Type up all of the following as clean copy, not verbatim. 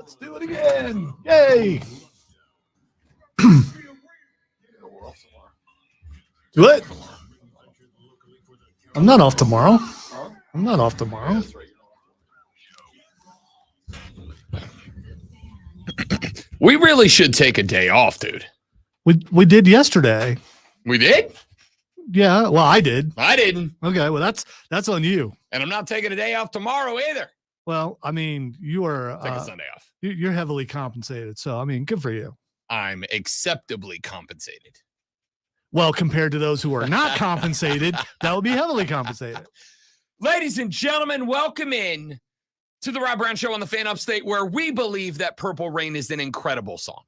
Let's do it again. Yay. Do it. I'm not off tomorrow. We really should take a day off, dude. We did yesterday. We did? Yeah, well, I did. I didn't. Okay, well, that's on you. And I'm not taking a day off tomorrow either. Well, I mean, you are Take a Sunday off. You're heavily compensated, so I mean, good for you. I'm acceptably compensated. Well, compared to those who are not compensated, that would be heavily compensated. Ladies and gentlemen, welcome in to the Rob Brown Show on the Fan Upstate, where we believe that Purple Rain is an incredible song.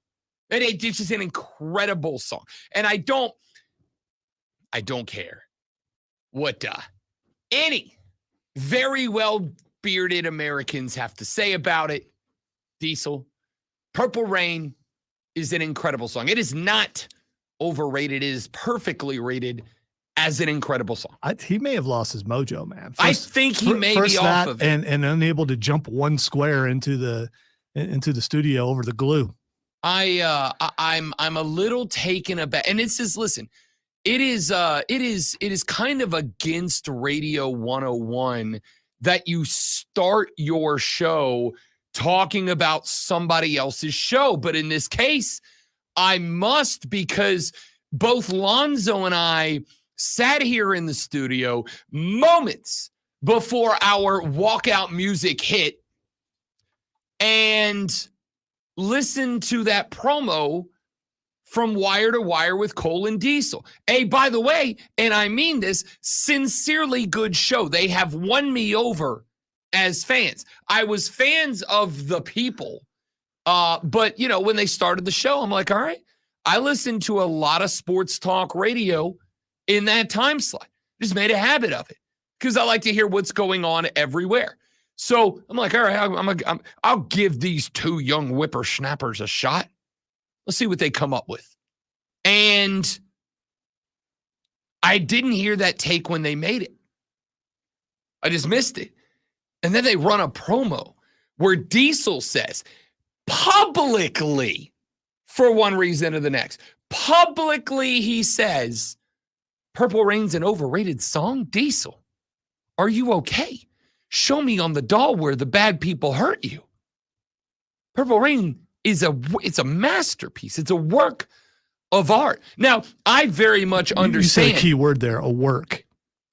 It's just an incredible song. And I don't care what any very well-bearded Americans have to say about it. Diesel, Purple Rain is an incredible song. It is not overrated. It is perfectly rated as an incredible song. He may have lost his mojo, man. I think he may be off of it. And unable to jump one square into the studio over the glue. I'm a little taken aback. And it says, listen, it is kind of against Radio 101 that you start your show talking about somebody else's show. But in this case, I must, because both Lonzo and I sat here in the studio moments before our walkout music hit and listened to that promo from Wire to Wire with Cole and Diesel. Hey, by the way, and I mean this, sincerely good show. They have won me over as fans. I was fans of the people, but, you know, when they started the show, I'm like, all right, I listened to a lot of sports talk radio in that time slot. Just made a habit of it because I like to hear what's going on everywhere. So I'm like, all right, I'll give these two young whippersnappers a shot. Let's see what they come up with. And I didn't hear that take when they made it. I just missed it. And then they run a promo where Diesel says publicly, for one reason or the next, publicly he says, Purple Rain's an overrated song. Diesel, are you okay? Show me on the doll where the bad people hurt you. Purple Rain it's a masterpiece. It's a work of art. Now, I very much understand. You said a key word there, a work,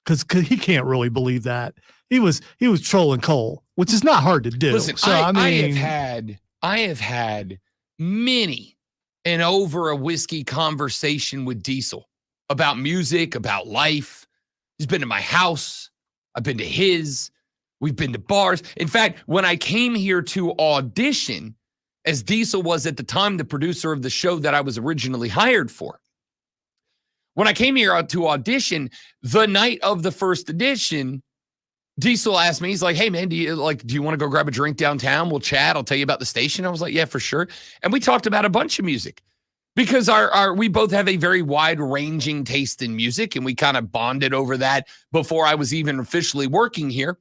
because he can't really believe that. He was trolling Cole, which is not hard to do. Listen, so, I have had many and over a whiskey conversation with Diesel about music, about life. He's been to my house. I've been to his. We've been to bars. In fact, when I came here to audition, as Diesel was at the time the producer of the show that I was originally hired for, when I came here to audition, the night of the first audition, Diesel asked me, he's like, hey, man, do you want to go grab a drink downtown? We'll chat. I'll tell you about the station. I was like, yeah, for sure. And we talked about a bunch of music because we both have a very wide-ranging taste in music, and we kind of bonded over that before I was even officially working here.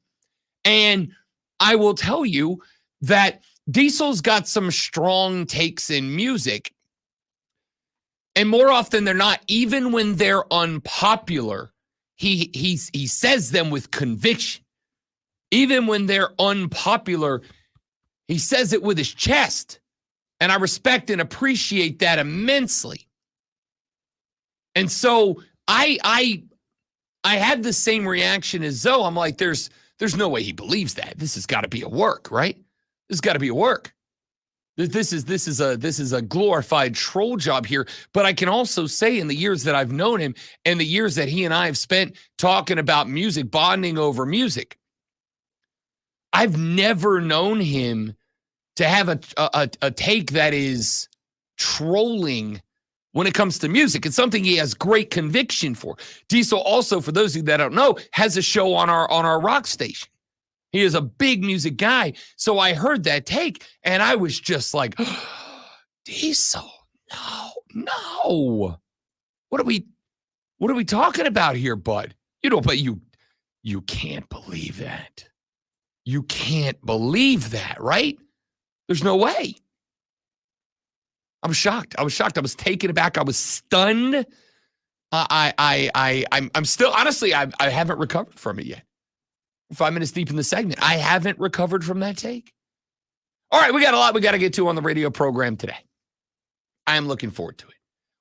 And I will tell you that Diesel's got some strong takes in music. And more often than not, even when they're unpopular, he says them with conviction. Even when they're unpopular, he says it with his chest. And I respect and appreciate that immensely. And so I had the same reaction as Zoe. I'm like, there's no way he believes that. This has got to be a work, right? This has got to be a work. This is a glorified troll job here. But I can also say, in the years that I've known him and the years that he and I have spent talking about music, bonding over music, I've never known him to have a take that is trolling when it comes to music. It's something he has great conviction for. Diesel also, for those of you that don't know, has a show on our rock station. He is a big music guy. So I heard that take and I was just like, oh, Diesel, no. What are we talking about here, bud? But you can't believe that. You can't believe that, right? There's no way. I was shocked. I was taken aback. I was stunned. I'm still, honestly, I haven't recovered from it yet. 5 minutes deep in the segment, I haven't recovered from that take. All right, we got a lot we got to get to on the radio program today. I am looking forward to it.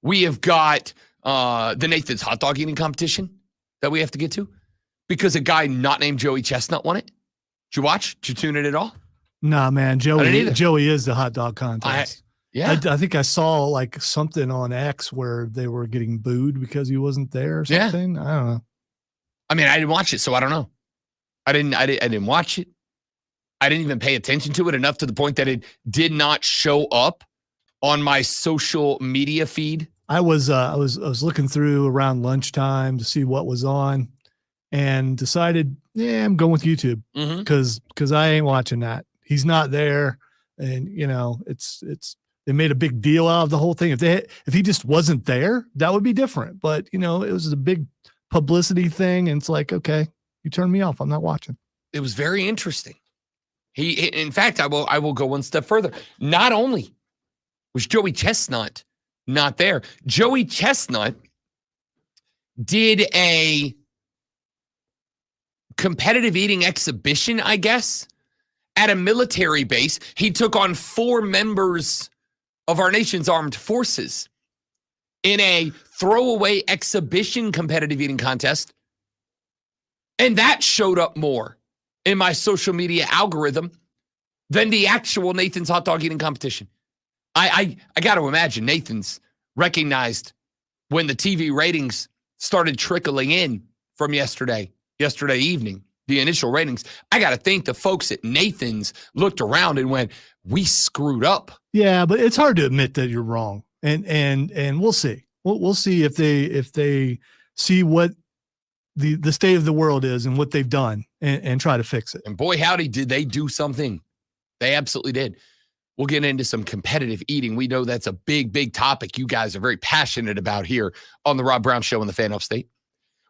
We have got the Nathan's hot dog eating competition that we have to get to because a guy not named Joey Chestnut won it. Did you watch? Did you tune in at all? Nah, man. didn't either. Joey is the hot dog contest. Yeah. I think I saw like something on X where they were getting booed because he wasn't there or something. I don't know. I mean, I didn't watch it, so I don't know. I didn't watch it. I didn't even pay attention to it enough to the point that it did not show up on my social media feed. I was looking through around lunchtime to see what was on and decided, I'm going with YouTube because I ain't watching that. He's not there. And they made a big deal out of the whole thing. If he just wasn't there, that would be different. But it was a big publicity thing. And it's like, okay, you turn me off. I'm not watching. It was very interesting. In fact, I will go one step further. Not only was Joey Chestnut not there, Joey Chestnut did a competitive eating exhibition, I guess, at a military base. He took on 4 members of our nation's armed forces in a throwaway exhibition competitive eating contest. And that showed up more in my social media algorithm than the actual Nathan's hot dog eating competition. I got to imagine Nathan's recognized when the TV ratings started trickling in from yesterday evening, the initial ratings. I got to think the folks at Nathan's looked around and went, we screwed up. Yeah, but it's hard to admit that you're wrong. And we'll see. We'll see if they see what the state of the world is and what they've done and try to fix it. And boy, howdy, did they do something. They absolutely did. We'll get into some competitive eating. We know that's a big, big topic you guys are very passionate about here on the Rob Brown Show in the Fan Upstate.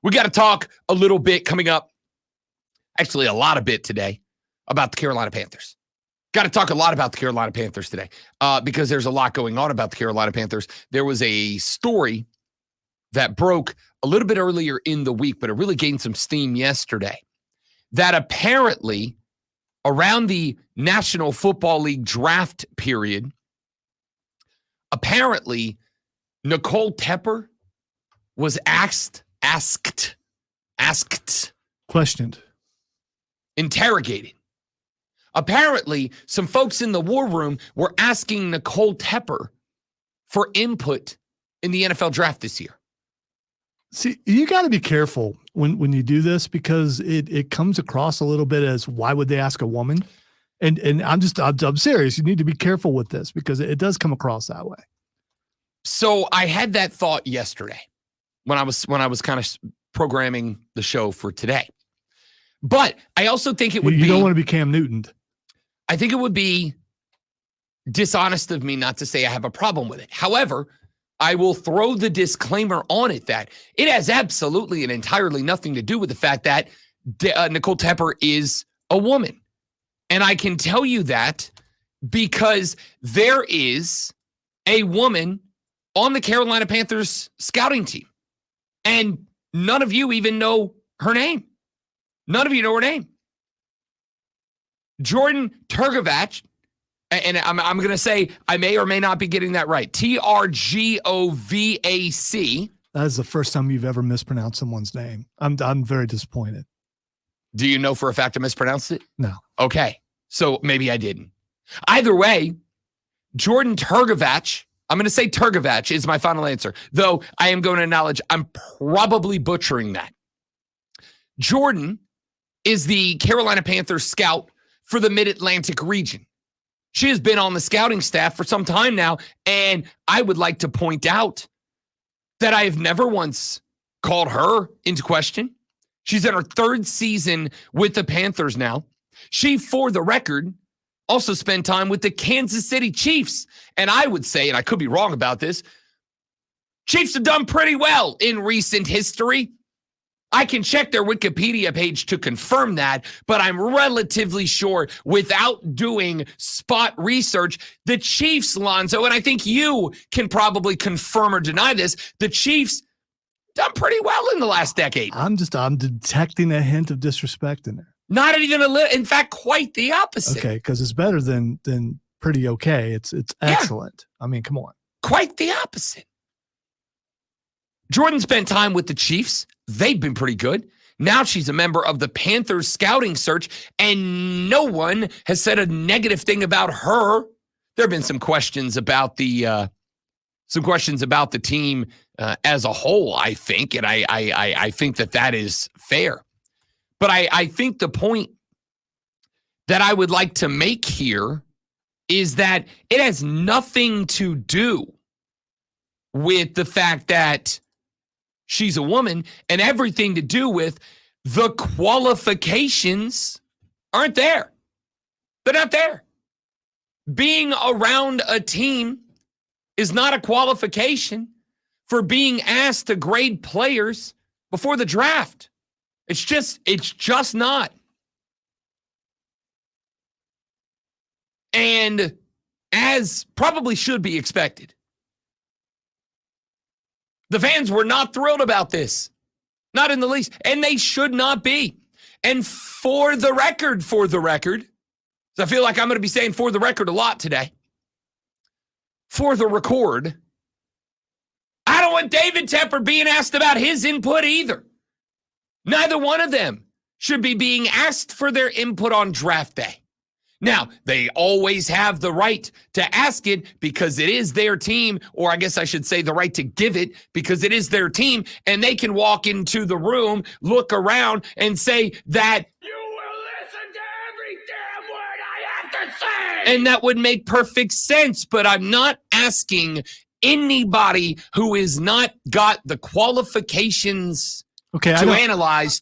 We got to talk a little bit coming up, actually a lot of bit today, about the Carolina Panthers. Got to talk a lot about the Carolina Panthers today because there's a lot going on about the Carolina Panthers. There was a story that broke a little bit earlier in the week, but it really gained some steam yesterday, that apparently around the National Football League draft period, apparently Nicole Tepper was asked, questioned, interrogated. Apparently, some folks in the war room were asking Nicole Tepper for input in the NFL draft this year. See, you got to be careful when you do this because it comes across a little bit as why would they ask a woman? And I'm serious. You need to be careful with this because it does come across that way. So I had that thought yesterday when I was kind of programming the show for today. But I also think it would you don't want to be Cam Newton. I think it would be dishonest of me not to say I have a problem with it. However, I will throw the disclaimer on it that it has absolutely and entirely nothing to do with the fact that Nicole Tepper is a woman. And I can tell you that because there is a woman on the Carolina Panthers scouting team. And none of you even know her name. None of you know her name. Jordan Turgovac, and I'm going to say I may or may not be getting that right. Trgovac. That is the first time you've ever mispronounced someone's name. I'm very disappointed. Do you know for a fact I mispronounced it? No. Okay. So maybe I didn't. Either way, Jordan Turgovac, I'm going to say Turgovac is my final answer, though I am going to acknowledge I'm probably butchering that. Jordan is the Carolina Panthers scout for the Mid-Atlantic region. She has been on the scouting staff for some time now, and I would like to point out that I have never once called her into question. She's in her 3rd season with the Panthers now. She, for the record, also spent time with the Kansas City Chiefs. And I would say, and I could be wrong about this, Chiefs have done pretty well in recent history. I can check their Wikipedia page to confirm that, but I'm relatively sure without doing spot research, the Chiefs, Lonzo, and I think you can probably confirm or deny this, the Chiefs done pretty well in the last decade. I'm detecting a hint of disrespect in there. Not even a little, in fact, quite the opposite. Okay, because it's better than pretty okay. It's excellent. I mean, come on. Quite the opposite. Jordan spent time with the Chiefs. They've been pretty good. Now she's a member of the Panthers scouting search, and no one has said a negative thing about her. There have been some questions about the team as a whole, I think, and I think that is fair. But I think the point that I would like to make here is that it has nothing to do with the fact that she's a woman and everything to do with the qualifications aren't there. They're not there. Being around a team is not a qualification for being asked to grade players before the draft. It's just not. And as probably should be expected, the fans were not thrilled about this. Not in the least. And they should not be. And for the record, so I feel like I'm going to be saying for the record a lot today. For the record, I don't want David Tepper being asked about his input either. Neither one of them should be being asked for their input on draft day. Now, they always have the right to ask it because it is their team, or I guess I should say the right to give it because it is their team, and they can walk into the room, look around, and say that you will listen to every damn word I have to say. And that would make perfect sense, but I'm not asking anybody who has not got the qualifications to analyze.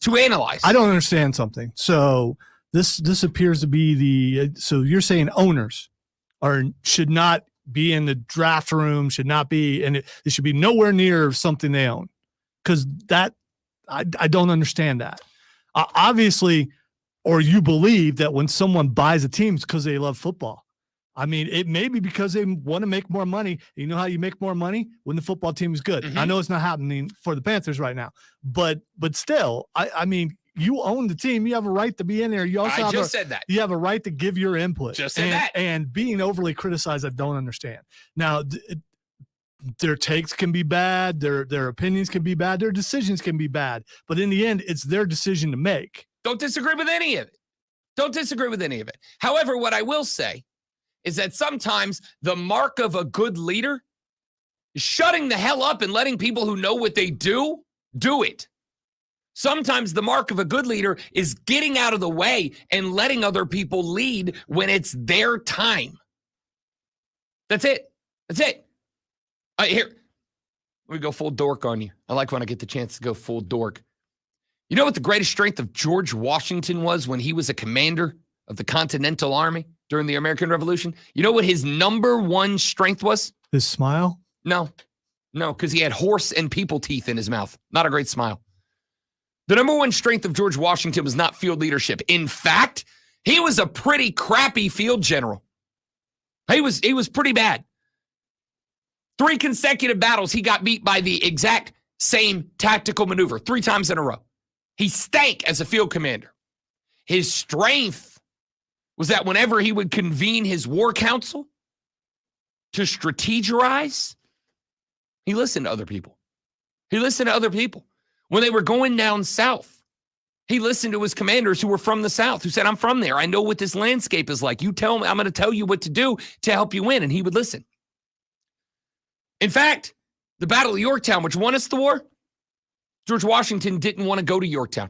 I don't understand something. So this appears to be so you're saying owners should not be in the draft room, should not be, and it should be nowhere near something they own. Because that, I don't understand that. Obviously, or you believe that when someone buys a team, it's because they love football. I mean, it may be because they want to make more money. You know how you make more money? When the football team is good. Mm-hmm. I know it's not happening for the Panthers right now, but still, I mean, you own the team. You have a right to be in there. You also said that. You have a right to give your input. Just said that. And being overly criticized, I don't understand. Now, their takes can be bad. Their opinions can be bad. Their decisions can be bad. But in the end, it's their decision to make. Don't disagree with any of it. However, what I will say is that sometimes the mark of a good leader is shutting the hell up and letting people who know what they do it. Sometimes the mark of a good leader is getting out of the way and letting other people lead when it's their time. That's it. Here, let me go full dork on you. I like when I get the chance to go full dork. You know what the greatest strength of George Washington was when he was a commander of the Continental Army during the American Revolution? You know what his number one strength was? His smile? No, because he had horse and people teeth in his mouth. Not a great smile. The number one strength of George Washington was not field leadership. In fact, he was a pretty crappy field general. He was pretty bad. 3 consecutive battles, he got beat by the exact same tactical maneuver 3 times in a row. He stank as a field commander. His strength was that whenever he would convene his war council to strategize, he listened to other people. When they were going down south, he listened to his commanders who were from the south, who said, I'm from there. I know what this landscape is like. You tell me, I'm going to tell you what to do to help you win. And he would listen. In fact, the Battle of Yorktown, which won us the war, George Washington didn't want to go to Yorktown.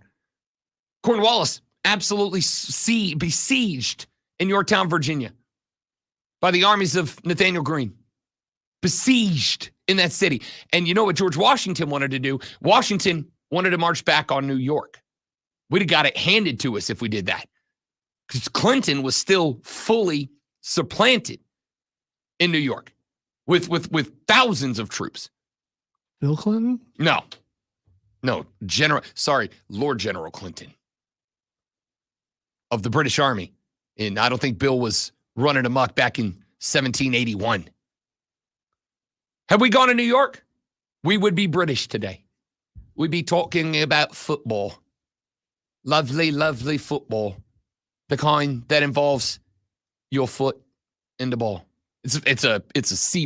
Cornwallis absolutely besieged in Yorktown, Virginia, by the armies of Nathaniel Greene. Besieged in that city. And you know what George Washington wanted to do? Washington wanted to march back on New York. We'd have got it handed to us if we did that. Because Clinton was still fully supplanted in New York with thousands of troops. Bill Clinton? No. No, Lord General Clinton of the British Army. And I don't think Bill was running amok back in 1781. Had we gone to New York, we would be British today. We'd be talking about football. Lovely, lovely football. The kind that involves your foot in the ball. It's a C-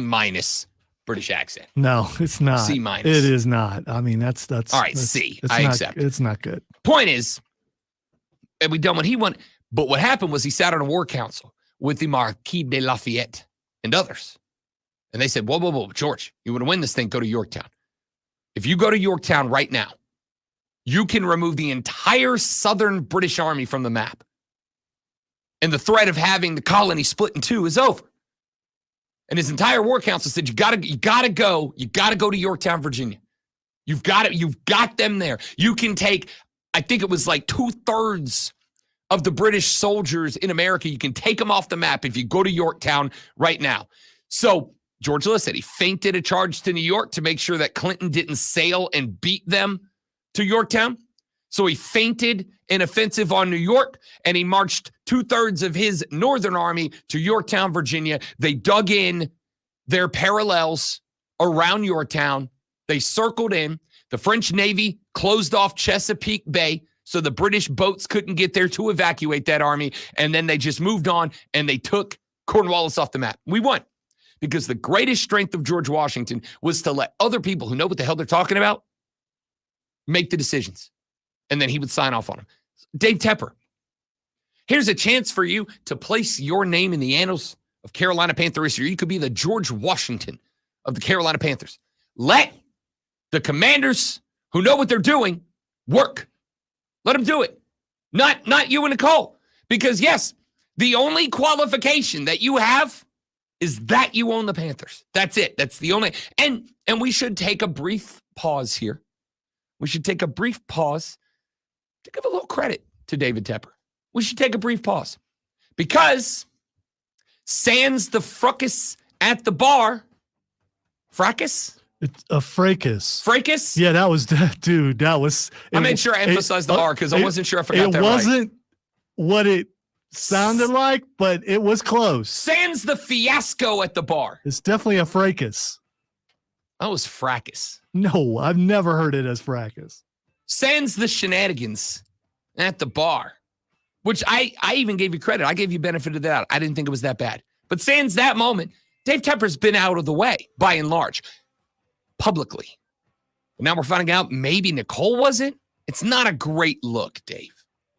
British accent. No, it's not. C-. It is not. I mean, that's all right. C. I accept. It's not good. Point is, and we done what he wanted. But what happened was he sat on a war council with the Marquis de Lafayette and others. And they said, whoa, George, you want to win this thing, go to Yorktown. If you go to Yorktown right now, you can remove the entire southern British Army from the map. And the threat of having the colony split in two is over. And his entire war council said, you gotta go to Yorktown, Virginia. You've got them there. You can take, I think it was like 2/3 of the British soldiers in America. You can take them off the map if you go to Yorktown right now. So George Lewis said he feinted a charge to New York to make sure that Clinton didn't sail and beat them to Yorktown. So he feinted an offensive on New York, and he marched 2/3 of his northern army to Yorktown, Virginia. They dug in their parallels around Yorktown. They circled in. The French Navy closed off Chesapeake Bay so the British boats couldn't get there to evacuate that army. And then they just moved on, and they took Cornwallis off the map. We won because the greatest strength of George Washington was to let other people who know what the hell they're talking about make the decisions. And then he would sign off on them. Dave Tepper, here's a chance for you to place your name in the annals of Carolina Panther history. You could be the George Washington of the Carolina Panthers. Let the commanders who know what they're doing work. Let them do it. Not you and Nicole. Because yes, the only qualification that you have is that you own the Panthers. That's it. That's the only. And we should take a brief pause here. We should take a brief pause to give a little credit to David Tepper. We should take a brief pause because sans the fracas at the bar, fracas? It's a fracas. Fracas? Yeah, that was, dude, that was. I made sure I emphasized the bar because I wasn't sure I forgot that right. It wasn't what it sounded like, but it was close. Sans the fiasco at the bar. It's definitely a fracas. That was fracas. No, I've never heard it as fracas. Sans the shenanigans at the bar, which I even gave you credit. I gave you benefit of the doubt. I didn't think it was that bad. But sans that moment, Dave Tepper's been out of the way by and large, publicly. But now we're finding out maybe Nicole wasn't. It's not a great look, Dave.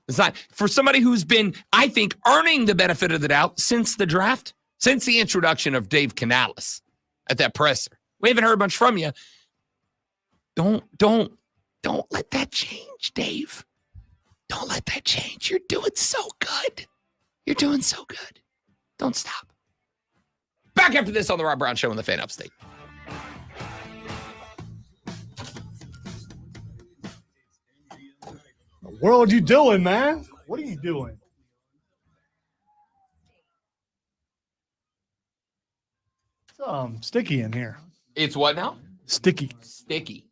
It's not for somebody who's been, I think, earning the benefit of the doubt since the draft, since the introduction of Dave Canales at that presser. We haven't heard much from you. Don't let that change, Dave. Don't let that change. You're doing so good. You're doing so good. Don't stop. Back after this on the Rob Brown Show in the Fan Upstate. What the world you doing, man? What are you doing? It's sticky in here. It's what now? Sticky. Sticky.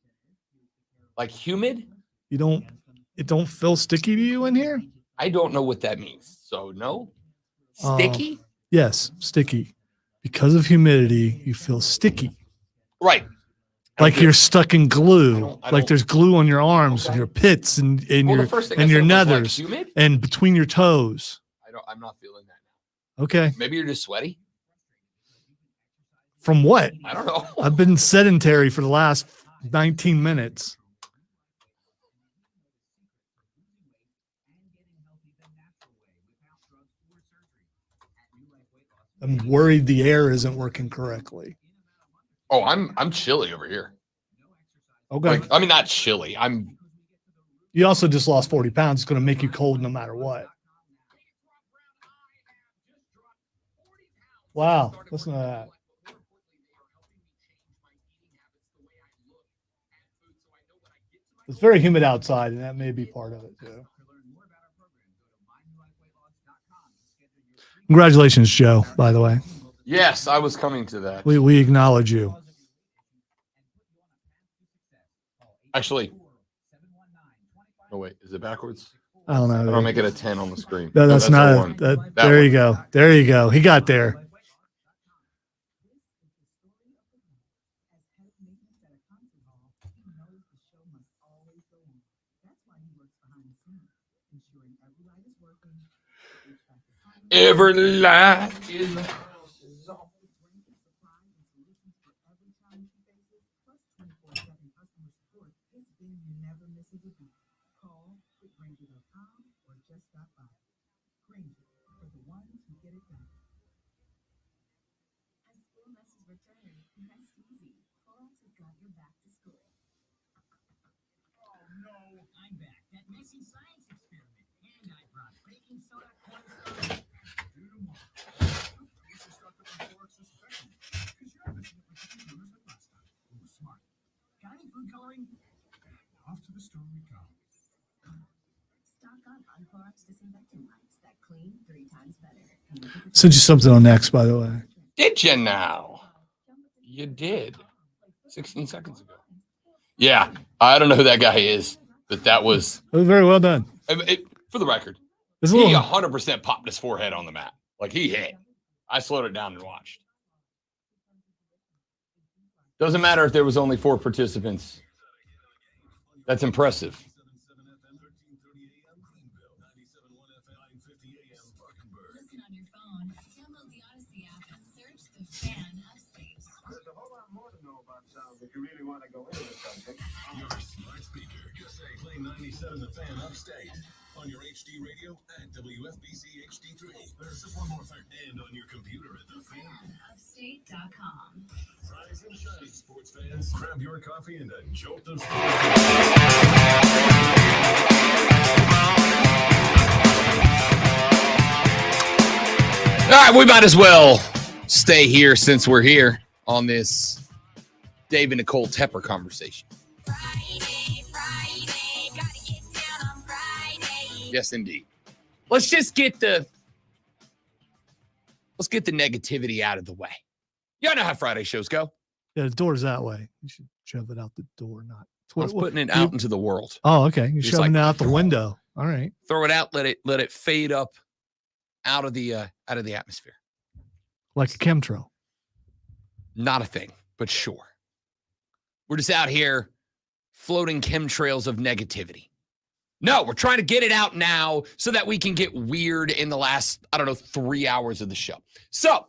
Like humid? It don't feel sticky to you in here? I don't know what that means. So no? Sticky? Yes, sticky. Because of humidity, you feel sticky. Right. Like you're stuck in glue. Like there's glue on your arms and your pits and your nethers and between your toes. I'm not feeling that now. Okay. Maybe you're just sweaty. From what? I don't know. I've been sedentary for the last 19 minutes. I'm worried the air isn't working correctly. Oh, I'm chilly over here. Okay. I mean, not chilly. You also just lost 40 pounds. It's going to make you cold no matter what. Wow. Listen to that. It's very humid outside, and that may be part of it, too. Congratulations, Joe, by the way. Yes, I was coming to that. We acknowledge you. Actually, Oh, wait. Is it backwards? I don't know. I don't make it a 10 on the screen. No, that's a not. 1. There one. you go. There you go. He got there. Every light is Send you something on X, by the way. Did you now? You did. 16 seconds ago. Yeah. I don't know who that guy is, but that was very well done. For the record, It's a he little, 100% popped his forehead on the mat. Like he hit. I slowed it down and watched. Doesn't matter if there was only 4 participants. That's impressive. If you really want to go into the subject, your smart speaker. Just say play 97 The Fan Upstate on your HD radio at WFBC HD3. There's just one more thing. And on your computer at thefanupstate.com. Rise and shine, sports fans. Grab your coffee and a jolt of sports. All right, we might as well stay here since we're here on this Dave and Nicole Tepper conversation. Friday, gotta get down on Friday. Yes, indeed. Let's get the negativity out of the way. Y'all know how Friday shows go. yeah, the door's that way. You should shove it out the door, not. I was putting it out into the world. Oh, okay. You're Just shoving like, it out the window. All right. Throw it out. Let it fade up out of the atmosphere. Like a chemtrail. Not a thing, but sure. We're just out here floating chemtrails of negativity. No, we're trying to get it out now so that we can get weird in the last, 3 hours of the show. So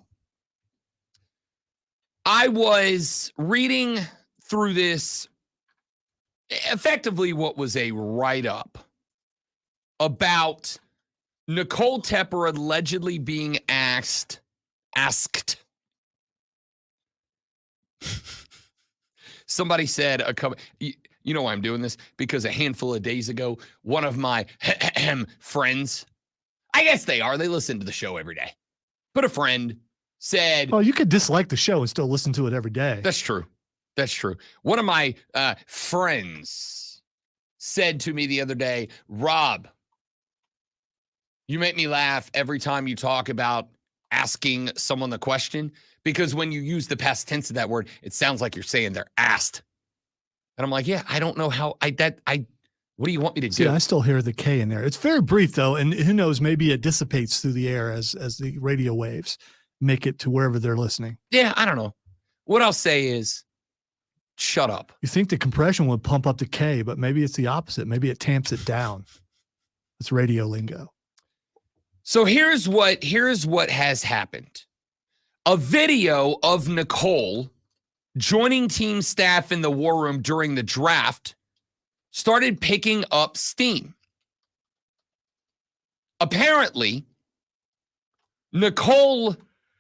I was reading through this, effectively what was a write-up about Nicole Tepper allegedly being asked. Somebody said you know why I'm doing this? Because a handful of days ago, one of my friends, I guess they listen to the show every day, but a friend said, Oh, you could dislike the show and still listen to it every day. That's true. One of my friends said to me the other day, Rob, you make me laugh every time you talk about asking someone the question, because when you use the past tense of that word, it sounds like you're saying they're asked. And I'm like, yeah, I don't know how what do you want me to do? I still hear the K in there. It's very brief though. And who knows, maybe it dissipates through the air as the radio waves make it to wherever they're listening. Yeah, I don't know. What I'll say is shut up. You think the compression would pump up the K, but maybe it's the opposite. Maybe it tamps it down. It's radio lingo. So here's what has happened. A video of Nicole joining team staff in the war room during the draft started picking up steam. Apparently, Nicole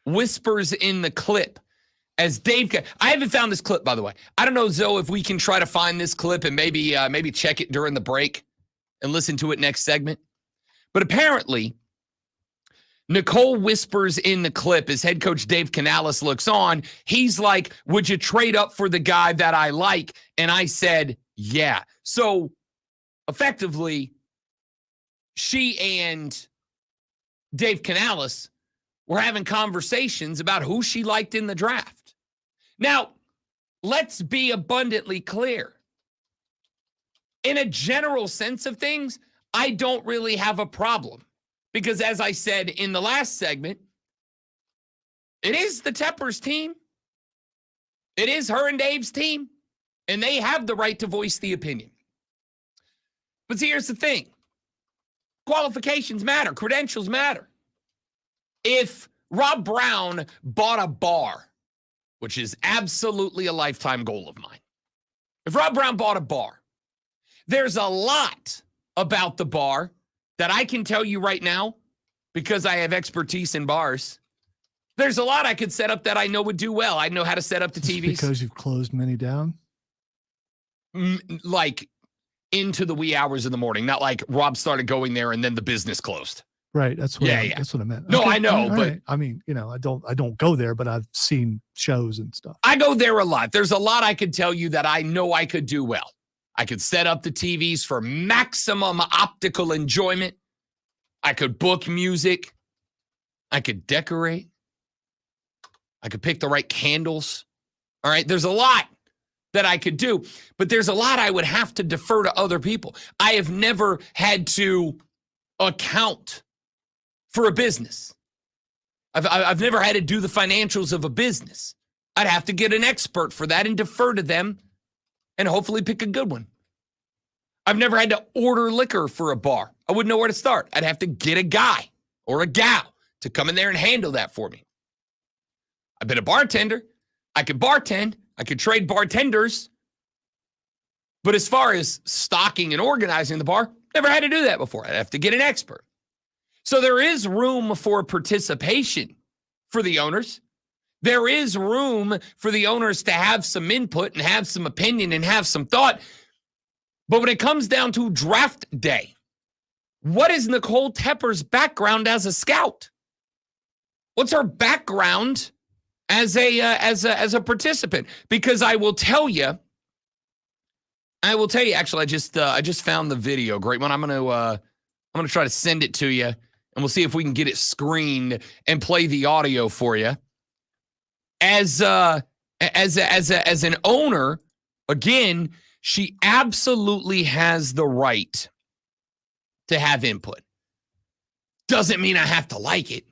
whispers in the clip as Dave. I haven't found this clip, by the way. I don't know, Zoe, if we can try to find this clip and maybe check it during the break and listen to it next segment. But apparently, Nicole whispers in the clip as head coach Dave Canales looks on. He's like, would you trade up for the guy that I like? And I said, yeah. So effectively, she and Dave Canales were having conversations about who she liked in the draft. Now, let's be abundantly clear. In a general sense of things, I don't really have a problem because, as I said in the last segment, it is the Teppers team. It is her and Dave's team, and they have the right to voice the opinion. But see, here's the thing. Qualifications matter. Credentials matter. If Rob Brown bought a bar, which is absolutely a lifetime goal of mine, if Rob Brown bought a bar, there's a lot about the bar that I can tell you right now because I have expertise in bars. There's a lot I could set up that I know would do well. I know how to set up the Just TVs. because you've closed many down? Like into the wee hours of the morning, not like Rob started going there and then the business closed. Right. That's what Yeah. that's what I meant. No, I know, all but- right. I mean, I don't go there, but I've seen shows and stuff. I go there a lot. There's a lot I could tell you that I know I could do well. I could set up the TVs for maximum optical enjoyment. I could book music. I could decorate. I could pick the right candles. All right. There's a lot that I could do, but there's a lot I would have to defer to other people. I have never had to account for a business. I've never had to do the financials of a business. I'd have to get an expert for that and defer to them and hopefully pick a good one. I've never had to order liquor for a bar. I wouldn't know where to start. I'd have to get a guy or a gal to come in there and handle that for me. I've been a bartender. I could bartend. I could trade bartenders. But as far as stocking and organizing the bar, never had to do that before. I'd have to get an expert. So there is room for participation for the owners. There is room for the owners to have some input and have some opinion and have some thought. But when it comes down to draft day, what is Nicole Tepper's background as a scout? What's her background as a participant? Because I will tell you. Actually, I just found the video. Great one. I'm gonna try to send it to you, and we'll see if we can get it screened and play the audio for you. As an owner, again, she absolutely has the right to have input. Doesn't mean I have to like it,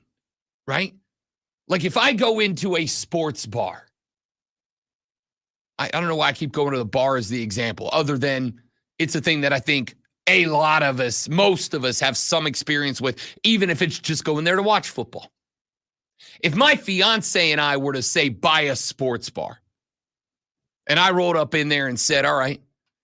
right? Like if I go into a sports bar, I don't know why I keep going to the bar as the example, other than it's a thing that I think a lot of us, most of us have some experience with, even if it's just going there to watch football. If my fiance and I were to say buy a sports bar, and I rolled up in there and said, all right,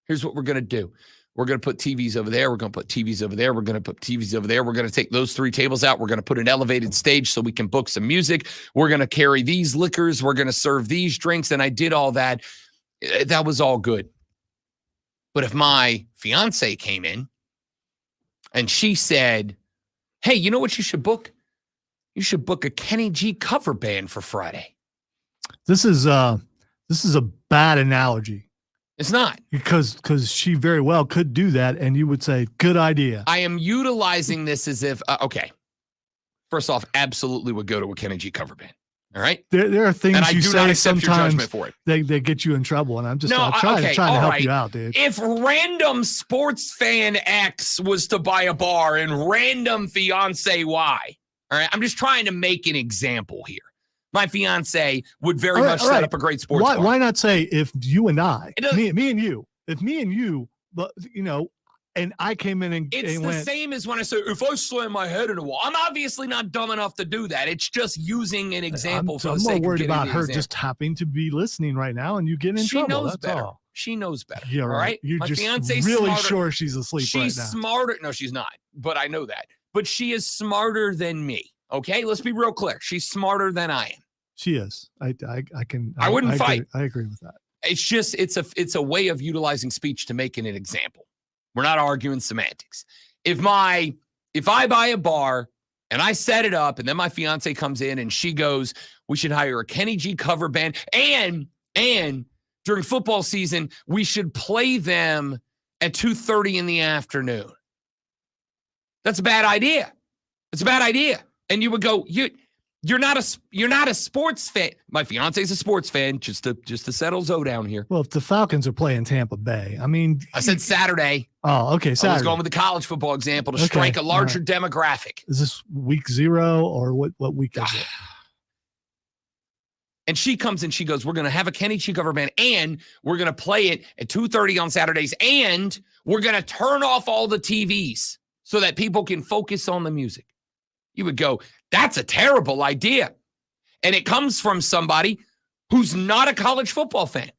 here's what we're going to do. We're going to put TVs over there. We're going to put TVs over there. We're going to put TVs over there. We're going to take those 3 tables out. We're going to put an elevated stage so we can book some music. We're going to carry these liquors. We're going to serve these drinks. And I did all that. That was all good. But if my fiance came in and she said, hey, you know what you should book? You should book a Kenny G cover band for Friday. This is a bad analogy. It's not. Because she very well could do that, and you would say, good idea. I am utilizing this as if, okay, first off, absolutely would go to a Kenny G cover band. All right? There are things And I you do not say accept your sometimes judgment for it. they get you in trouble, and I'm just No, trying okay, to all help right. you out, dude. If random sports fan X was to buy a bar and random fiance Y, all right, I'm just trying to make an example here. My fiance would very All right, much all set right. up a great sports bar. Why not say if you and I, It doesn't- me and you, if me and you, but and I came in and, It's and the went, same as when I say, if I slam my head in a wall, I'm obviously not dumb enough to do that. It's just using an example for the I'm sake more of worried getting about the her example. just happening to be listening right now, and you getting in She trouble. knows That's better. all. She knows better. Yeah, all right. right. You're My just fiance's really smarter. sure she's asleep She's right now. smarter. No, she's not. But I know that. But she is smarter than me. Okay, let's be real clear. She's smarter than I am. She is. I wouldn't fight. I agree with that. It's just it's a way of utilizing speech to make an example. We're not arguing semantics. If I buy a bar and I set it up, and then my fiance comes in and she goes, we should hire a Kenny G cover band, and during football season we should play them at 2:30 in the afternoon. That's a bad idea. It's a bad idea. And you would go, You're not a sports fan. My fiance's a sports fan, just to settle Zoe down here. Well, if the Falcons are playing Tampa Bay, I mean, I said Saturday. Oh, okay. Saturday. I was going with the college football example to strike a larger demographic. Is this week 0 or what week is it? And she comes and she goes, we're going to have a Kenny G cover band and we're going to play it at 2:30 on Saturdays and we're going to turn off all the TVs so that people can focus on the music. You would go, that's a terrible idea. And it comes from somebody who's not a college football fan.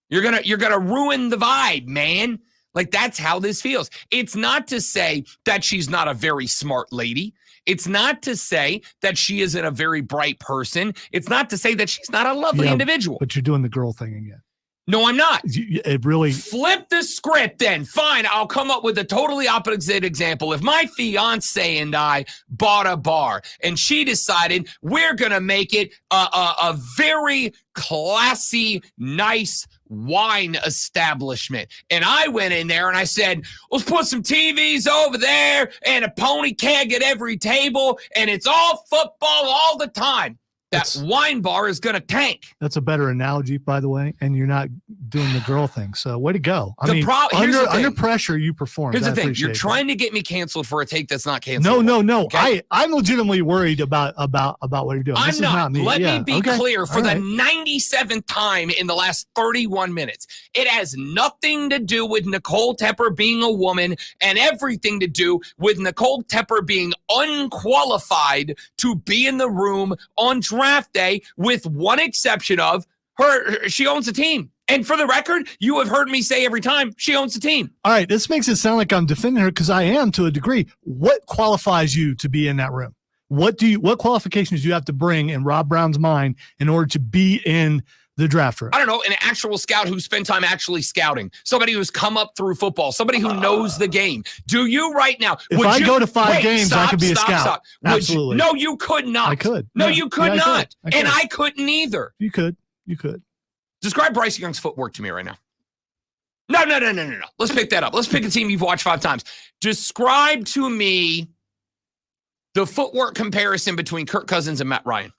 You're going to ruin the vibe, man. Like, that's how this feels. It's not to say that she's not a very smart lady. It's not to say that she isn't a very bright person. It's not to say that she's not a lovely individual. But you're doing the girl thing again. No, I'm not. It really flip the script then. Fine, I'll come up with a totally opposite example. If my fiance and I bought a bar and she decided we're going to make it a very classy, nice wine establishment. And I went in there and I said, let's put some TVs over there and a pony keg at every table and it's all football all the time. That wine bar is going to tank. That's a better analogy, by the way, and you're not doing the girl thing. So way to go. I mean, under pressure, you perform. Here's the thing. You're trying to get me canceled for a take that's not canceled. No. Okay? I'm legitimately worried about what you're doing. I'm this is not me. Let me be clear for the 97th time in the last 31 minutes. It has nothing to do with Nicole Tepper being a woman and everything to do with Nicole Tepper being unqualified to be in the room on draft day, with one exception of she owns a team. And for the record, you have heard me say every time she owns a team. All right, this makes it sound like I'm defending her because I am to a degree. What qualifies you to be in that room? What qualifications do you have to bring in Rob Brown's mind in order to be in the draft room? I don't know, an actual scout who spent time actually scouting, somebody who's come up through football, somebody who knows the game. Do you right now? If I go to 5 games, I could be a scout. Absolutely. No, you could not. I could. No, you could not. I could. And I couldn't either. You could. Describe Bryce Young's footwork to me right now. No. Let's pick that up. Let's pick a team you've watched 5 times. Describe to me the footwork comparison between Kirk Cousins and Matt Ryan.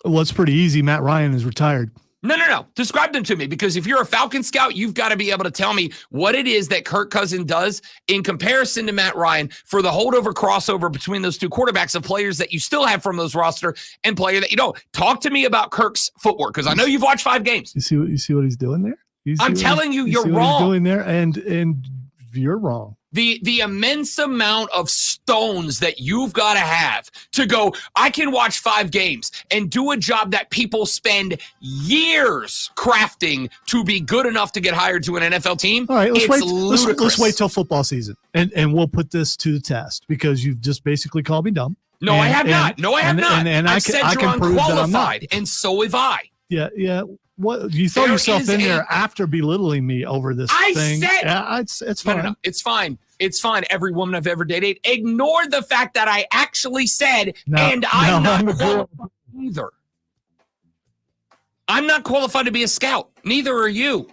Well, it's pretty easy. Matt Ryan is retired. No. Describe them to me, because if you're a Falcon scout, you've got to be able to tell me what it is that Kirk Cousins does in comparison to Matt Ryan for the holdover crossover between those two quarterbacks of players that you still have from those roster and player that you don't. Talk to me about Kirk's footwork, because I know you've watched 5 games. You see what he's doing there? I'm telling you, you're wrong. What he's doing there, and you're wrong. The immense amount of stones that you've got to have to go, I can watch 5 games and do a job that people spend years crafting to be good enough to get hired to an NFL team. All right, let's wait till football season, and we'll put this to the test, because you've just basically called me dumb. No, I have not. No, I have not. And I said you're unqualified, and so have I. Yeah. What you throw yourself in there after belittling me over this thing? Yeah, it's fine. No. It's fine. It's fine. Every woman I've ever dated. Ignore the fact that I actually said, I'm not qualified either. I'm not qualified to be a scout. Neither are you.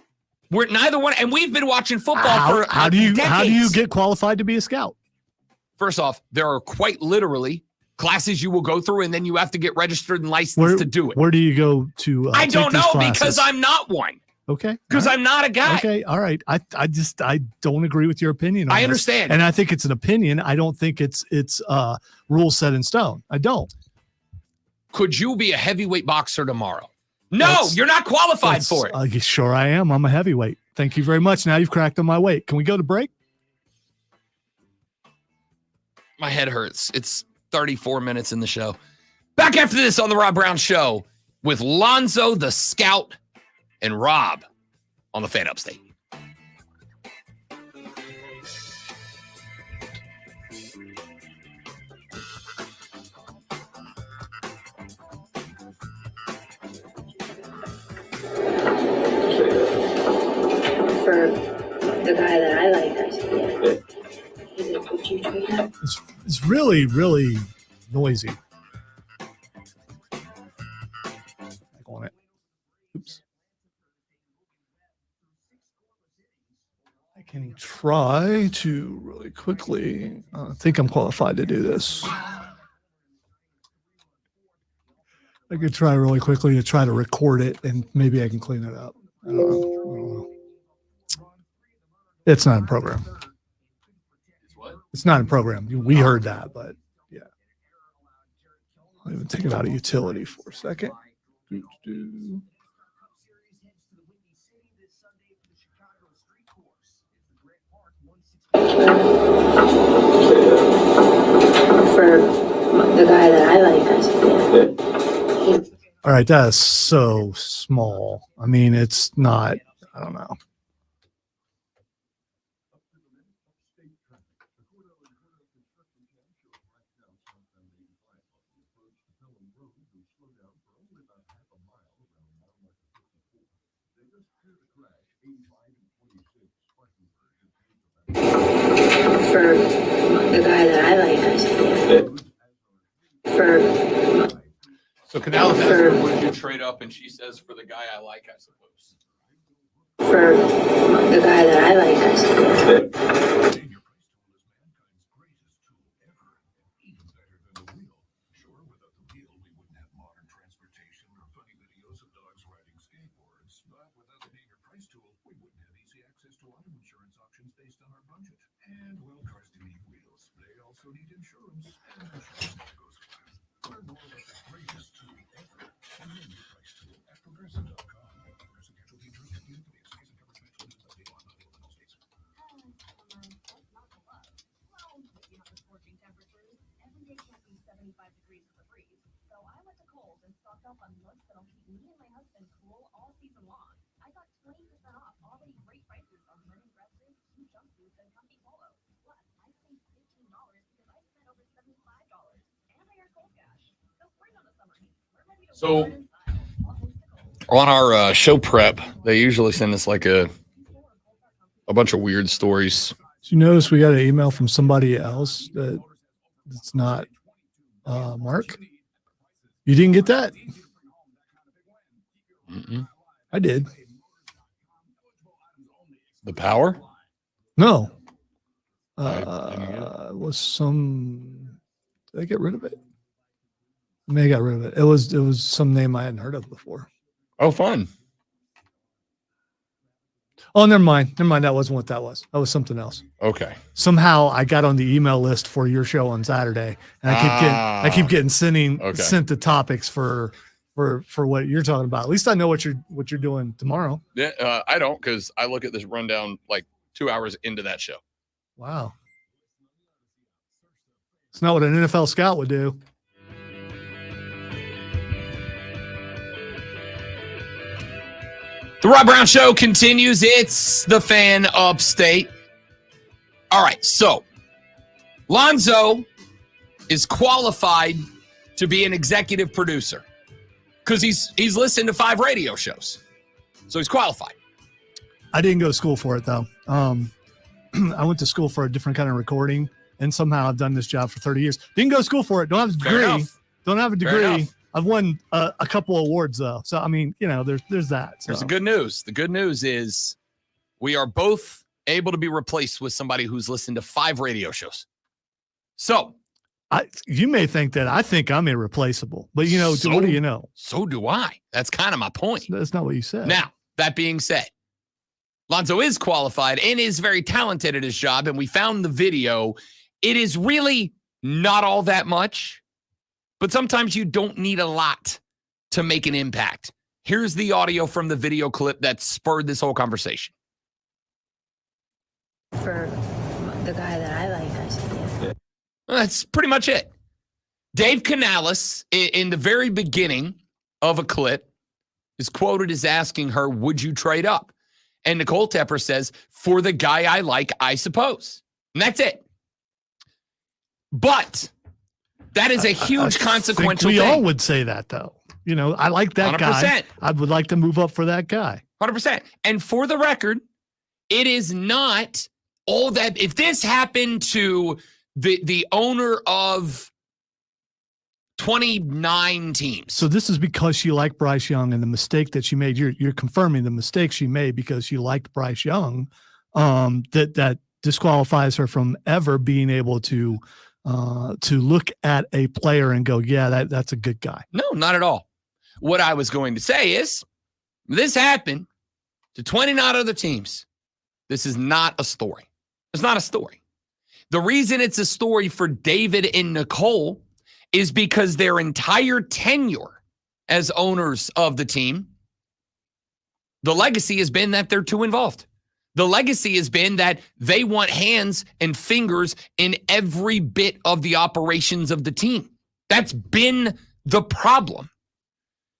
We're neither one, and we've been watching football for how do you decades. Get qualified to be a scout? First off, there are quite literally classes you will go through, and then you have to get registered and licensed to do it. Where do you go to? I don't know, because I'm not one. Okay. Because I'm not a guy. Okay. All right. I don't agree with your opinion on I this. understand. And I think it's an opinion. I don't think it's rules set in stone. I don't. Could you be a heavyweight boxer tomorrow? No, you're not qualified for it. Sure I am. I'm a heavyweight. Thank you very much. Now you've cracked on my weight. Can we go to break? My head hurts. It's 34 minutes in the show. Back after this on the Rob Brown Show with Lonzo the Scout and Rob on the Fan Upstate. For the guy that I like, I said, yeah. Would you trade him? It's really, really noisy. On it. Oops. I can try to really quickly. I think I'm qualified to do this. I could try really quickly to try to record it, and maybe I can clean it up. I don't know. It's not in program. It's not in program. We heard that, but yeah. I'll even take it out of utility for a second. For the guy that I like, I said, yeah. All right, that is so small. I mean, it's not, I don't know. For the guy that I like, I said, yeah. For So Canales asks her, would you trade up? And she says, for the guy I like, I suppose. For the guy that I like, I said, yeah. So on our show prep, they usually send us like a bunch of weird stories. Did you notice we got an email from somebody else that it's not Mark? You didn't get that? Mm-mm. I did. The power? No. I It was some. Did I get rid of it? I may have got rid of it. It was some name I hadn't heard of before. Oh, fun. Oh, never mind. Never mind. That wasn't what that was. That was something else. Okay. Somehow I got on the email list for your show on Saturday, and I keep getting sent the topics for what you're talking about. At least I know what you're doing tomorrow. Yeah, I don't, because I look at this rundown like 2 hours into that show. Wow. It's not what an NFL scout would do. The Rob Brown Show continues. It's the Fan Upstate. All right, so Lonzo is qualified to be an executive producer because he's listened to 5 radio shows, so he's qualified. I didn't go to school for it though. I went to school for a different kind of recording, and somehow I've done this job for 30 years. Didn't go to school for it. Don't have a degree. Don't have a degree. I've won a couple awards though. So, I mean, there's that. So. There's the good news. The good news is we are both able to be replaced with somebody who's listened to 5 radio shows. So you may think that I think I'm irreplaceable, but what do you know? So do I. That's kind of my point. That's not what you said. Now, that being said, Lonzo is qualified and is very talented at his job. And we found the video. It is really not all that much. But sometimes you don't need a lot to make an impact. Here's the audio from the video clip that spurred this whole conversation. For the guy that I like, I said, yeah. That's pretty much it. Dave Canales, in the very beginning of a clip, is quoted as asking her, would you trade up? And Nicole Tepper says, for the guy I like, I suppose. And that's it. But that is a huge consequential thing. We thing. all would say that, though. I like that 100%. guy. I would like to move up for that guy. 100%. And for the record, it is not all that. If this happened to the owner of 29 teams. So this is because she liked Bryce Young, and the mistake that she made, you're confirming the mistake she made because she liked Bryce Young, that disqualifies her from ever being able to look at a player and go, yeah, that's a good guy. No, not at all. what I was going to say is this happened to 29 other teams. This is not a story. It's not a story. The reason it's a story for David and Nicole is because their entire tenure as owners of the team, the legacy has been that they're too involved. The legacy has been that they want hands and fingers in every bit of the operations of the team. That's been the problem.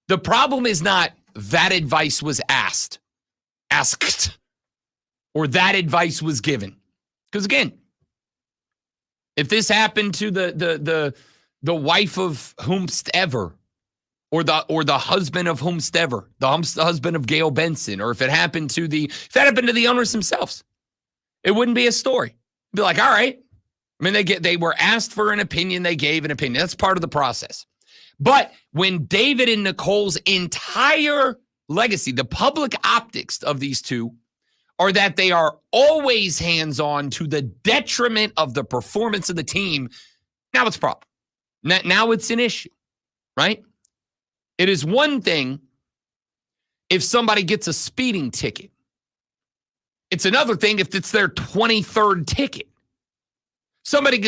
The problem is not that advice was asked, or that advice was given. Because again, if this happened to the wife of whomstever, or the husband of whomstever, the husband of Gail Benson, or if it happened to the owners themselves, it wouldn't be a story. It'd be like, all right. I mean, they were asked for an opinion, they gave an opinion. That's part of the process. But when David and Nicole's entire legacy, the public optics of these two are that they are always hands-on to the detriment of the performance of the team, now it's a problem. Now it's an issue, right? It is one thing if somebody gets a speeding ticket. It's another thing if it's their 23rd ticket. Somebody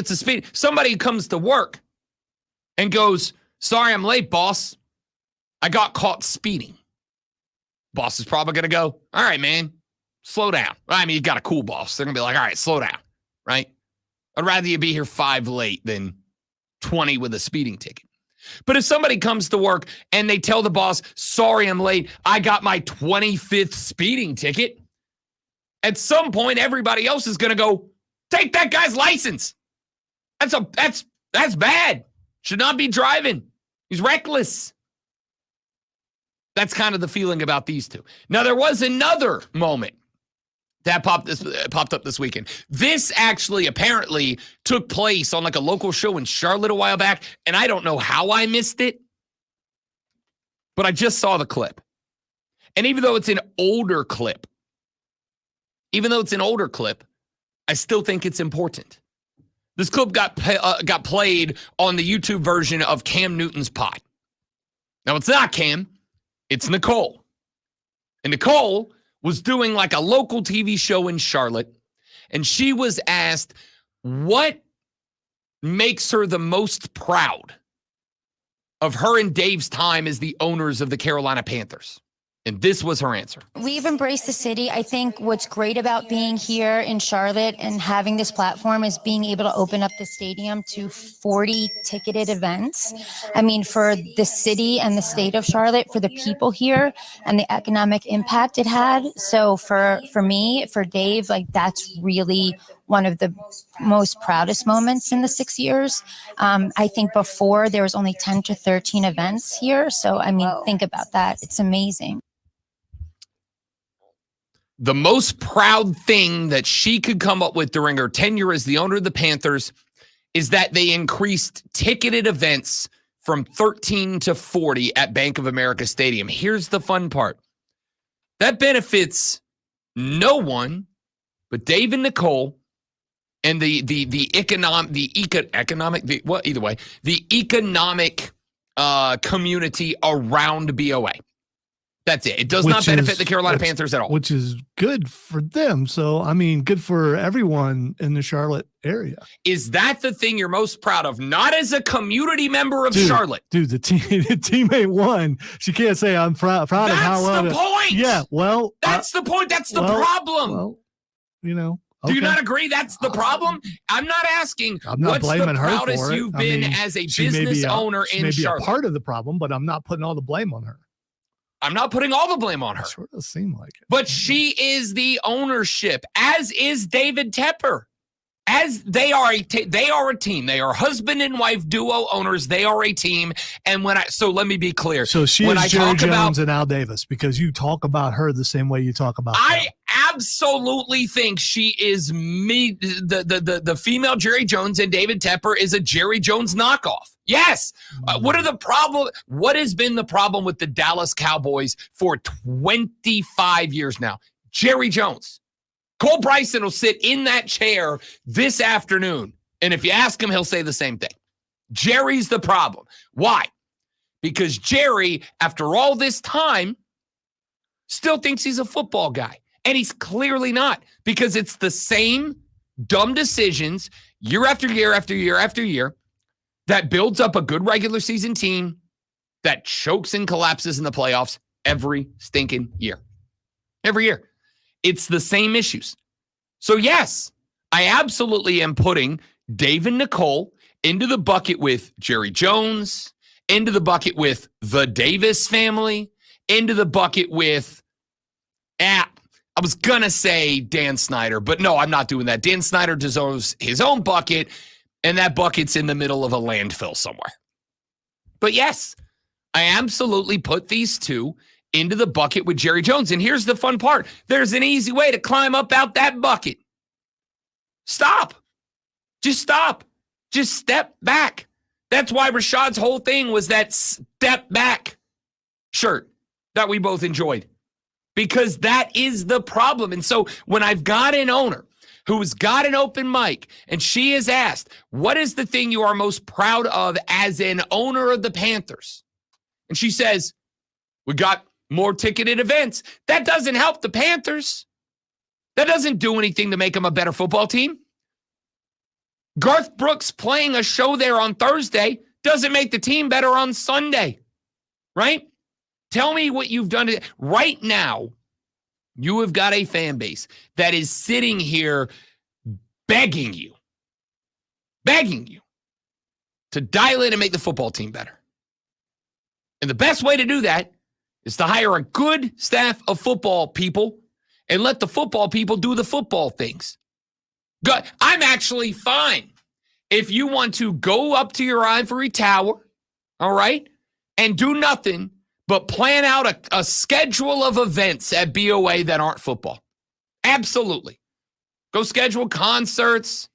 comes to work and goes, sorry, I'm late, boss. I got caught speeding. Boss is probably going to go, all right, man, slow down. I mean, you got a cool boss. They're going to be like, all right, slow down, right? I'd rather you be here 5 late than 20 with a speeding ticket. But if somebody comes to work and they tell the boss, sorry, I'm late, I got my 25th speeding ticket, at some point, everybody else is going to go, take that guy's license. That's bad. Should not be driving. He's reckless. That's kind of the feeling about these two. Now, there was another moment that popped up this weekend. This actually apparently took place on like a local show in Charlotte a while back, and I don't know how I missed it, but I just saw the clip. And even though it's an older clip, I still think it's important. This clip got played on the YouTube version of Cam Newton's pod. Now, it's not Cam, it's Nicole. And Nicole was doing like a local TV show in Charlotte, and she was asked what makes her the most proud of her and Dave's time as the owners of the Carolina Panthers. And this was her answer. We've embraced the city. I think what's great about being here in Charlotte and having this platform is being able to open up the stadium to 40 ticketed events. I mean, for the city and the state of Charlotte, for the people here and the economic impact it had. So for me, for Dave, like that's really one of the most proudest moments in the 6 years. I think before there was only 10 to 13 events here. So, I mean, think about that. It's amazing. The most proud thing that she could come up with during her tenure as the owner of the Panthers is that they increased ticketed events from 13 to 40 at Bank of America Stadium. Here's the fun part. That benefits no one but Dave and Nicole and the economic community around BOA. That's it. It does not benefit the Carolina Panthers at all. Which is good for them. So, I mean, good for everyone in the Charlotte area. Is that the thing you're most proud of? Not as a community member of Charlotte. Dude, the teammate won. She can't say I'm proud of how well. That's the point. Yeah, well. That's the point. That's the problem. Well, you know. Okay. Do you not agree that's the problem? I'm not asking what's the proudest you've been as a business owner in Charlotte. She may be a part of the problem, but I'm not putting all the blame on her. I'm not putting all the blame on her. It sure does seem like it. But she is the ownership, as is David Tepper. As they are a team. They are husband and wife duo owners. They are a team. And so let me be clear. So she is Jerry Jones and Al Davis, because you talk about her the same way you talk about I absolutely think she is the female Jerry Jones, and David Tepper is a Jerry Jones knockoff. Yes. What has been the problem with the Dallas Cowboys for 25 years now? Jerry Jones. Cole Bryson will sit in that chair this afternoon, and if you ask him, he'll say the same thing. Jerry's the problem. Why? because Jerry, after all this time, still thinks he's a football guy. And he's clearly not, because it's the same dumb decisions year after year after year after year that builds up a good regular season team that chokes and collapses in the playoffs every stinking year. Every year. It's the same issues. So yes, I absolutely am putting Dave and Nicole into the bucket with Jerry Jones, into the bucket with the Davis family, into the bucket with, I was going to say Dan Snyder, but no, I'm not doing that. Dan Snyder deserves his own bucket, and that bucket's in the middle of a landfill somewhere. But yes, I absolutely put these two into the bucket with Jerry Jones. And here's the fun part. There's an easy way to climb up out that bucket. Stop. Just stop. Just step back. That's why Rashad's whole thing was that step back shirt that we both enjoyed, because that is the problem. And so when I've got an owner who's got an open mic and she is asked, what is the thing you are most proud of as an owner of the Panthers? And she says, we got more ticketed events. That doesn't help the Panthers. That doesn't do anything to make them a better football team. Garth Brooks playing a show there on Thursday doesn't make the team better on Sunday, right? Tell me what you've done. Right now, you have got a fan base that is sitting here begging you to dial in and make the football team better. And the best way to do that is to hire a good staff of football people and let the football people do the football things. Good. I'm actually fine if you want to go up to your ivory tower, all right, and do nothing but plan out a schedule of events at BOA that aren't football. Absolutely. Go schedule concerts,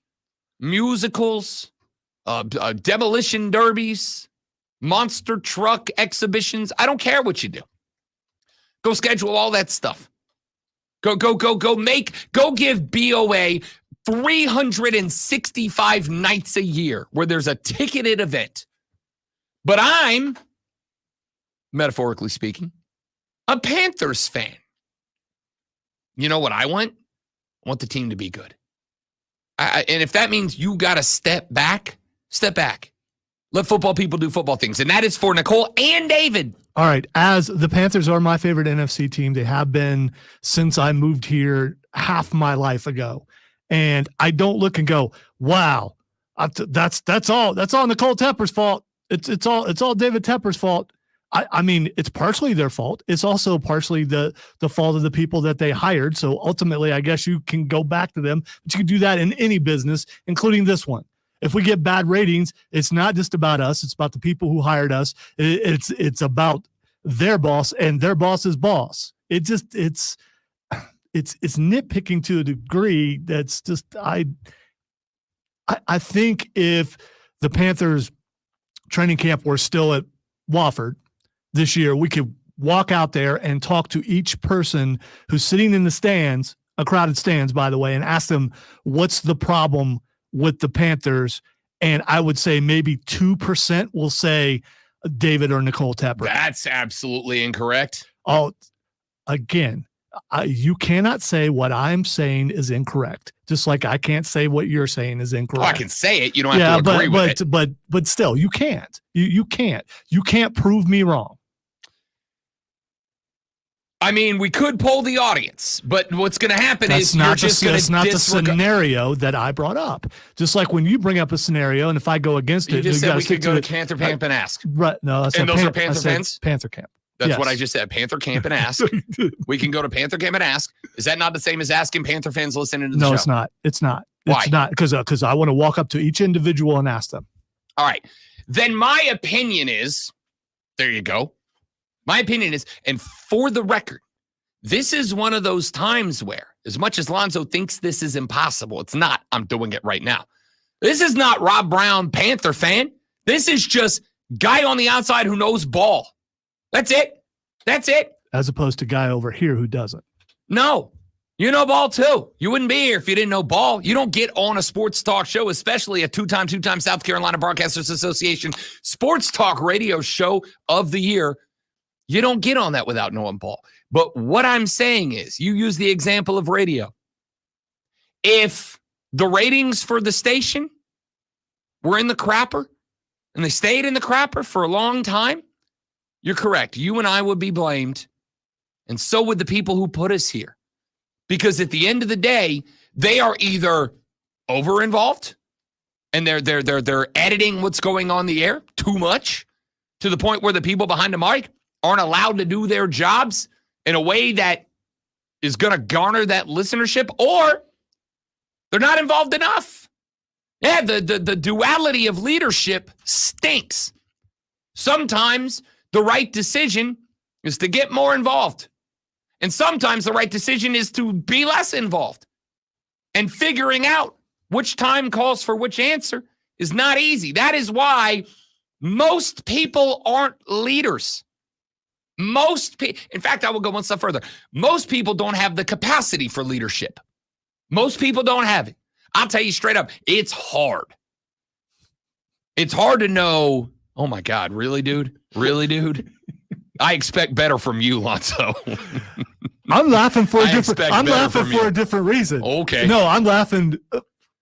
musicals, demolition derbies, monster truck exhibitions. I don't care what you do. Go schedule all that stuff. Go give BOA 365 nights a year where there's a ticketed event. But I'm, metaphorically speaking, a Panthers fan. You know what I want? I want the team to be good. And if that means you got to step back. Let football people do football things. And that is for Nicole and David. All right. As the Panthers are my favorite NFC team, they have been since I moved here half my life ago. And I don't look and go, wow, that's all Nicole Tepper's fault. It's all David Tepper's fault. I mean, it's partially their fault. It's also partially the fault of the people that they hired. So ultimately, I guess you can go back to them, but you can do that in any business, including this one. If we get bad ratings, it's not just about us. It's about the people who hired us. It's about their boss and their boss's boss. It's nitpicking to a degree that's just, I think if the Panthers training camp were still at Wofford this year, we could walk out there and talk to each person who's sitting in the stands, a crowded stands, by the way, and ask them, what's the problem with the Panthers? And I would say maybe 2% will say David or Nicole Tepper. That's absolutely incorrect. Oh, again, you cannot say what I'm saying is incorrect, just like I can't say what you're saying is incorrect. Oh, I can say it. You don't have to agree with it. But still, you can't. You can't. You can't prove me wrong. I mean, we could poll the audience, but what's going to happen is you're just going to That's not the scenario that I brought up. Just like when you bring up a scenario, and if I go against it, you just said we could go to Panther Camp and ask. Right? No, and those are Panther fans. Panther Camp. That's what I just said. Panther Camp and ask. We can go to Panther Camp and ask. Is that not the same as asking Panther fans listening to the show? No, it's not. It's not. Why? It's not, because I want to walk up to each individual and ask them. All right. Then my opinion is, there you go. My opinion is, and for the record, this is one of those times where, as much as Lonzo thinks this is impossible, it's not. I'm doing it right now. This is not Rob Brown, Panther fan. This is just guy on the outside who knows ball. That's it. That's it. As opposed to guy over here who doesn't. No. You know ball too. You wouldn't be here if you didn't know ball. You don't get on a sports talk show, especially a two-time South Carolina Broadcasters Association sports talk radio show of the year. You don't get on that without knowing ball. But what I'm saying is, you use the example of radio. If the ratings for the station were in the crapper and they stayed in the crapper for a long time, you're correct. You and I would be blamed, and so would the people who put us here. Because at the end of the day, they are either over-involved and they're editing what's going on the air too much to the point where the people behind the mic aren't allowed to do their jobs in a way that is going to garner that listenership, or they're not involved enough. Yeah, the duality of leadership stinks. Sometimes the right decision is to get more involved. And sometimes the right decision is to be less involved. And figuring out which time calls for which answer is not easy. That is why most people aren't leaders. In fact, I will go one step further. Most people don't have the capacity for leadership. Most people don't have it. I'll tell you straight up, it's hard. It's hard to know, oh my God, really, dude? Really, dude? I expect better from you, Lonzo. I'm laughing for a different reason. Okay. No, I'm laughing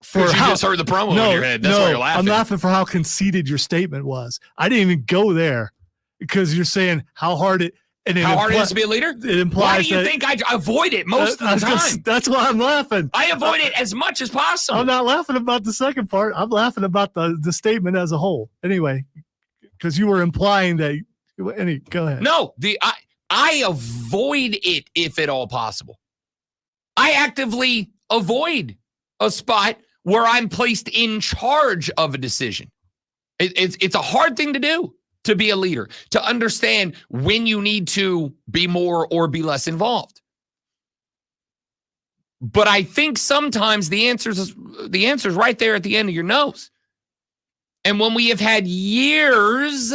for you just heard the promo in your head. That's why you're laughing. I'm laughing for how conceited your statement was. I didn't even go there because you're saying how hard it is to be a leader? It implies why do you think I avoid it most of the time? That's why I'm laughing. I avoid it as much as possible. I'm not laughing about the second part. I'm laughing about the statement as a whole. Anyway, because you were implying that. Go ahead. No, I avoid it if at all possible. I actively avoid a spot where I'm placed in charge of a decision. It's a hard thing to do, to be a leader, to understand when you need to be more or be less involved. But I think sometimes the answer's right there at the end of your nose. And when we have had years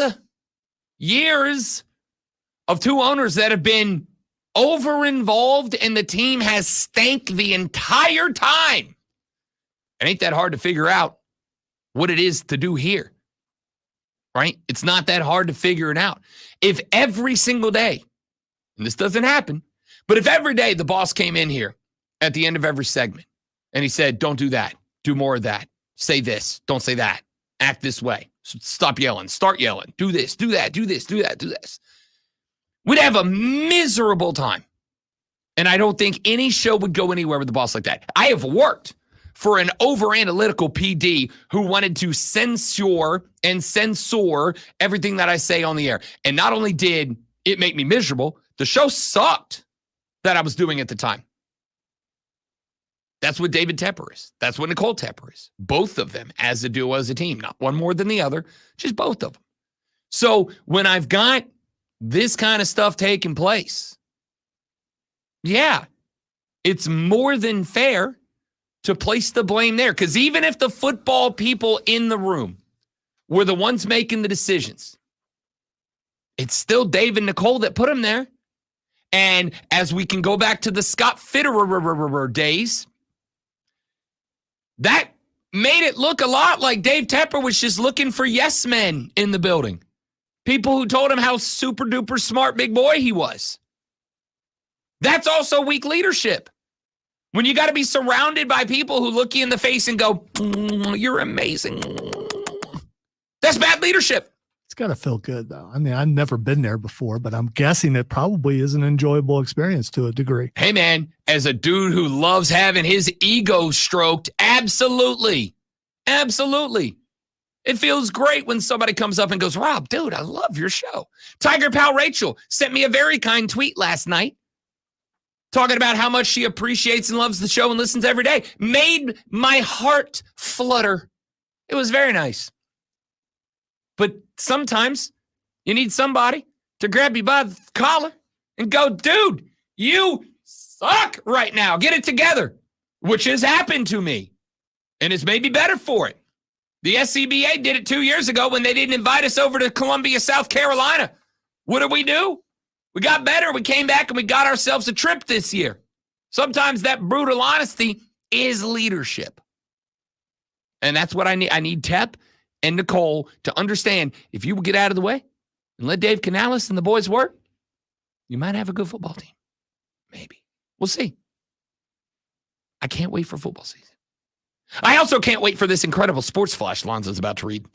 of two owners that have been over-involved and the team has stank the entire time, it ain't that hard to figure out what it is to do here, right? It's not that hard to figure it out. If every single day, and this doesn't happen, but if every day the boss came in here at the end of every segment and he said, don't do that, do more of that, say this, don't say that, act this way, stop yelling, start yelling, do this, do that, do this, do that, do this. We'd have a miserable time. And I don't think any show would go anywhere with the boss like that. I have worked for an over-analytical PD who wanted to censor everything that I say on the air. And not only did it make me miserable, the show sucked that I was doing at the time. That's what David Tepper is. That's what Nicole Tepper is. Both of them as a duo, as a team. Not one more than the other, just both of them. So when I've got this kind of stuff taking place, yeah, it's more than fair to place the blame there. Because even if the football people in the room were the ones making the decisions, it's still Dave and Nicole that put them there. And as we can go back to the Scott Fitterer days, that made it look a lot like Dave Tepper was just looking for yes men in the building. People who told him how super duper smart big boy he was. That's also weak leadership. When you got to be surrounded by people who look you in the face and go, you're amazing. That's bad leadership. It's got to feel good, though. I mean, I've never been there before, but I'm guessing it probably is an enjoyable experience to a degree. Hey, man, as a dude who loves having his ego stroked, absolutely. Absolutely. It feels great when somebody comes up and goes, Rob, dude, I love your show. Tiger Pal Rachel sent me a very kind tweet last night talking about how much she appreciates and loves the show and listens every day. Made my heart flutter. It was very nice. But sometimes you need somebody to grab you by the collar and go, dude, you suck right now. Get it together, which has happened to me. And it's made me better for it. The SCBA did it 2 years ago when they didn't invite us over to Columbia, South Carolina. What did we do? We got better. We came back and we got ourselves a trip this year. Sometimes that brutal honesty is leadership. And that's what I need. I need Tep and Nicole to understand if you will get out of the way and let Dave Canales and the boys work, you might have a good football team. Maybe. We'll see. I can't wait for football season. I also can't wait for this incredible sports flash Lonzo's about to read.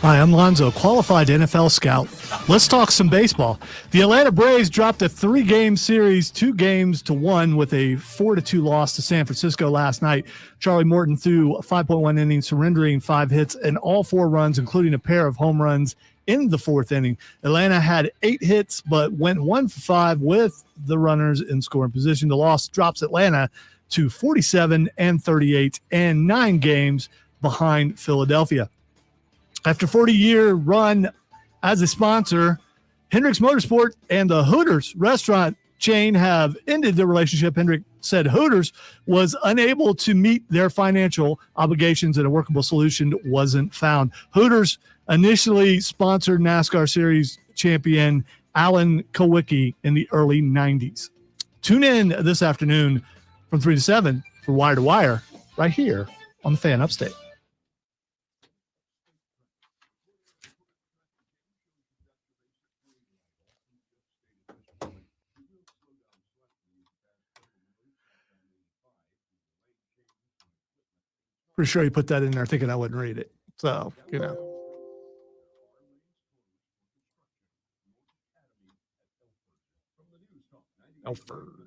Hi, I'm Lonzo, qualified NFL scout. Let's talk some baseball. The Atlanta Braves dropped a 3-game series, 2-1 with a 4-2 loss to San Francisco last night. Charlie Morton threw 5.1 innings, surrendering 5 hits and all 4 runs, including a pair of home runs in the 4th inning. Atlanta had 8 hits, but went 1 for 5 with the runners in scoring position. The loss drops Atlanta to 47-38 and 9 games behind Philadelphia. After a 40-year run as a sponsor, Hendricks Motorsport and the Hooters restaurant chain have ended their relationship. Hendrick said Hooters was unable to meet their financial obligations and a workable solution wasn't found. Hooters initially sponsored NASCAR Series champion Alan Kulwicki in the early 90s. Tune in this afternoon from 3 to 7 for Wire to Wire right here on the Fan Upstate. Pretty sure you put that in there thinking I wouldn't read it. So, you know. Elford.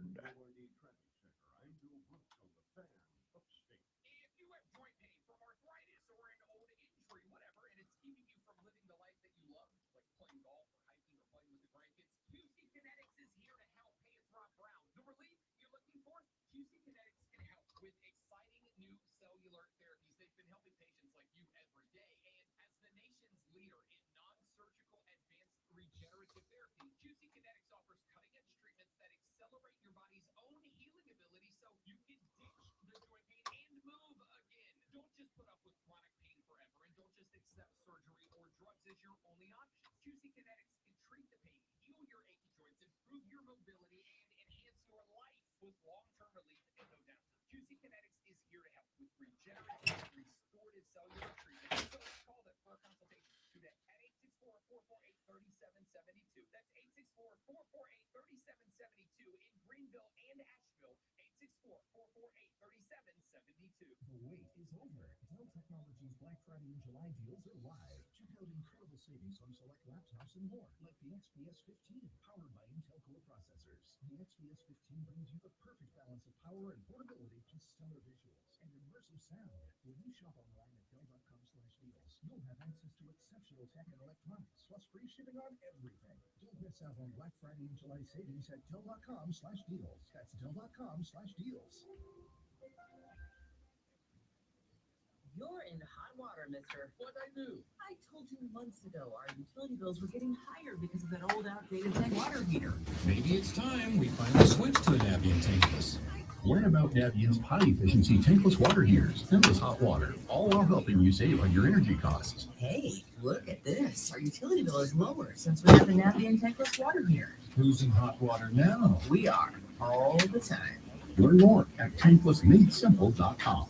You're in hot water, mister. What'd I do? I told you months ago our utility bills were getting higher because of that old outdated tank water heater. Maybe it's time we finally switch to an Navien tankless. Learn about Navien's high-efficiency tankless water heaters, endless hot water, all while helping you save on your energy costs. Hey, look at this. Our utility bill is lower since we have the Navien tankless water heater. Who's in hot water now? We are, all the time. Learn more at tanklessmadesimple.com.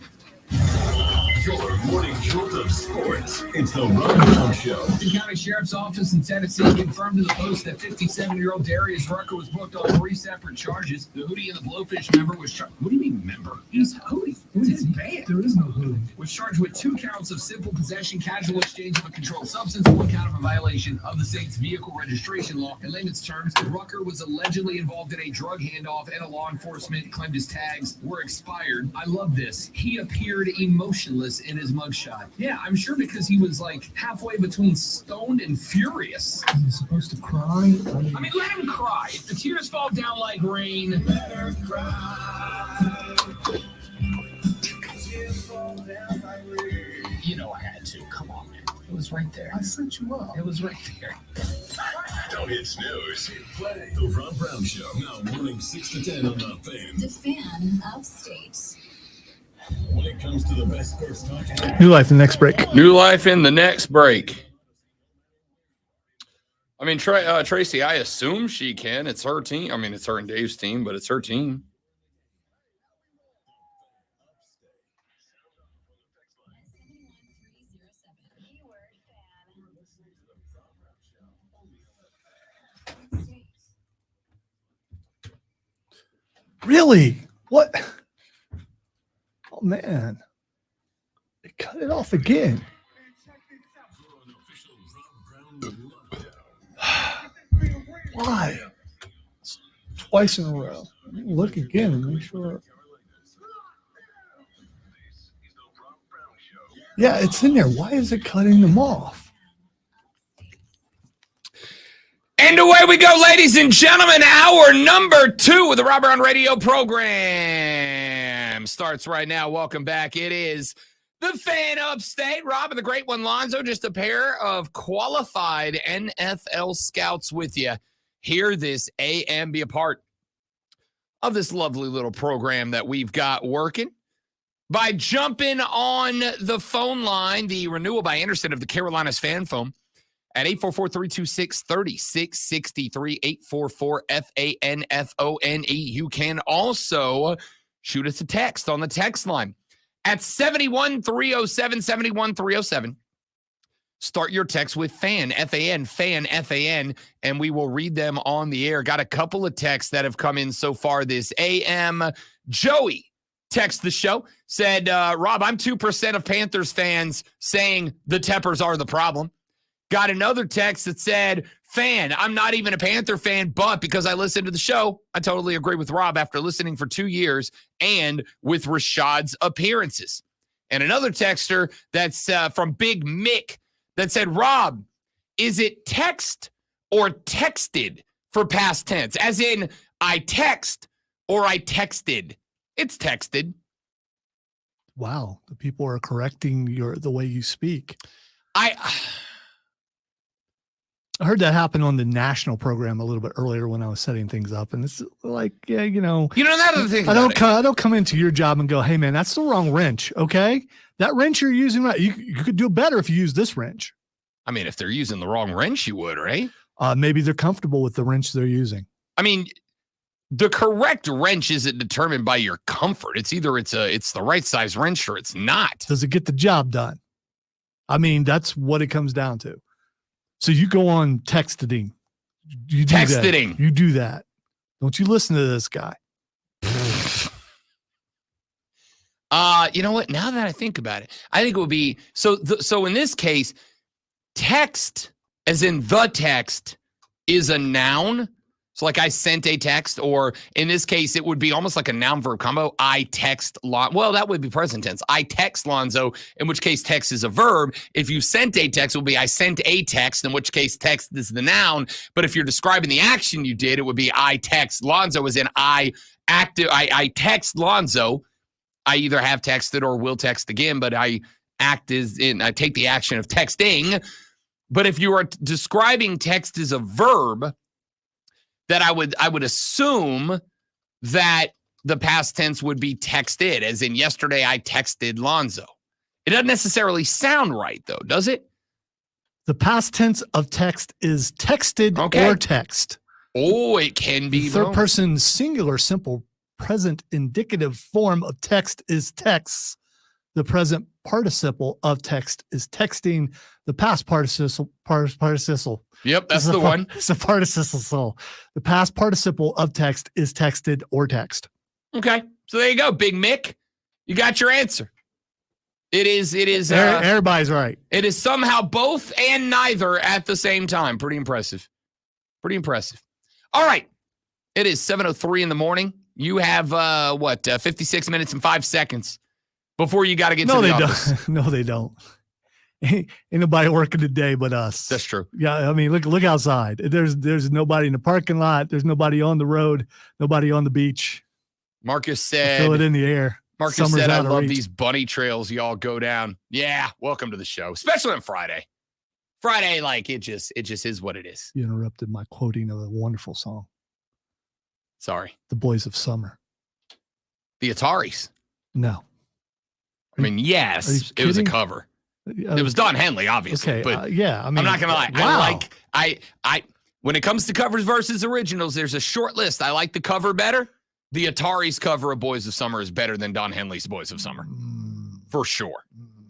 Your morning jolt of sports. It's the Rundown Show. The county sheriff's office in Tennessee confirmed to the Post that 57-year-old Darius Rucker was booked on 3 separate charges. The Hootie and the Blowfish member was charged. What do you mean member? He's Hootie. It's his band. There is no Hootie. Was charged with 2 counts of simple possession, casual exchange of a controlled substance, 1 count of a violation of the state's vehicle registration law. In layman's terms, Rucker was allegedly involved in a drug handoff, and a law enforcement claimed his tags were expired. I love this. He appeared emotionless in his mugshot. Yeah, I'm sure because he was like halfway between stoned and furious. He's supposed to cry. I mean, let him cry. If the tears fall down like rain, let her cry. You know I had to. Come on, man. It was right there. I set you up. It was right there. Don't hit snooze. Hit play. The Ron Brown Show. Now morning 6 to 10 on the Fan. The Fan Upstate. When it comes to the best sports talk. New life in the next break. New life in the next break. I mean, Tracy, I assume she can. It's her team. I mean, it's her and Dave's team, but it's her team. Really? What? Oh, man. They cut it off again. Why? Twice in a row. Look again and make sure. Yeah, it's in there. Why is it cutting them off? And away we go, ladies and gentlemen. Hour number 2 of the Rob Brown Radio program starts right now. Welcome back. It is the Fan Upstate. Rob and the great one, Lonzo, just a pair of qualified NFL scouts with you. Hear this AM, be a part of this lovely little program that we've got working by jumping on the phone line, the Renewal by Anderson of the Carolinas Fan Phone at 844-326-3663, 844-FANFONE. You can also shoot us a text on the text line at 71307, 71307. Start your text with FAN, F-A-N, FAN, F-A-N, and we will read them on the air. Got a couple of texts that have come in so far this AM. Joey text the show, said, Rob, I'm 2% of Panthers fans saying the Teppers are the problem. Got another text that said, Fan, I'm not even a Panther fan, but because I listened to the show, I totally agree with Rob after listening for 2 years and with Rashad's appearances. And another texter that's from Big Mick that said, Rob, is it text or texted for past tense? As in, I text or I texted? It's texted. Wow. The people are correcting the way you speak. I heard that happen on the national program a little bit earlier when I was setting things up. And it's like, yeah, that other thing. I don't come into your job and go, hey man, that's the wrong wrench. Okay. That wrench you're using, right? You could do better if you use this wrench. I mean, if they're using the wrong wrench, you would, right? Maybe they're comfortable with the wrench they're using. I mean, the correct wrench isn't determined by your comfort. It's either it's the right size wrench or it's not. Does it get the job done? I mean, that's what it comes down to. So you go on texting. You do texting. That. You do that. Don't you listen to this guy. You know what? Now that I think about it, I think it would be so in this case, text as in the text is a noun. So like I sent a text, or in this case, it would be almost like a noun verb combo. I text well, that would be present tense. I text Lonzo, in which case text is a verb. If you sent a text, it would be I sent a text, in which case text is the noun. But if you're describing the action you did, it would be I text Lonzo, as in I text Lonzo. I either have texted or will text again, but I act as in I take the action of texting. But if you are describing text as a verb, that I would assume that the past tense would be texted, as in yesterday I texted Lonzo. It doesn't necessarily sound right, though, does it? The past tense of text is texted or text. Oh, it can be. Third person singular simple present indicative form of text is texts. The present participle of text is texting. The past participle. Yep, that's the one. It's a participle. The past participle of text is texted or text. Okay, so there you go, Big Mick. You got your answer. It is. Everybody's right. It is somehow both and neither at the same time. Pretty impressive. All right, it is 7:03 in the morning. You have 56 minutes and 5 seconds before you got to get to the office. No, they don't. Ain't nobody working today but us. That's true. Yeah, I mean, look outside. There's nobody in the parking lot. There's nobody on the road. Nobody on the beach. Marcus said, feel it in the air. Marcus Summer's said, I out of love reach. these bunny trails y'all go down. Yeah, welcome to the show, especially on Friday. Friday, like it just is what it is. You interrupted my quoting of a wonderful song. Sorry. The Boys of Summer. The Ataris. No. I mean, yes, it was a cover. It was Don Henley, obviously. Okay, But yeah. I mean, I'm not gonna lie. Wow. I when it comes to covers versus originals, there's a short list. I like the cover better. The Atari's cover of Boys of Summer is better than Don Henley's Boys of Summer. For sure.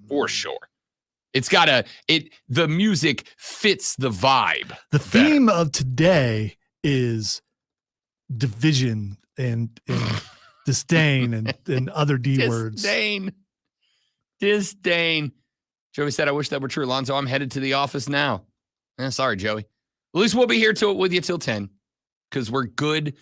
For sure. It's got the music fits the vibe. The theme of today is division and disdain and other D words. Disdain. Joey said, I wish that were true. Alonzo, I'm headed to the office now. Sorry, Joey. At least we'll be here with you till 10 because we're good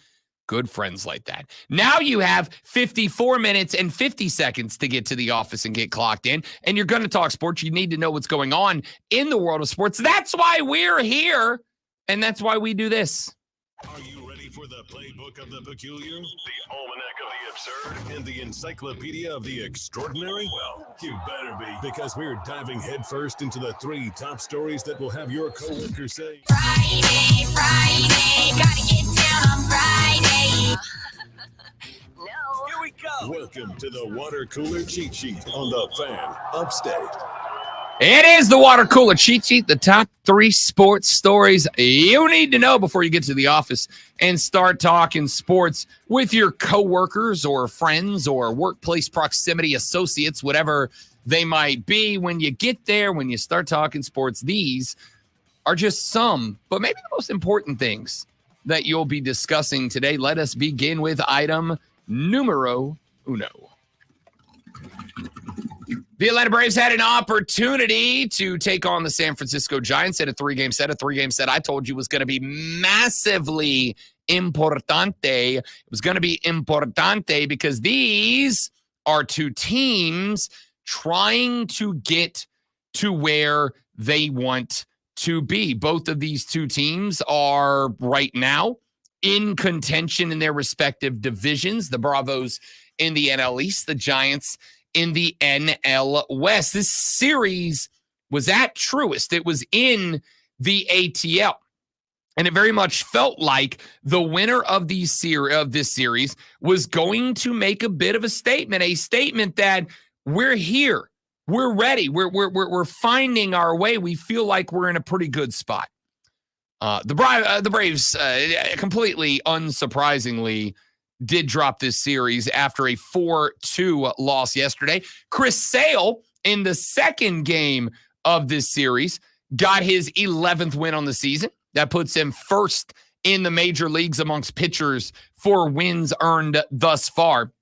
friends like that. Now you have 54 minutes and 50 seconds to get to the office and get clocked in. And you're going to talk sports. You need to know what's going on in the world of sports. That's why we're here. And that's why we do this. Are you ready for the playbook of the peculiar, the almanac of the absurd, and the encyclopedia of the extraordinary? Well, you better be, because we're diving headfirst into the 3 top stories that will have your coworkers say, Friday, gotta get down on Friday. No. Here we go. Welcome to the water cooler cheat sheet on the Fan Upstate. It is the water cooler cheat sheet, the top 3 sports stories you need to know before you get to the office and start talking sports with your coworkers or friends or workplace proximity associates, whatever they might be. When you get there, when you start talking sports, these are just some, but maybe the most important things that you'll be discussing today. Let us begin with item numero uno. The Atlanta Braves had an opportunity to take on the San Francisco Giants at a 3-game set. A 3-game set I told you was going to be massively importante. It was going to be importante because these are 2 teams trying to get to where they want to be. Both of these 2 teams are right now in contention in their respective divisions. The Bravos in the NL East, the Giants in the NL West. This series was at Truist. It was in the ATL. And it very much felt like the winner of this series was going to make a bit of a statement that we're here. We're ready. We're finding our way. We feel like we're in a pretty good spot. The Braves, completely unsurprisingly, did drop this series after a 4-2 loss yesterday. Chris Sale, in the second game of this series, got his 11th win on the season. That puts him first in the major leagues amongst pitchers for wins earned thus far.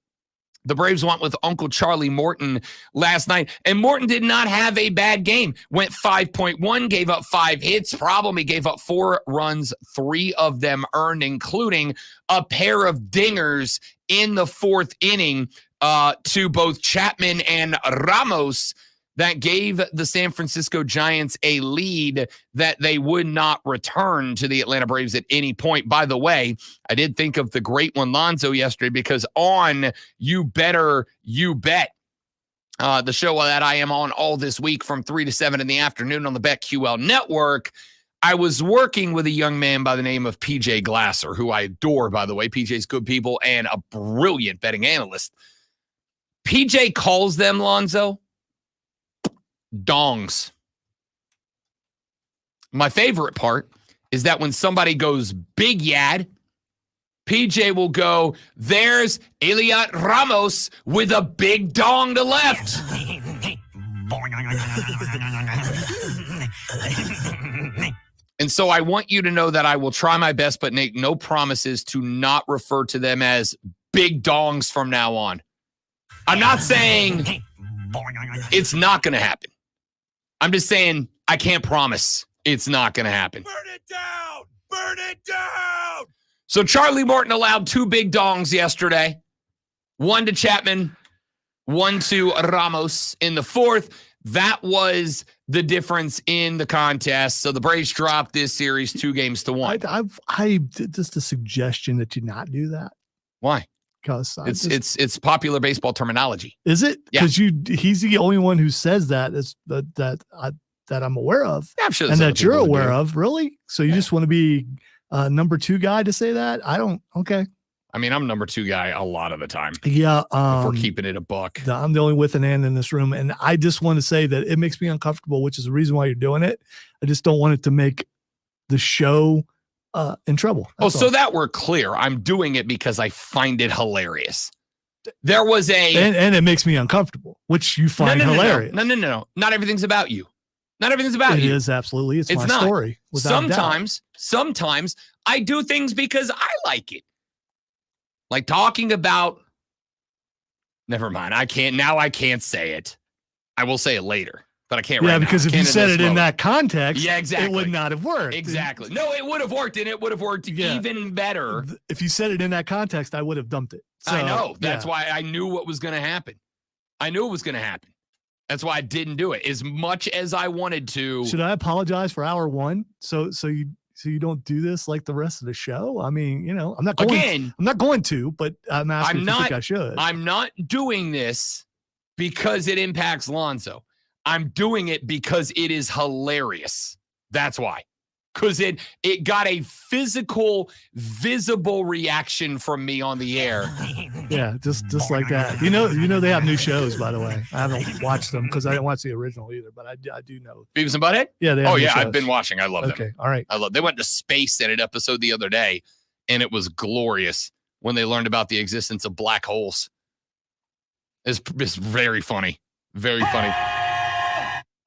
The Braves went with Uncle Charlie Morton last night, and Morton did not have a bad game. Went 5.1, gave up 5 hits. He gave up 4 runs, 3 of them earned, including a pair of dingers in the 4th inning to both Chapman and Ramos that gave the San Francisco Giants a lead that they would not return to the Atlanta Braves at any point. By the way, I did think of the great one, Lonzo, yesterday, because on You Better You Bet, the show that I am on all this week from 3 to 7 in the afternoon on the BetQL network, I was working with a young man by the name of PJ Glasser, who I adore, by the way. PJ's good people and a brilliant betting analyst. PJ calls them, Lonzo, dongs. My favorite part is that when somebody goes big yad, PJ will go, there's Eliot Ramos with a big dong to left. And so I want you to know that I will try my best, but make no promises to not refer to them as big dongs from now on. I'm not saying it's not going to happen. I'm just saying I can't promise it's not going to happen. Burn it down! Burn it down! So Charlie Morton allowed 2 big dongs yesterday. 1 to Chapman, 1 to Ramos in the 4th. That was the difference in the contest. So the Braves dropped this series 2-1. I just a suggestion that you not do that. Why? Because it's popular baseball terminology. Is it? Yeah. Because he's the only one who says that that I'm aware of, Yeah, I'm sure and there's that you're other people who aware do. of. Really? So you just want to be number 2 guy to say that? I don't. Okay. I mean, I'm number 2 guy a lot of the time. Yeah. If we're keeping it a buck. I'm the only with an and in this room. And I just want to say that it makes me uncomfortable, which is the reason why you're doing it. I just don't want it to make the show in trouble. That's so all. that we're clear, I'm doing it because I find it hilarious. There was and it makes me uncomfortable, which you find hilarious. No. Not everything's about you. Not everything's about It you. is absolutely. It's my not. story. without doubt. Sometimes I do things because I like it. Like talking about, never mind. I can't say it. I will say it later, but I can't. Yeah, right because now. if you said it in that context, yeah, exactly, it would not have worked. Exactly. No, it would have worked, and it would have worked even better. If you said it in that context, I would have dumped it. So, I know. That's why I knew what was going to happen. I knew it was going to happen. That's why I didn't do it as much as I wanted to. Should I apologize for hour 1? So you don't do this like the rest of the show? I mean, I'm not going to, but I'm asking if you think I should. I'm not doing this because it impacts Lonzo. I'm doing it because it is hilarious. That's why. Because it got a physical, visible reaction from me on the air. Yeah, just like that. They have new shows, by the way. I haven't watched them because I didn't watch the original either, but I do know. Beavis and Butthead? Yeah, they have new shows. I've been watching. I love them. Okay, all right. They went to space in an episode the other day, and it was glorious when they learned about the existence of black holes. It's very funny. Very funny.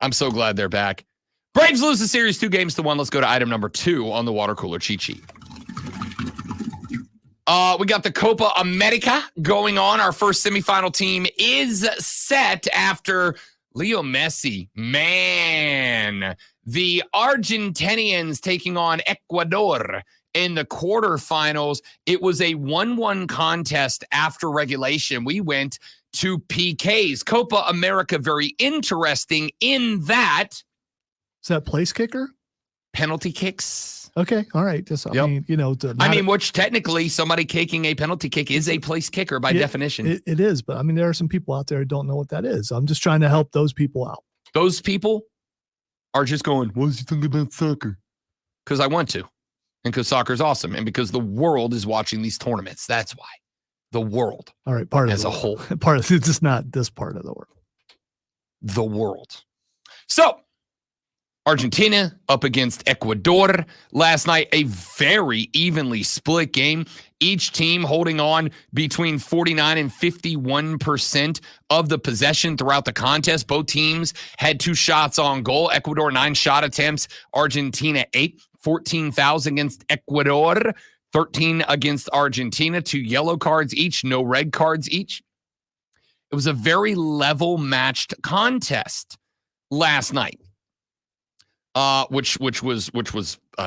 I'm so glad they're back. Braves lose the series 2-1. Let's go to item number 2 on the water cooler cheat sheet. We got the Copa America going on. Our first semifinal team is set after Leo Messi. Man, the Argentinians taking on Ecuador in the quarterfinals. It was a 1-1 contest after regulation. We went to PKs. Copa America, very interesting in that. Is that place kicker? Penalty kicks. Okay, all right. Which technically somebody kicking a penalty kick is a place kicker by definition. It is, but there are some people out there who don't know what that is. I'm just trying to help those people out. Those people are just going, what does he think about soccer? Because I want to, and because soccer is awesome, and because the world is watching these tournaments. That's why. The world. All right, part of as a whole. Part of it's just not this part of the world. The world. So, Argentina up against Ecuador last night, a very evenly split game. Each team holding on between 49 and 51% of the possession throughout the contest. Both teams had 2 shots on goal. Ecuador 9 shot attempts. Argentina 8. 14 fouls against Ecuador. 13 against Argentina. 2 yellow cards each. No red cards each. It was a very level matched contest last night. Which was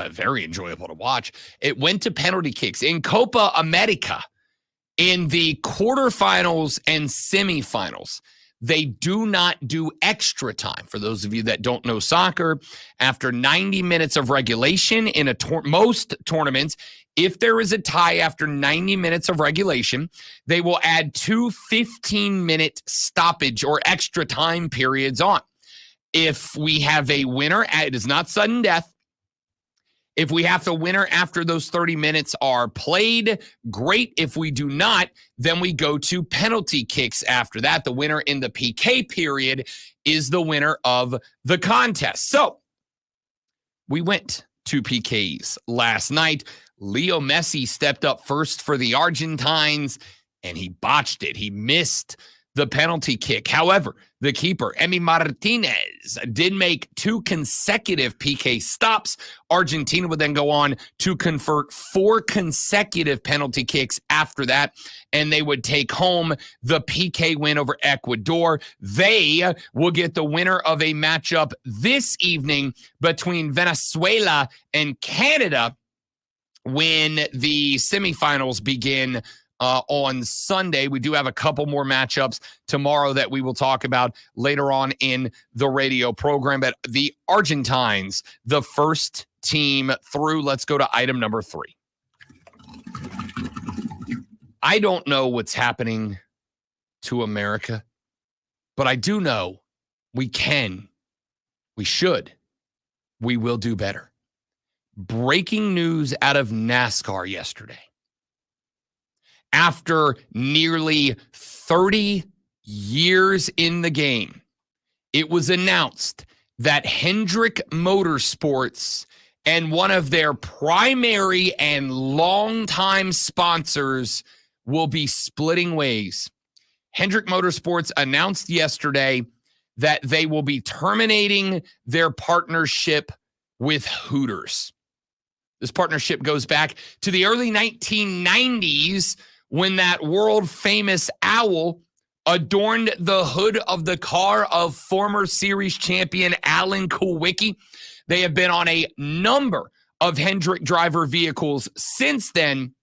very enjoyable to watch. It went to penalty kicks in Copa America in the quarterfinals and semifinals. They do not do extra time. For those of you that don't know soccer, after 90 minutes of regulation in most tournaments, if there is a tie after 90 minutes of regulation, they will add 2 15-minute stoppage or extra time periods on. If we have a winner, it is not sudden death. If we have the winner after those 30 minutes are played, great. If we do not, then we go to penalty kicks after that. The winner in the PK period is the winner of the contest. So we went to PKs last night. Leo Messi stepped up first for the Argentines, and he botched it. He missed the penalty kick. However, the keeper, Emi Martinez, did make 2 consecutive PK stops. Argentina would then go on to convert 4 consecutive penalty kicks after that, and they would take home the PK win over Ecuador. They will get the winner of a matchup this evening between Venezuela and Canada when the semifinals begin on Sunday. We do have a couple more matchups tomorrow that we will talk about later on in the radio program. But the Argentines, the first team through. Let's go to item number 3. I don't know what's happening to America, but I do know we should, we will do better. Breaking news out of NASCAR yesterday. after nearly 30 years in the game, it was announced that Hendrick Motorsports and one of their primary and longtime sponsors will be splitting ways. Hendrick Motorsports announced yesterday that they will be terminating their partnership with Hooters. This partnership goes back to the early 1990s when that world-famous owl adorned the hood of the car of former series champion Alan Kulwicki. They have been on a number of Hendrick driver vehicles since then,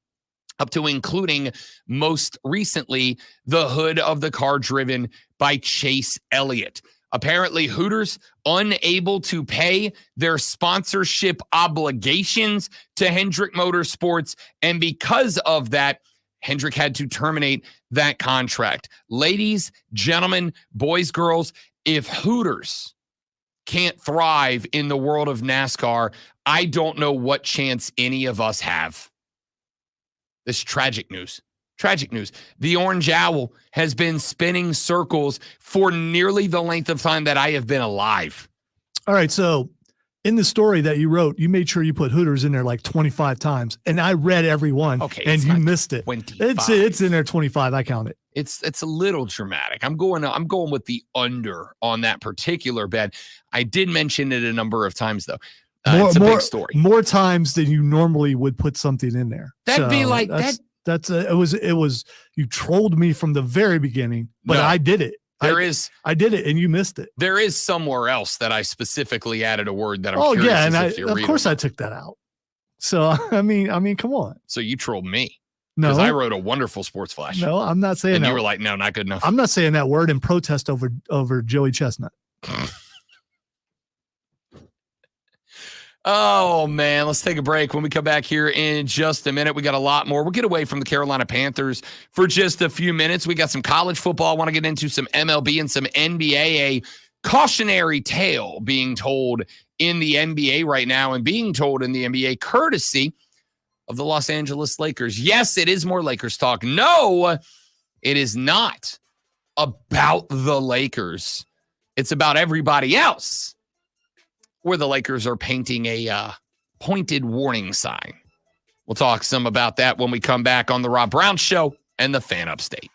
up to including most recently the hood of the car driven by Chase Elliott. Apparently, Hooters unable to pay their sponsorship obligations to Hendrick Motorsports, and because of that, Hendrick had to terminate that contract. Ladies, gentlemen, boys, girls, if Hooters can't thrive in the world of NASCAR, I don't know what chance any of us have. This is tragic news. Tragic news. The Orange Owl has been spinning circles for nearly the length of time that I have been alive. All right. So in the story that you wrote, you made sure you put Hooters in there like 25 times. And I read every one. Okay, and you missed it. 25. It's in there 25. I count it. It's a little dramatic. I'm going with the under on that particular bet. I did mention it a number of times though. It's a big story. More times than you normally would put something in there. That'd be like that. It was you trolled me from the very beginning, but No. I did it. I did it and you missed it. There is somewhere else that I specifically added a word that I'm Oh curious yeah, and as if you're of reading. course I took that out. So I mean, come on. So you trolled me No, because I wrote a wonderful sports flash. no, I'm not saying and that. you were like, no, not good enough. I'm not saying that word in protest over Joey Chestnut. Oh, man, let's take a break. When we come back here in just a minute, we got a lot more. We'll get away from the Carolina Panthers for just a few minutes. We got some college football. I want to get into some MLB and some NBA. A cautionary tale being told in the NBA right now and being told in the NBA courtesy of the Los Angeles Lakers. Yes, it is more Lakers talk. No, it is not about the Lakers. It's about everybody else, where the Lakers are painting a pointed warning sign. We'll talk some about that when we come back on the Rob Brown Show and the Fan Upstate.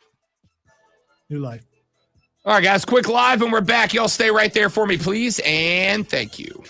New life. All right, guys, quick live, and we're back. Y'all stay right there for me, please, and thank you.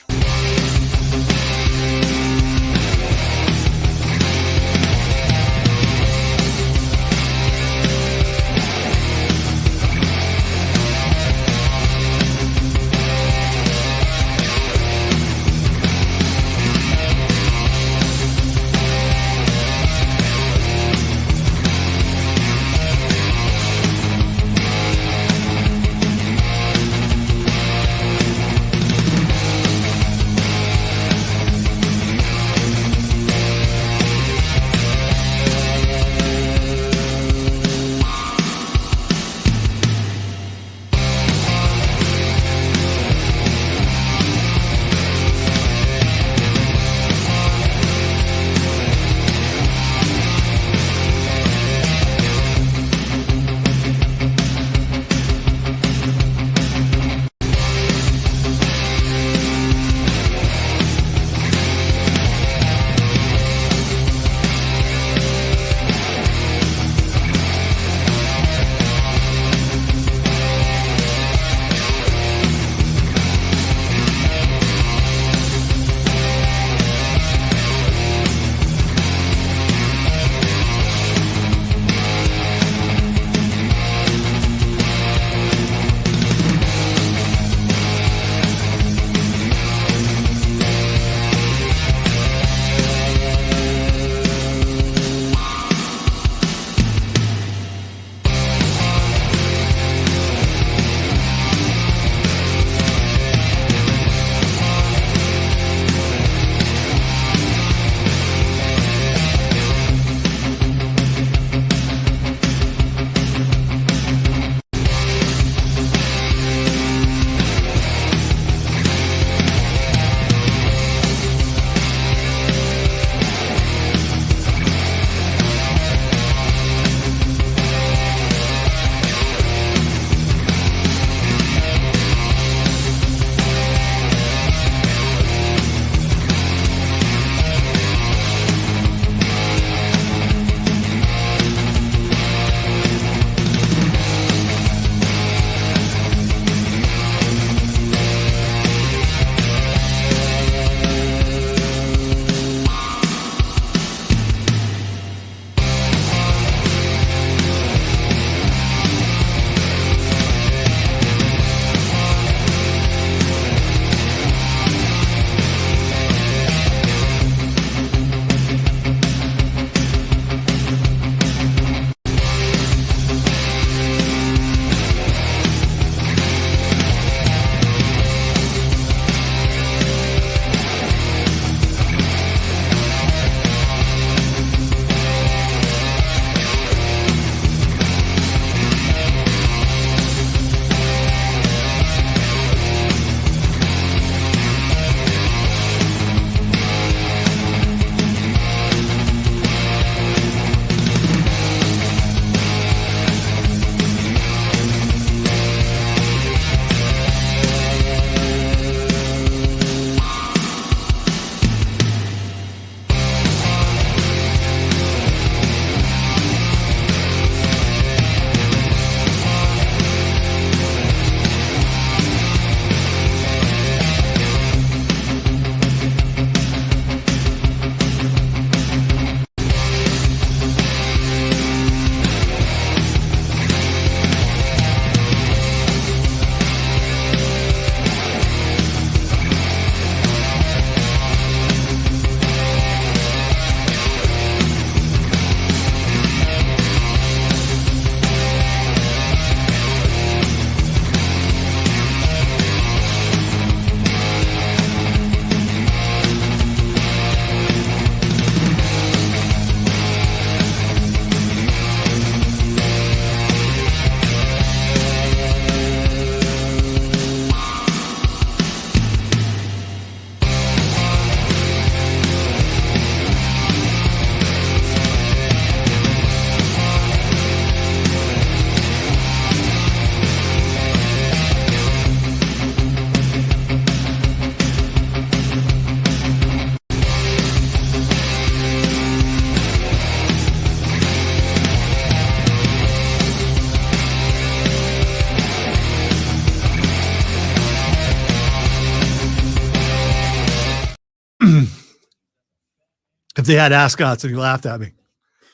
they had ascots and he laughed at me.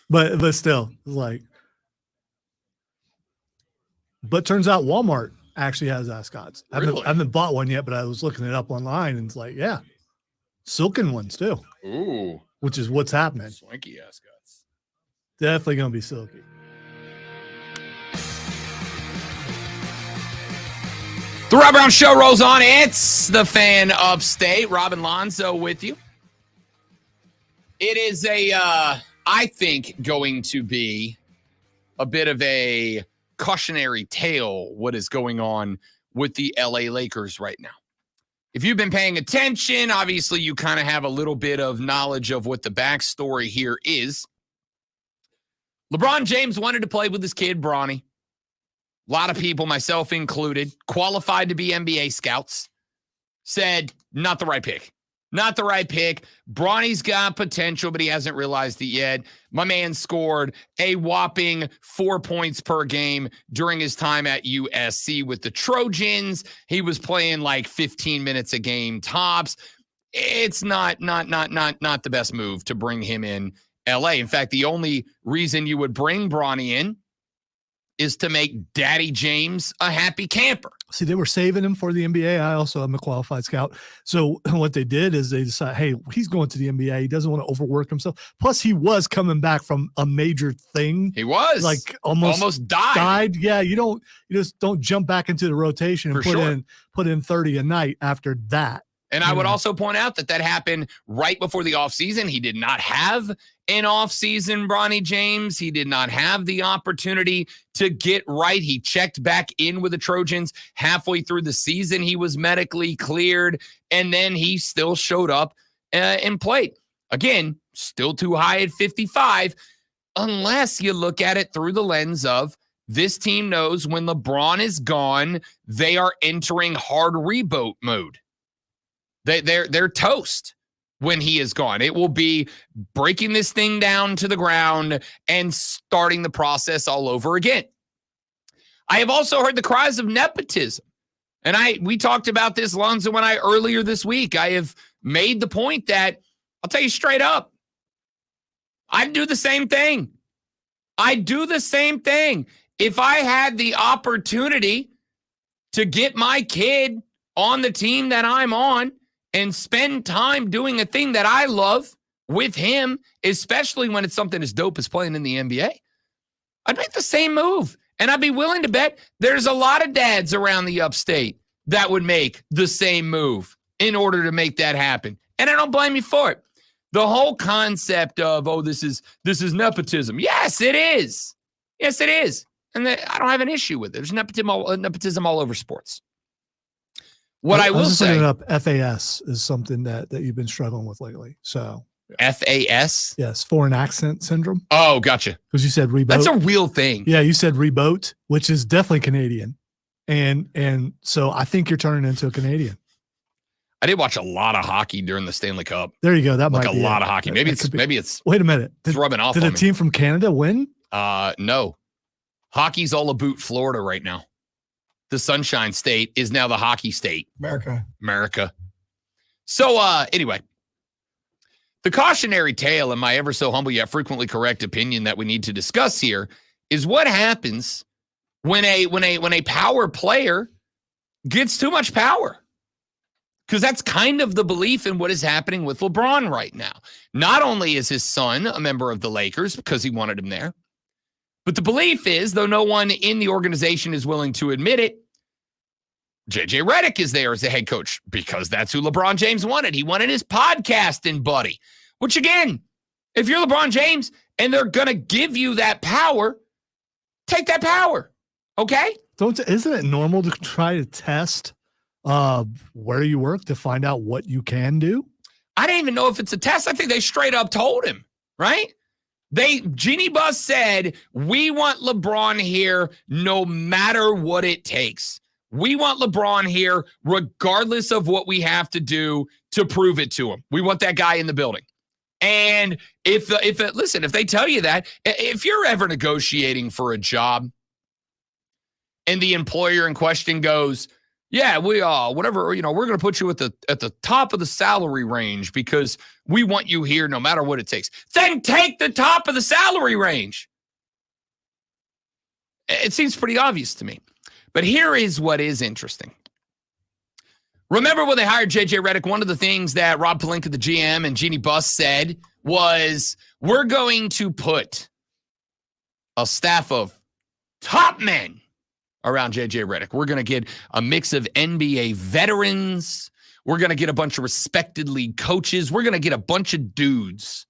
But still, it was like, but turns out Walmart actually has ascots. Really? I haven't bought one yet, but I was looking it up online and it's like, yeah, silken ones too, Ooh, which is what's happening. swanky ascots. Definitely going to be silky. The Rob Brown Show rolls on. It's the Fan Upstate. Robin Lonzo with you. It is I think, going to be a bit of a cautionary tale, what is going on with the LA Lakers right now. If you've been paying attention, obviously you kind of have a little bit of knowledge of what the backstory here is. LeBron James wanted to play with his kid, Bronny. A lot of people, myself included, qualified to be NBA scouts, said, not the right pick. Not the right pick. Bronny's got potential, but he hasn't realized it yet. My man scored a whopping 4 points per game during his time at USC with the Trojans. He was playing like 15 minutes a game tops. It's not the best move to bring him in LA. In fact, the only reason you would bring Bronny in is to make Daddy James a happy camper. See, they were saving him for the NBA. I also am a qualified scout. So what they did is they decided, hey, he's going to the NBA. He doesn't want to overwork himself. Plus, he was coming back from a major thing. He was like almost died. Yeah, you just don't jump back into the rotation and put in 30 a night after that. And I would also point out that happened right before the offseason. He did not have an offseason, Bronny James. He did not have the opportunity to get right. He checked back in with the Trojans halfway through the season. He was medically cleared, and then he still showed up and played. Again, still too high at 55, unless you look at it through the lens of this team knows when LeBron is gone, they are entering hard reboot mode. They're toast when he is gone. It will be breaking this thing down to the ground and starting the process all over again. I have also heard the cries of nepotism. And we talked about this, Lonzo and I, earlier this week. I have made the point that, I'll tell you straight up, I'd do the same thing. I'd do the same thing. If I had the opportunity to get my kid on the team that I'm on, and spend time doing a thing that I love with him, especially when it's something as dope as playing in the NBA, I'd make the same move. And I'd be willing to bet there's a lot of dads around the upstate that would make the same move in order to make that happen. And I don't blame you for it. The whole concept of, this is nepotism. Yes, it is. Yes, it is. And I don't have an issue with it. There's nepotism all over sports. What I will say, up FAS is something that you've been struggling with lately. So FAS, yes, foreign accent syndrome. Oh, gotcha. Because you said reboat. That's a real thing. Yeah, you said reboat, which is definitely Canadian, and so I think you're turning into a Canadian. I did watch a lot of hockey during the Stanley Cup. There you go. That like might be a lot of hockey. Maybe it's. Wait a minute. It's rubbing off. Did on a team from Canada win? No. Hockey's all about Florida right now. The Sunshine State is now the hockey state. America. So anyway, the cautionary tale in my ever so humble yet frequently correct opinion that we need to discuss here is what happens when a power player gets too much power. Because that's kind of the belief in what is happening with LeBron right now. Not only is his son a member of the Lakers because he wanted him there, but the belief is, though no one in the organization is willing to admit it, JJ Redick is there as the head coach because that's who LeBron James wanted. He wanted his podcasting buddy, which again, if you're LeBron James and they're going to give you that power, take that power. Okay? Isn't it normal to try to test where you work to find out what you can do? I don't even know if it's a test. I think they straight up told him, right? Jeannie Buss said, we want LeBron here no matter what it takes. We want LeBron here regardless of what we have to do to prove it to him. We want that guy in the building. And if they tell you that, if you're ever negotiating for a job and the employer in question goes, Yeah, we whatever, we're going to put you at the top of the salary range because we want you here no matter what it takes. Then take the top of the salary range. It seems pretty obvious to me. But here is what is interesting. Remember when they hired JJ Redick, one of the things that Rob Pelinka, the GM, and Jeannie Buss said was, we're going to put a staff of top men around JJ Redick. We're going to get a mix of NBA veterans. We're going to get a bunch of respected league coaches. We're going to get a bunch of dudes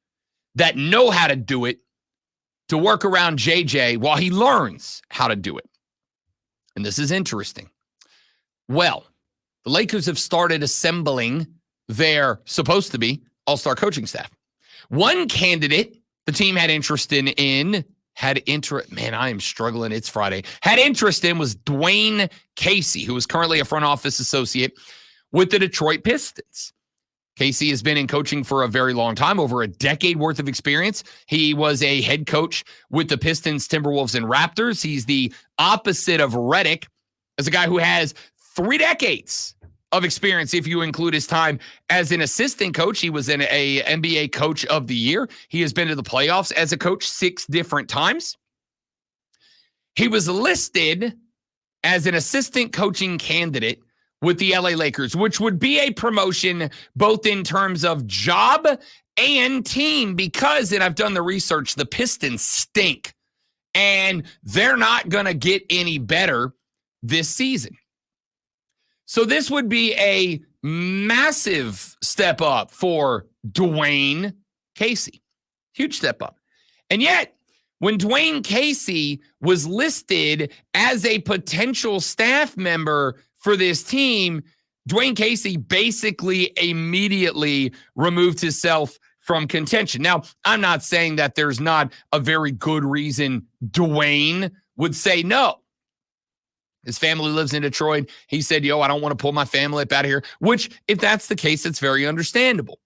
that know how to do it to work around JJ while he learns how to do it. And this is interesting. Well, the Lakers have started assembling their supposed to be all-star coaching staff. One candidate the team had interest in man, I am struggling. It's Friday. Had interest in was Dwayne Casey, who is currently a front office associate with the Detroit Pistons. Casey has been in coaching for a very long time, over a decade worth of experience. He was a head coach with the Pistons, Timberwolves, and Raptors. He's the opposite of Redick as a guy who has 3 decades of experience if you include his time as an assistant coach. He was an NBA Coach of the Year. He has been to the playoffs as a coach 6 different times. He was listed as an assistant coaching candidate with the LA Lakers, which would be a promotion both in terms of job and team because, and I've done the research, the Pistons stink and they're not going to get any better this season. So this would be a massive step up for Dwayne Casey. Huge step up. And yet, when Dwayne Casey was listed as a potential staff member for this team, Dwayne Casey basically immediately removed himself from contention. Now, I'm not saying that there's not a very good reason Dwayne would say no. His family lives in Detroit. He said, I don't want to pull my family up out of here, which if that's the case, it's very understandable.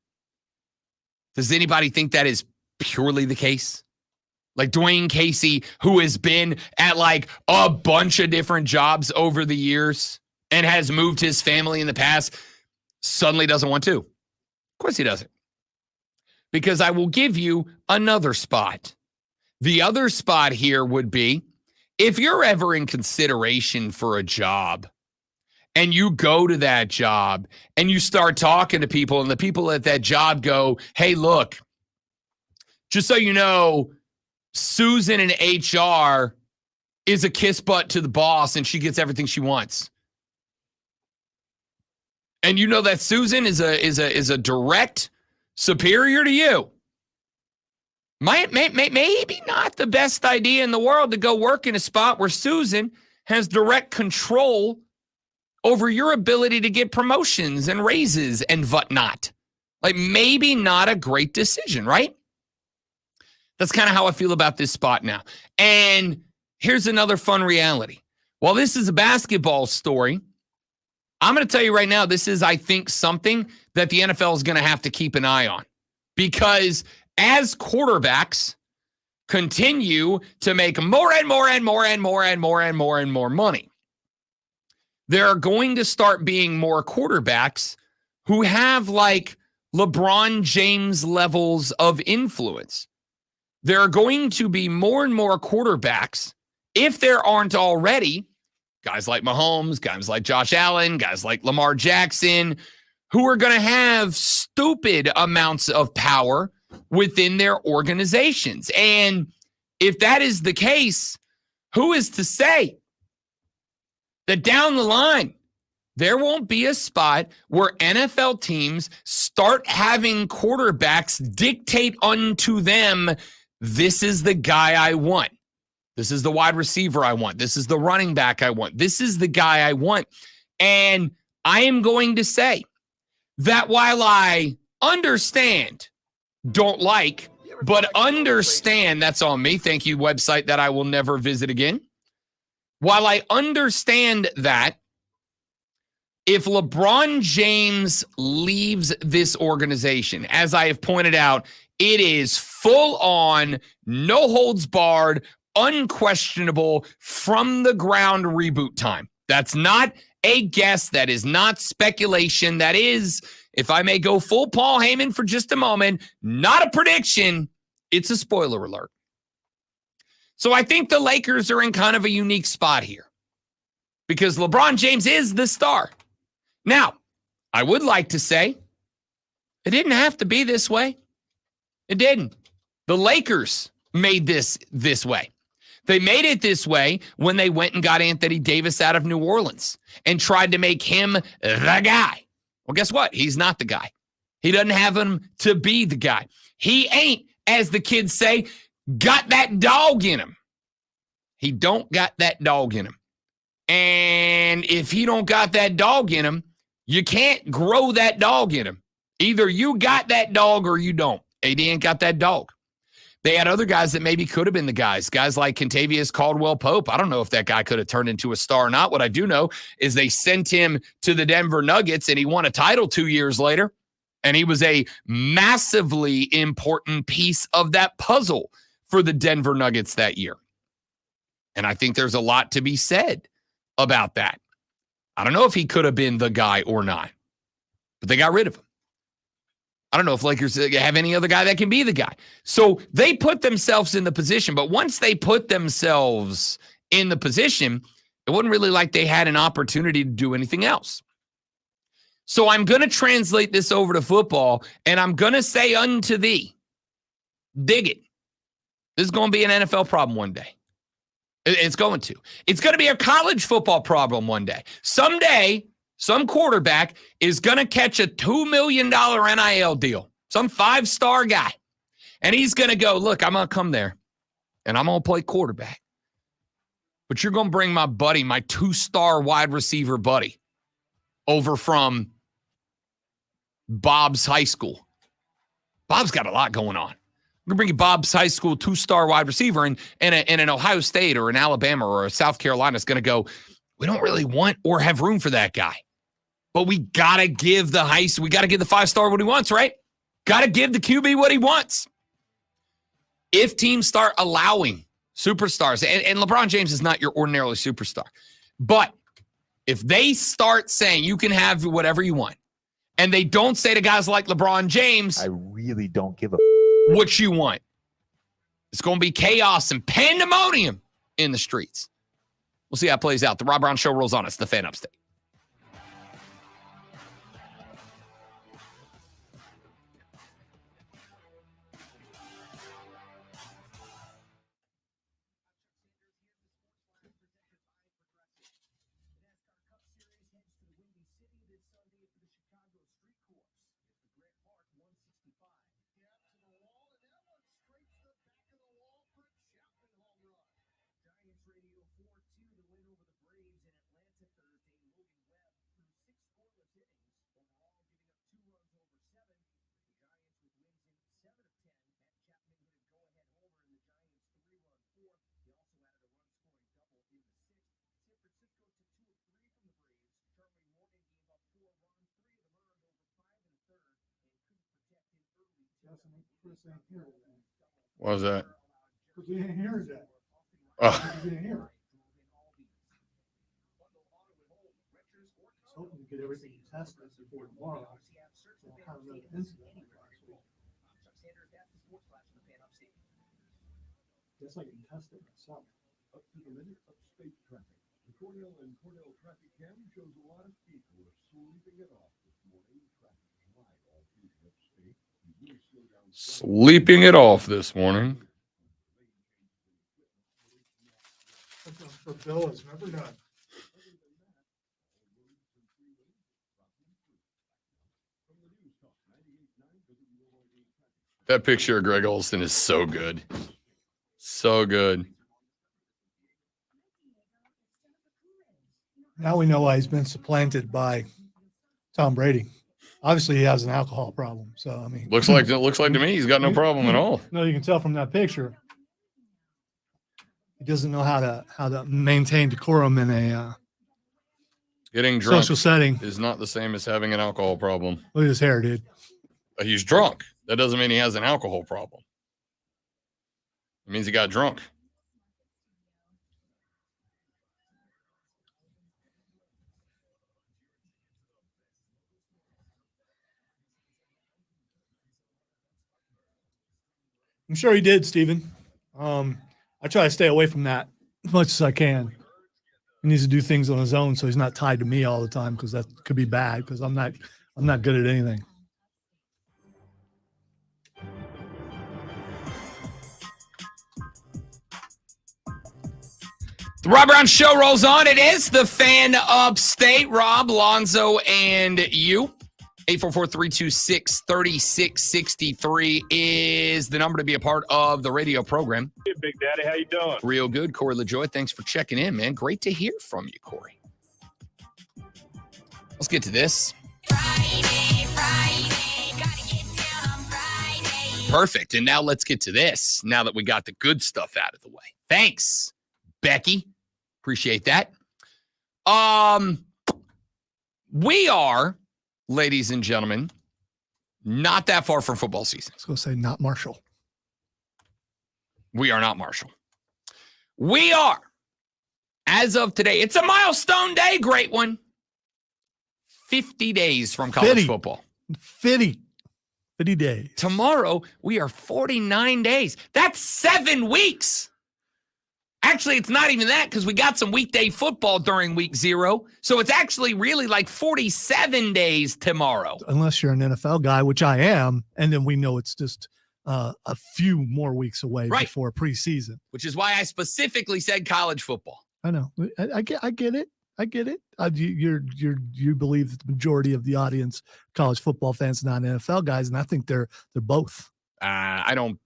Does anybody think that is purely the case? Like Dwayne Casey, who has been at like a bunch of different jobs over the years and has moved his family in the past, suddenly doesn't want to. Of course he doesn't. Because I will give you another spot. The other spot here would be, if you're ever in consideration for a job and you go to that job and you start talking to people and the people at that job go, hey, look, just so you know, Susan in HR is a kiss butt to the boss and she gets everything she wants. And you know that Susan is a direct superior to you. Maybe not the best idea in the world to go work in a spot where Susan has direct control over your ability to get promotions and raises and whatnot. Like maybe not a great decision, right? That's kind of how I feel about this spot now. And here's another fun reality. While this is a basketball story, I'm going to tell you right now, this is, I think, something that the NFL is going to have to keep an eye on. Because as quarterbacks continue to make more and more and more and more and more and more and more money, there are going to start being more quarterbacks who have like LeBron James levels of influence. There are going to be more and more quarterbacks, if there aren't already, guys like Mahomes, guys like Josh Allen, guys like Lamar Jackson, who are going to have stupid amounts of power within their organizations. And if that is the case, who is to say that down the line, there won't be a spot where NFL teams start having quarterbacks dictate unto them, this is the guy I want. This is the wide receiver I want. This is the running back I want. This is the guy I want. And I am going to say that while I understand, don't like, but understand, that's on me. Thank you, website that I will never visit again. While I understand that, if LeBron James leaves this organization, as I have pointed out, it is full on, no holds barred, unquestionable, from the ground reboot time. That's not a guess. That is not speculation. That is, if I may go full Paul Heyman for just a moment, not a prediction. It's a spoiler alert. So I think the Lakers are in kind of a unique spot here because LeBron James is the star. Now, I would like to say it didn't have to be this way. It didn't. The Lakers made this way. They made it this way when they went and got Anthony Davis out of New Orleans and tried to make him the guy. Well, guess what? He's not the guy. He doesn't have him to be the guy. He ain't, as the kids say, got that dog in him. He don't got that dog in him. And if he don't got that dog in him, you can't grow that dog in him. Either you got that dog or you don't. AD ain't got that dog. They had other guys that maybe could have been the guys like Kentavious Caldwell-Pope. I don't know if that guy could have turned into a star or not. What I do know is they sent him to the Denver Nuggets and he won a title 2 years later. And he was a massively important piece of that puzzle for the Denver Nuggets that year. And I think there's a lot to be said about that. I don't know if he could have been the guy or not, but they got rid of him. I don't know if Lakers have any other guy that can be the guy. So they put themselves in the position, but once they put themselves in the position, it wasn't really like they had an opportunity to do anything else. So I'm going to translate this over to football, and I'm going to say unto thee, dig it. This is going to be an NFL problem one day. It's going to. It's going to be a college football problem one day. Someday, some quarterback is going to catch a $2 million NIL deal, some 5-star guy. And he's going to go, look, I'm going to come there, and I'm going to play quarterback. But you're going to bring my buddy, my 2-star wide receiver buddy, over from Bob's high school. Bob's got a lot going on. We're going to bring you Bob's high school 2-star wide receiver, and an Ohio State or an Alabama or a South Carolina is going to go, we don't really want or have room for that guy. But we got to give the 5-star what he wants, right? Got to give the QB what he wants. If teams start allowing superstars, and LeBron James is not your ordinarily superstar, but if they start saying you can have whatever you want, and they don't say to guys like LeBron James, I really don't give a what you want, it's going to be chaos and pandemonium in the streets. We'll see how it plays out. The Rob Brown Show rolls on. It's the Fan Upstate. What was that? Because we didn't hear that. Oh. We didn't hear it. Hoping to get everything tested before tomorrow. So I'll have another incident. Guess I can test it myself. Up to the minute upstate traffic. The Cornell and Cornell traffic cam shows a lot of people are sleeping it off this morning. Traffic is wide all through the upstate. You really slow down. Sleeping it off this morning. For Bill is never done. That picture of Greg Olson is so good. So good. Now we know why he's been supplanted by Tom Brady. Obviously, he has an alcohol problem. So I mean, Looks like to me he's got no problem at all. No, you can tell from that picture. He doesn't know how to maintain decorum in a Getting drunk social setting. is not the same as having an alcohol problem. Look at his hair, dude. He's drunk. That doesn't mean he has an alcohol problem. It means he got drunk. I'm sure he did, Steven. I try to stay away from that as much as I can. He needs to do things on his own so he's not tied to me all the time, because that could be bad, because I'm not good at anything. The Rob Brown Show rolls on. It is the Fan Upstate. Rob, Lonzo, and you. 844-326-3663 is the number to be a part of the radio program. Hey, Big Daddy, how you doing? Real good. Corey LaJoy, thanks for checking in, man. Great to hear from you, Corey. Let's get to this. Friday, gotta get down on Friday. Perfect. And now let's get to this, now that we got the good stuff out of the way. Thanks, Becky. Appreciate that. We are, ladies and gentlemen, not that far from football season. I was going to say not Marshall. We are not Marshall. We are, as of today, it's a milestone day, great one. 50 days from college football. 50 days. Tomorrow, we are 49 days. That's 7 weeks. Actually, it's not even that, because we got some weekday football during week 0. So it's actually really like 47 days tomorrow. Unless you're an NFL guy, which I am, and then we know it's just a few more weeks away before preseason. Which is why I specifically said college football. I know. I get it. I get it. You believe that the majority of the audience, college football fans, not NFL guys, and I think they're both. I don't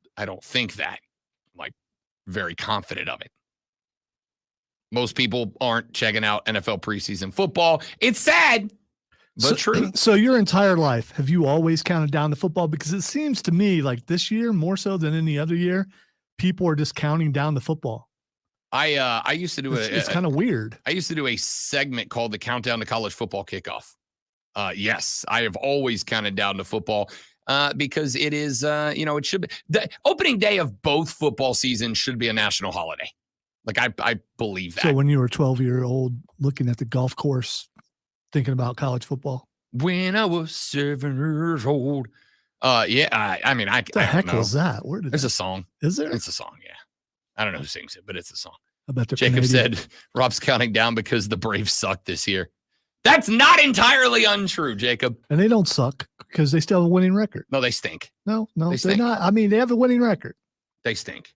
think that. I'm like very confident of it. Most people aren't checking out NFL preseason football. It's sad, but true. So your entire life, have you always counted down to football? Because it seems to me like this year, more so than any other year, people are just counting down to football. I used to do it's kind of weird. I used to do a segment called the Countdown to College Football Kickoff. Yes, I have always counted down to football because it is, it should be the opening day of both football seasons should be a national holiday. Like I believe that. So when you were 12-year-old looking at the golf course, thinking about college football. When I was 7 years old. Yeah. I mean, what the heck was that? There's a song. Is there? It's a song. Yeah. I don't know who sings it, but it's a song. I bet Jacob said Rob's counting down because the Braves suck this year. That's not entirely untrue, Jacob. And they don't suck because they still have a winning record. No, they stink. No, they're not. I mean, they have a winning record. They stink.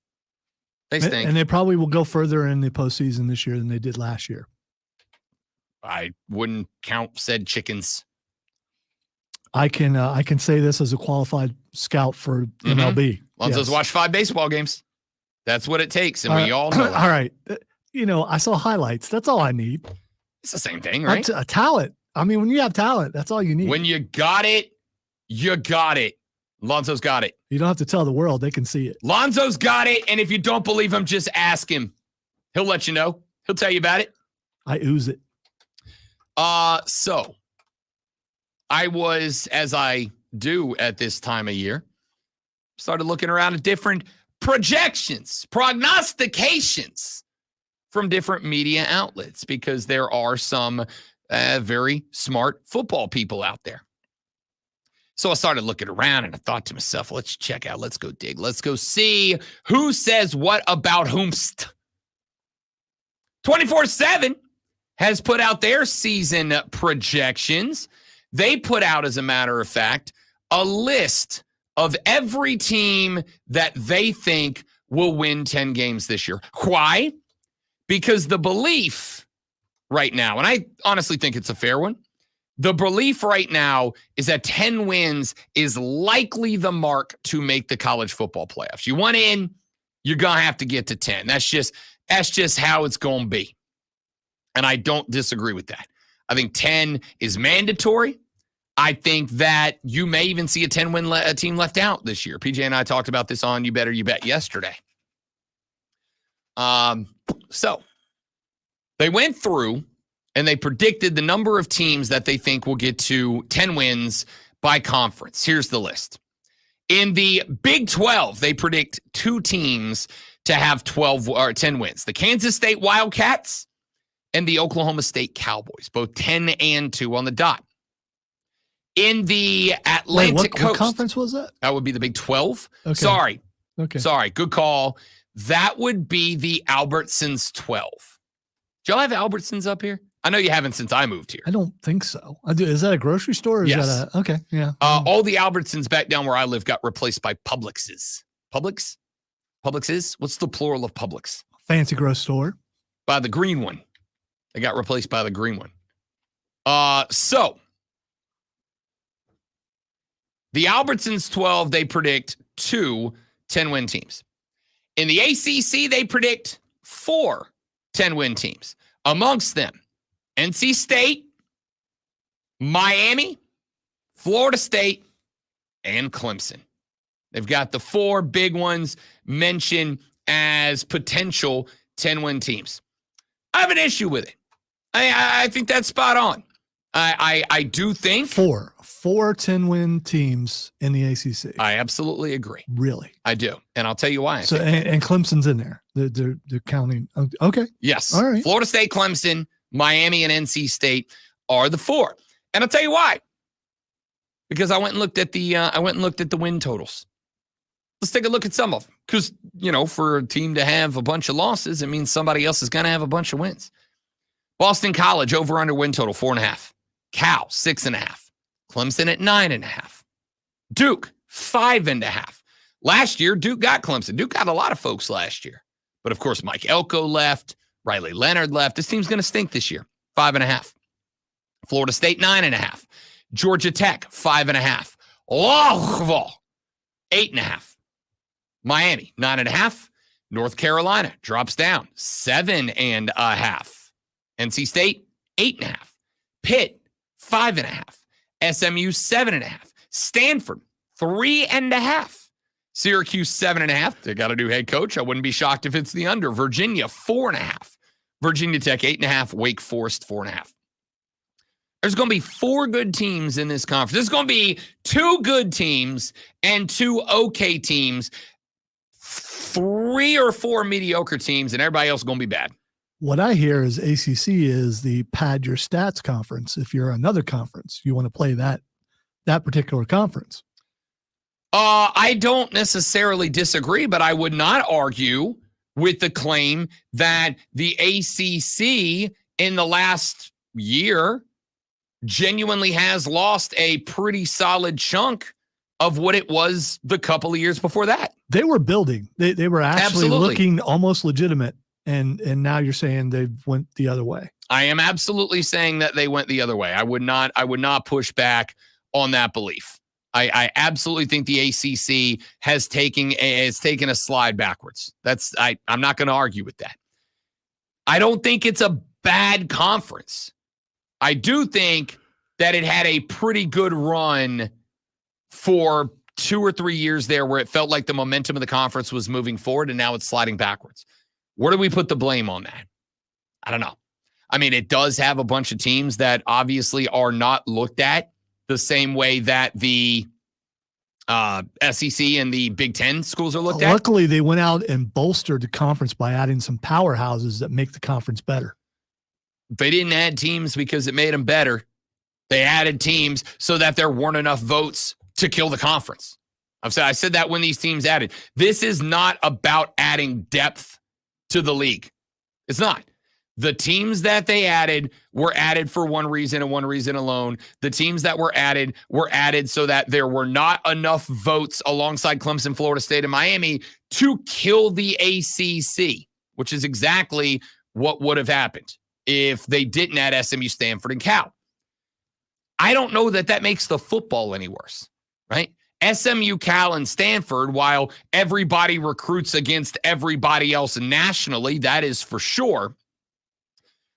They stink. And they probably will go further in the postseason this year than they did last year. I wouldn't count said chickens. I can say this as a qualified scout for MLB. Lonzo's watched 5 baseball games. That's what it takes, and we all know that. All right. I saw highlights. That's all I need. It's the same thing, right? A talent. I mean, when you have talent, that's all you need. When you got it, you got it. Lonzo's got it. You don't have to tell the world. They can see it. Lonzo's got it, and if you don't believe him, just ask him. He'll let you know. He'll tell you about it. I ooze it. So I was, as I do at this time of year, started looking around at different projections, prognostications from different media outlets, because there are some very smart football people out there. So I started looking around and I thought to myself, let's check out, let's go dig, let's go see who says what about whomst. 24/7 has put out their season projections. They put out, as a matter of fact, a list of every team that they think will win 10 games this year. Why? Because the belief right now, and I honestly think it's a fair one, the belief right now is that 10 wins is likely the mark to make the college football playoffs. You want in, you're going to have to get to 10. That's just how it's going to be. And I don't disagree with that. I think 10 is mandatory. I think that you may even see a 10-win team left out this year. PJ and I talked about this on You Better You Bet yesterday. So they went through and they predicted the number of teams that they think will get to 10 wins by conference. Here's the list. In the Big 12, they predict 2 teams to have 10 wins. The Kansas State Wildcats and the Oklahoma State Cowboys, both 10 and 2 on the dot. In the Atlantic Coast. What conference was that? That would be the Big 12. Okay. Sorry. Okay. Sorry, good call. That would be the Albertsons 12. Do y'all have Albertsons up here? I know you haven't since I moved here. I don't think so. I do. Is that a grocery store? Or is Yes. that okay. Yeah. All the Albertsons back down where I live got replaced by Publixes. Publix? Publixes? What's the plural of Publix? Fancy grocery store. By the green one. They got replaced by the green one. So the Albertsons 12, they predict 2 10-win teams. In the ACC, they predict 4 10-win teams. Amongst them, NC State, Miami, Florida State, and Clemson. They've got the 4 big ones mentioned as potential 10-win teams. I have an issue with it. I think that's spot on. I do think 4 10-win teams in the ACC. I absolutely agree. Really? I do. And I'll tell you why. So and Clemson's in there. They're counting. Okay. Yes. All right. Florida State, Clemson, Miami, and NC State are the 4. And I'll tell you why. Because I went and looked at the win totals. Let's take a look at some of them. Because, for a team to have a bunch of losses, it means somebody else is going to have a bunch of wins. Boston College over under win total 4.5. Cal 6.5. Clemson at 9.5. Duke 5.5. Last year, Duke got Clemson. Duke got a lot of folks last year. But of course, Mike Elko left. Riley Leonard left. This team's going to stink this year. 5.5. Florida State 9.5. Georgia Tech 5.5. Louisville 8.5. Miami 9.5. North Carolina drops down 7.5. NC State 8.5. Pitt 5.5. SMU 7.5. Stanford 3.5. Syracuse 7.5. They got a new head coach. I wouldn't be shocked if it's the under. Virginia 4.5. Virginia Tech 8.5. Wake Forest 4.5. There's going to be 4 good teams in this conference. There's going to be 2 good teams and 2 okay teams, 3 or 4 mediocre teams, and everybody else is going to be bad. What I hear is ACC is the pad your stats conference. If you're another conference, you want to play that particular conference. I don't necessarily disagree, but I would not argue with the claim that the ACC in the last year genuinely has lost a pretty solid chunk of what it was the couple of years before that. They were building. They were actually Absolutely. looking almost legitimate. And now you're saying they went the other way. I am absolutely saying that they went the other way. I would not push back on that belief. I absolutely think the ACC has taken a slide backwards. I'm not going to argue with that. I don't think it's a bad conference. I do think that it had a pretty good run for 2 or 3 years there where it felt like the momentum of the conference was moving forward and now it's sliding backwards. Where do we put the blame on that? I don't know. I mean, it does have a bunch of teams that obviously are not looked at the same way that the SEC and the Big Ten schools are looked at. Luckily, they went out and bolstered the conference by adding some powerhouses that make the conference better. They didn't add teams because it made them better. They added teams so that there weren't enough votes to kill the conference. I said that when these teams added. This is not about adding depth to the league. It's not. The teams that they added were added for one reason and one reason alone. The teams that were added so that there were not enough votes alongside Clemson, Florida State, and Miami to kill the ACC, which is exactly what would have happened if they didn't add SMU, Stanford, and Cal. I don't know that makes the football any worse, right? SMU, Cal, and Stanford, while everybody recruits against everybody else nationally, that is for sure.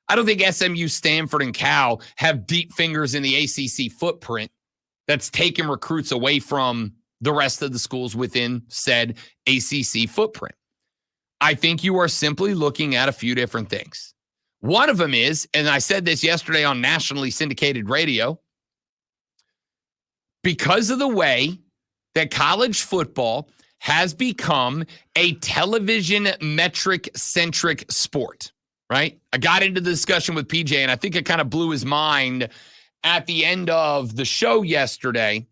I don't think SMU, Stanford, and Cal have deep fingers in the ACC footprint that's taken recruits away from the rest of the schools within said ACC footprint. I think you are simply looking at a few different things. One of them is, and I said this yesterday on nationally syndicated radio, because of the way that college football has become a television metric-centric sport, right? I got into the discussion with PJ, and I think it kind of blew his mind at the end of the show yesterday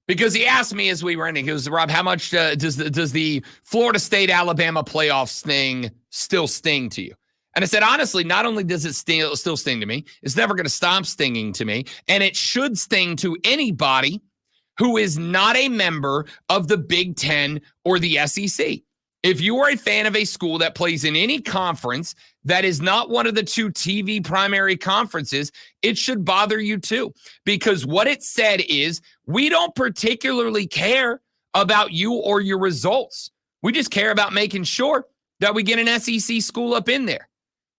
Because he asked me as we were ending, he goes, Rob, how much does the Florida State-Alabama playoffs thing still sting to you? And I said, honestly, not only does it still sting to me, it's never going to stop stinging to me, and it should sting to anybody who is not a member of the Big Ten or the SEC. If you are a fan of a school that plays in any conference that is not one of the two TV primary conferences, it should bother you too. Because what it said is, we don't particularly care about you or your results. We just care about making sure that we get an SEC school up in there.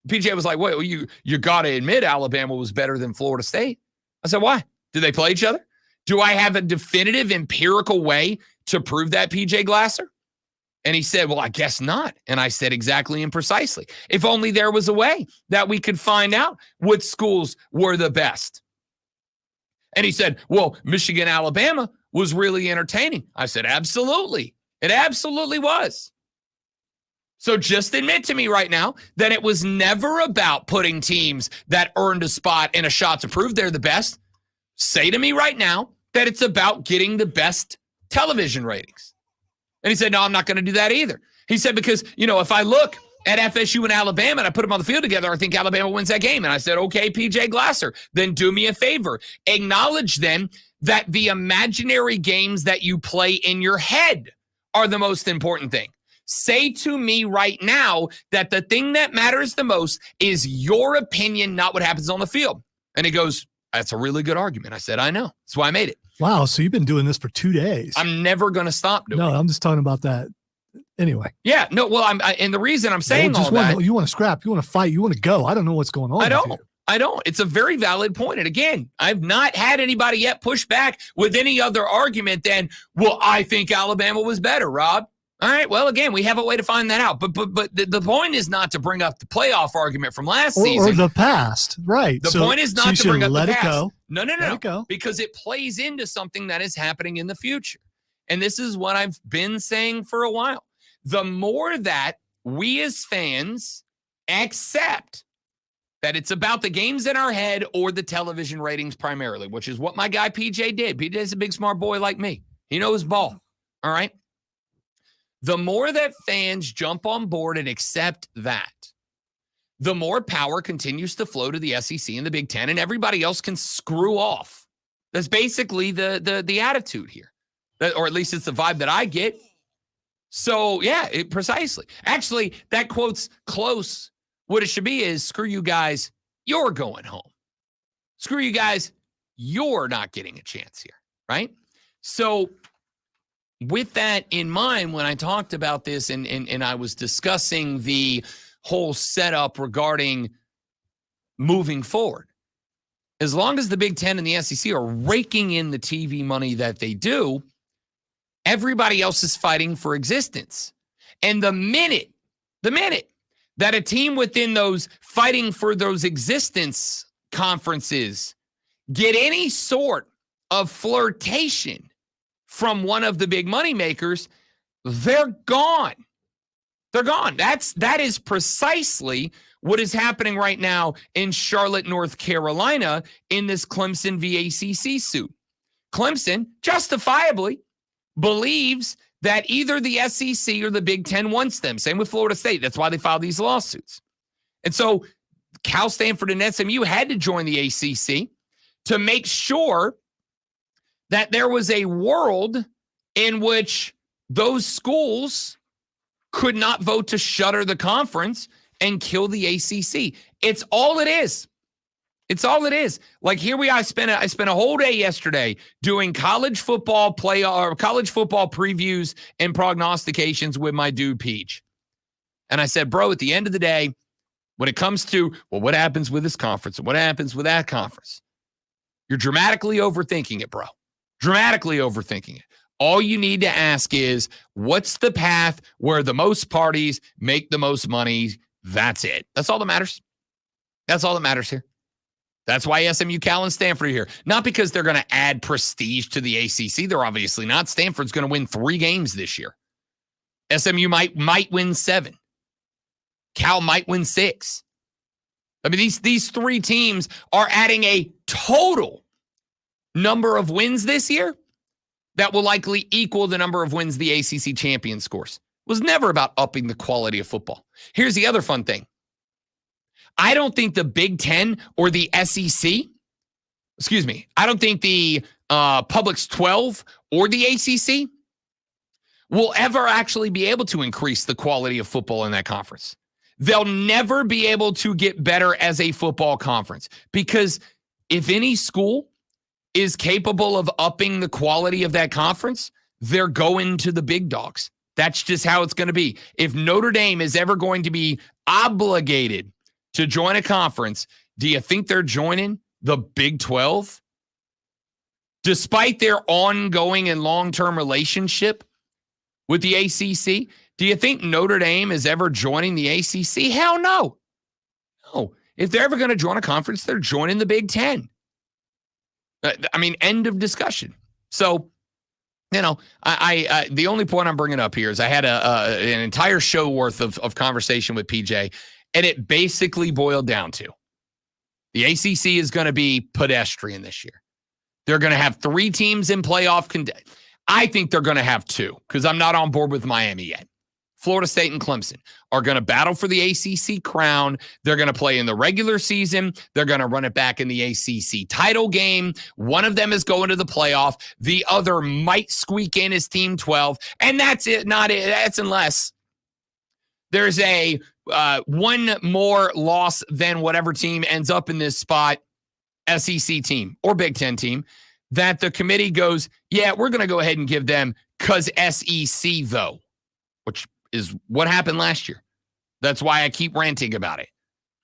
PJ was like, wait, you got to admit Alabama was better than Florida State. I said, why? Did they play each other? Do I have a definitive empirical way to prove that, PJ Glasser? And he said, well, I guess not. And I said exactly and precisely. If only there was a way that we could find out what schools were the best. And he said, well, Michigan, Alabama was really entertaining. I said, absolutely. It absolutely was. So just admit to me right now that it was never about putting teams that earned a spot and a shot to prove they're the best. Say to me right now that it's about getting the best television ratings. And he said, no, I'm not going to do that either. He said, because, if I look at FSU and Alabama and I put them on the field together, I think Alabama wins that game. And I said, okay, PJ Glasser, then do me a favor. Acknowledge then that the imaginary games that you play in your head are the most important thing. Say to me right now that the thing that matters the most is your opinion, not what happens on the field. And he goes, that's a really good argument. I said, I know. That's why I made it. Wow. So you've been doing this for 2 days. I'm never going to stop doing it. No, I'm just talking about that. Anyway. Yeah. No, well, and the reason I'm saying all that. You want to scrap. You want to fight. You want to go. I don't know what's going on. I don't. It's a very valid point. And again, I've not had anybody yet push back with any other argument than, well, I think Alabama was better, Rob. All right. Well, again, we have a way to find that out. But the point is not to bring up the playoff argument from last season. Or the past. Right. The point is not to bring up the past. Go. No. Let it go. Because it plays into something that is happening in the future. And this is what I've been saying for a while. The more that we as fans accept that it's about the games in our head or the television ratings primarily, which is what my guy PJ did. PJ's a big smart boy like me. He knows ball. All right. The more that fans jump on board and accept that, the more power continues to flow to the SEC and the Big Ten, and everybody else can screw off. That's basically the attitude here, or at least it's the vibe that I get. So, yeah, precisely. Actually, that quote's close. What it should be is, screw you guys, you're going home. Screw you guys, you're not getting a chance here, right? So, with that in mind, when I talked about this and I was discussing the whole setup regarding moving forward, as long as the Big Ten and the SEC are raking in the TV money that they do, everybody else is fighting for existence. And the minute that a team within those fighting for those existence conferences get any sort of flirtation from one of the big money makers, they're gone. They're gone. That is precisely what is happening right now in Charlotte, North Carolina, in this Clemson VACC suit. Clemson justifiably believes that either the SEC or the Big Ten wants them. Same with Florida State. That's why they filed these lawsuits. And so Cal, Stanford, and SMU had to join the ACC to make sure that there was a world in which those schools could not vote to shutter the conference and kill the ACC. It's all it is. It's all it is. Like, here we are. I spent a whole day yesterday doing college football previews and prognostications with my dude Peach. And I said, bro, at the end of the day, when it comes to, well, what happens with this conference and what happens with that conference, you're dramatically overthinking it, bro. Dramatically overthinking it. All you need to ask is, what's the path where the most parties make the most money? That's it. That's all that matters. That's all that matters here. That's why SMU, Cal, and Stanford are here. Not because they're going to add prestige to the ACC. They're obviously not. Stanford's going to win 3 games this year. SMU might win 7. Cal might win 6. I mean, these 3 teams are adding a total number of wins this year that will likely equal the number of wins the ACC champion scores. It was never about upping the quality of football. Here's the other fun thing. I don't think the Big Ten or the SEC, I don't think the Publix 12 or the ACC will ever actually be able to increase the quality of football in that conference. They'll never be able to get better as a football conference, because if any school is capable of upping the quality of that conference, they're going to the big dogs. That's just how it's going to be. If Notre Dame is ever going to be obligated to join a conference, do you think they're joining the Big 12? Despite their ongoing and long-term relationship with the ACC, do you think Notre Dame is ever joining the ACC? Hell no. No. If they're ever going to join a conference, they're joining the Big Ten. End of discussion. So, I the only point I'm bringing up here is I had an entire show worth of conversation with PJ, and it basically boiled down to the ACC is going to be pedestrian this year. They're going to have 3 teams in playoff. I think they're going to have 2, because I'm not on board with Miami yet. Florida State and Clemson are going to battle for the ACC crown. They're going to play in the regular season. They're going to run it back in the ACC title game. One of them is going to the playoff. The other might squeak in as Team 12. And that's it. Not it. That's unless there's a one more loss than whatever team ends up in this spot, SEC team or Big Ten team, that the committee goes, yeah, we're going to go ahead and give them, because SEC though, which is what happened last year. That's why I keep ranting about it,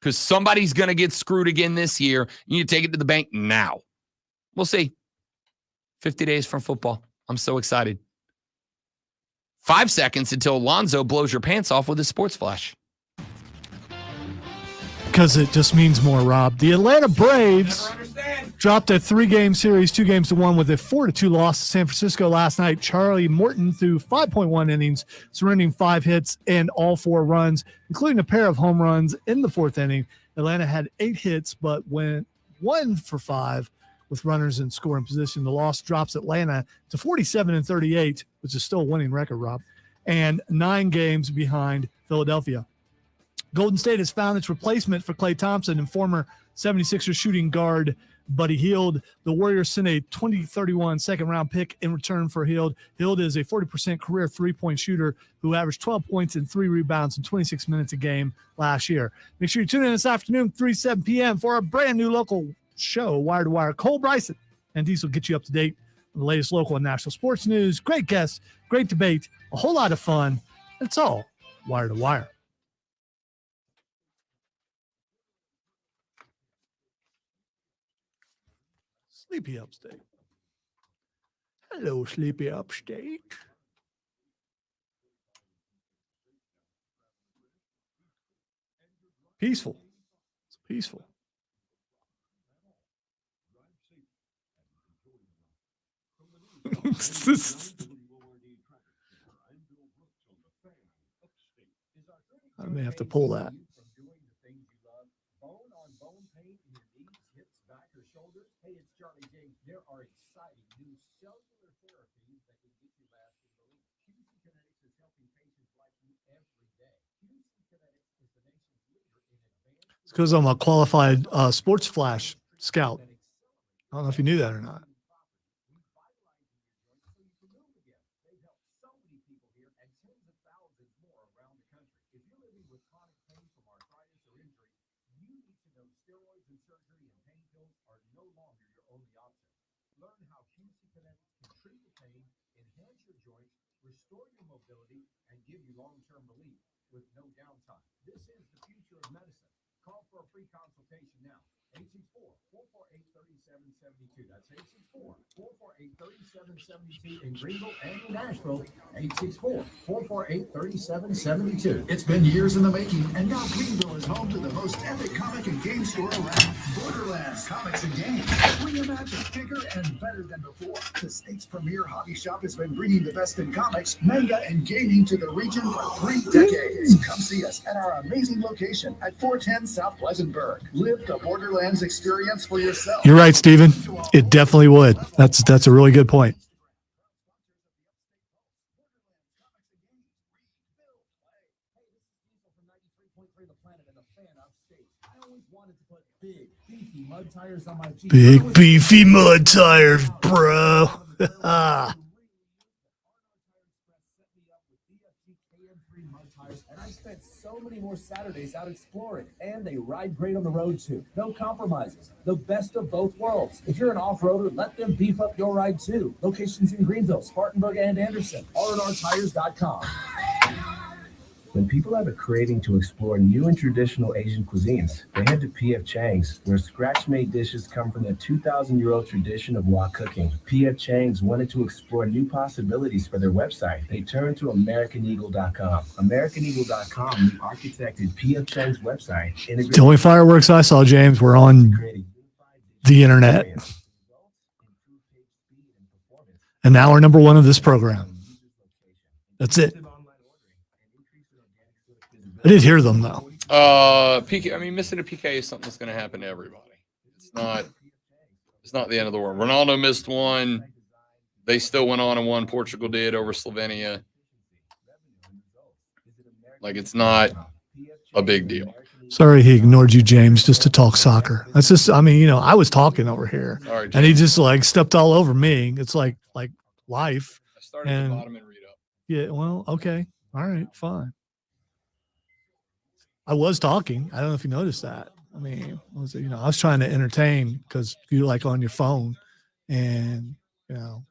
because somebody's going to get screwed again this year. You need to take it to the bank now. We'll see. 50 days from football. I'm so excited. 5 seconds until Alonzo blows your pants off with his sports flash. Because it just means more, Rob. The Atlanta Braves dropped a 3-game series, 2-1 with a 4-2 loss to San Francisco last night. Charlie Morton threw 5.1 innings, surrendering 5 hits and all 4 runs, including a pair of home runs in the 4th inning. Atlanta had 8 hits, but went 1 for 5 with runners in scoring position. The loss drops Atlanta to 47-38, which is still a winning record, Rob, and 9 games behind Philadelphia. Golden State has found its replacement for Klay Thompson and former 76ers shooting guard Buddy Hield. The Warriors sent a 2031 second-round pick in return for Hield. Hield is a 40% career three-point shooter who averaged 12 points and 3 rebounds in 26 minutes a game last year. Make sure you tune in this afternoon, 3-7 p.m. for our brand-new local show, Wire to Wire. Cole Bryson and Diesel get you up to date on the latest local and national sports news. Great guests, great debate, a whole lot of fun. It's all Wire to Wire. Sleepy Upstate. Hello, Sleepy Upstate. Peaceful. It's peaceful. I may have to pull that. There are exciting new cellular therapies that can get you lasting relief. QC Kinetics is helping patients like you every day. QC Kinetics is the nation's leader in advanced. It's because I'm a qualified sports flash scout. I don't know if you knew that or not. Learn how QC Kinetics can treat the pain, enhance your joints, restore your mobility, and give you long-term relief with no downtime. This is the future of medicine. Call for a free consultation now. 864-448-3772. That's 864-448-3772 in Greenville and in Nashville. 864-448-3772. It's been years in the making, and now Greenville is home to the most epic comic and game store around. Borderlands Comics and Games. Reimagined, bigger and better than before. The state's premier hobby shop has been bringing the best in comics, manga, and gaming to the region for 3 decades. Come see us at our amazing location at 410 South Pleasantburg. Live the Borderlands experience for yourself. You're right, Steven. It definitely would. That's a really good point. The Planet and the Fan Upstate. I always wanted to put big, beefy mud tires on my Jeep. Big beefy mud tires, bro. And I spent so many more Saturdays out exploring, and they ride great on the road too. No compromises. The best of both worlds. If you're an off-roader, let them beef up your ride too. Locations in Greenville, Spartanburg, and Anderson. RNRTires.com. When people have a craving to explore new and traditional Asian cuisines, they head to P.F. Chang's, where scratch-made dishes come from the 2,000-year-old tradition of wok cooking. P.F. Chang's wanted to explore new possibilities for their website. They turned to AmericanEagle.com. AmericanEagle.com re-architected P.F. Chang's website. The only fireworks I saw, James, were on the internet. And now we're number one of this program. That's it. I did hear them though. PK. I mean, missing a PK is something that's going to happen to everybody. It's not the end of the world. Ronaldo missed one. They still went on and won. Portugal did over Slovenia. Like, it's not a big deal. Sorry he ignored you, James, just to talk soccer. That's just, I mean, I was talking over here. All right, and he just like stepped all over me. It's like life. I started at the bottom and read up. Yeah, well, okay. All right, fine. I was talking. I don't know if you noticed that. I mean, I was trying to entertain because you're like on your phone and, What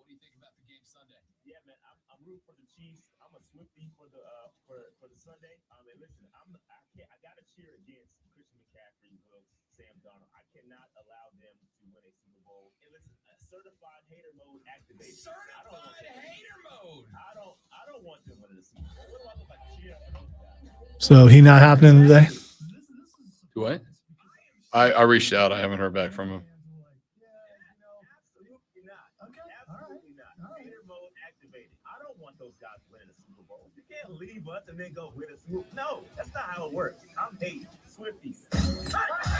do you think about the game Sunday? Yeah, man, I'm rooting for the Chiefs. I'm a Swiftie for the Sunday. And listen, I gotta cheer against Christian McCaffrey, Wilkes, Sam Darnold. I cannot allow them to win a Super Bowl. And listen, certified hater mode activated. Certified hater mode. I don't want them winning the Super Bowl. What do I look like cheering for those guys? so he not happening today. What? I reached out. I haven't heard back from him. Absolutely not. Okay. Absolutely not. Hater mode activated. I don't want those guys winning the Super Bowl. You can't leave us and then go win a Super Bowl. No, that's not how it works. I'm hating Swifties.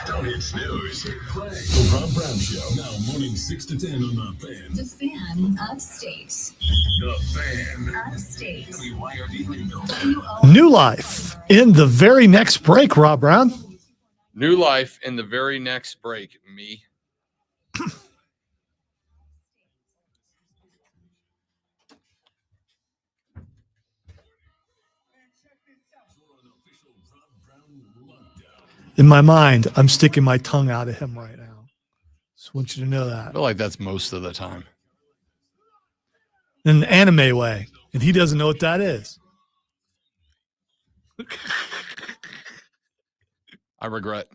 Don't hit snooze. The Rob Brown Show. Now morning 6 to 10 on The Fan. The Fan Upstate. The Fan. Upstate. WYRD Greenville. New life in the very next break, Rob Brown. New life in the very next break. Me. In my mind, I'm sticking my tongue out at him right now. Just want you to know that. I feel like that's most of the time. In an anime way. And he doesn't know what that is. I regret.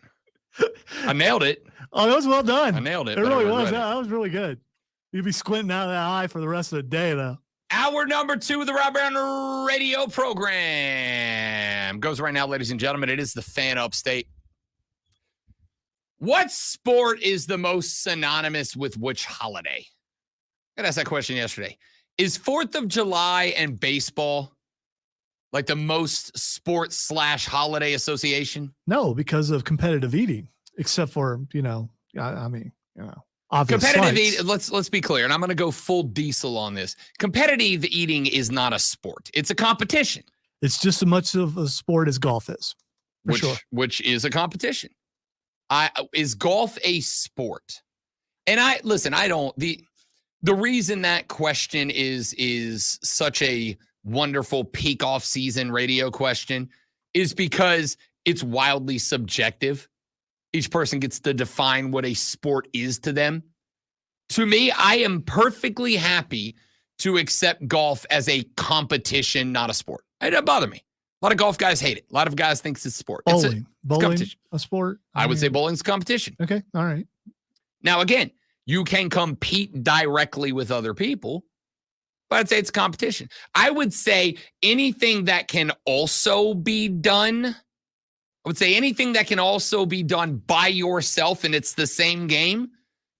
I nailed it. Oh, that was well done. I nailed it. It but I really was. regret it. That was really good. You'd be squinting out of that eye for the rest of the day, though. Hour number 2 of the Rob Brown radio program goes right now, ladies and gentlemen. It is the Fan Upstate. What sport is the most synonymous with which holiday? I got asked that question yesterday. Is 4th of July and baseball like the most sports/holiday association? No, because of competitive eating, except for, obvious Competitive fights. eating, let's be clear, and I'm going to go full diesel on this. Competitive eating is not a sport. It's a competition. It's just as much of a sport as golf is. For sure. Which is a competition. Is golf a sport? And the reason that question is such a wonderful peak off season radio question is because it's wildly subjective. Each person gets to define what a sport is to them. To me, I am perfectly happy to accept golf as a competition, not a sport. It doesn't bother me. A lot of golf guys hate it. A lot of guys think it's a sport. Bowling. It's competition. A sport? I would say bowling's a competition. Okay. All right. Now, again, you can compete directly with other people, but I'd say it's a competition. I would say anything that can also be done by yourself and it's the same game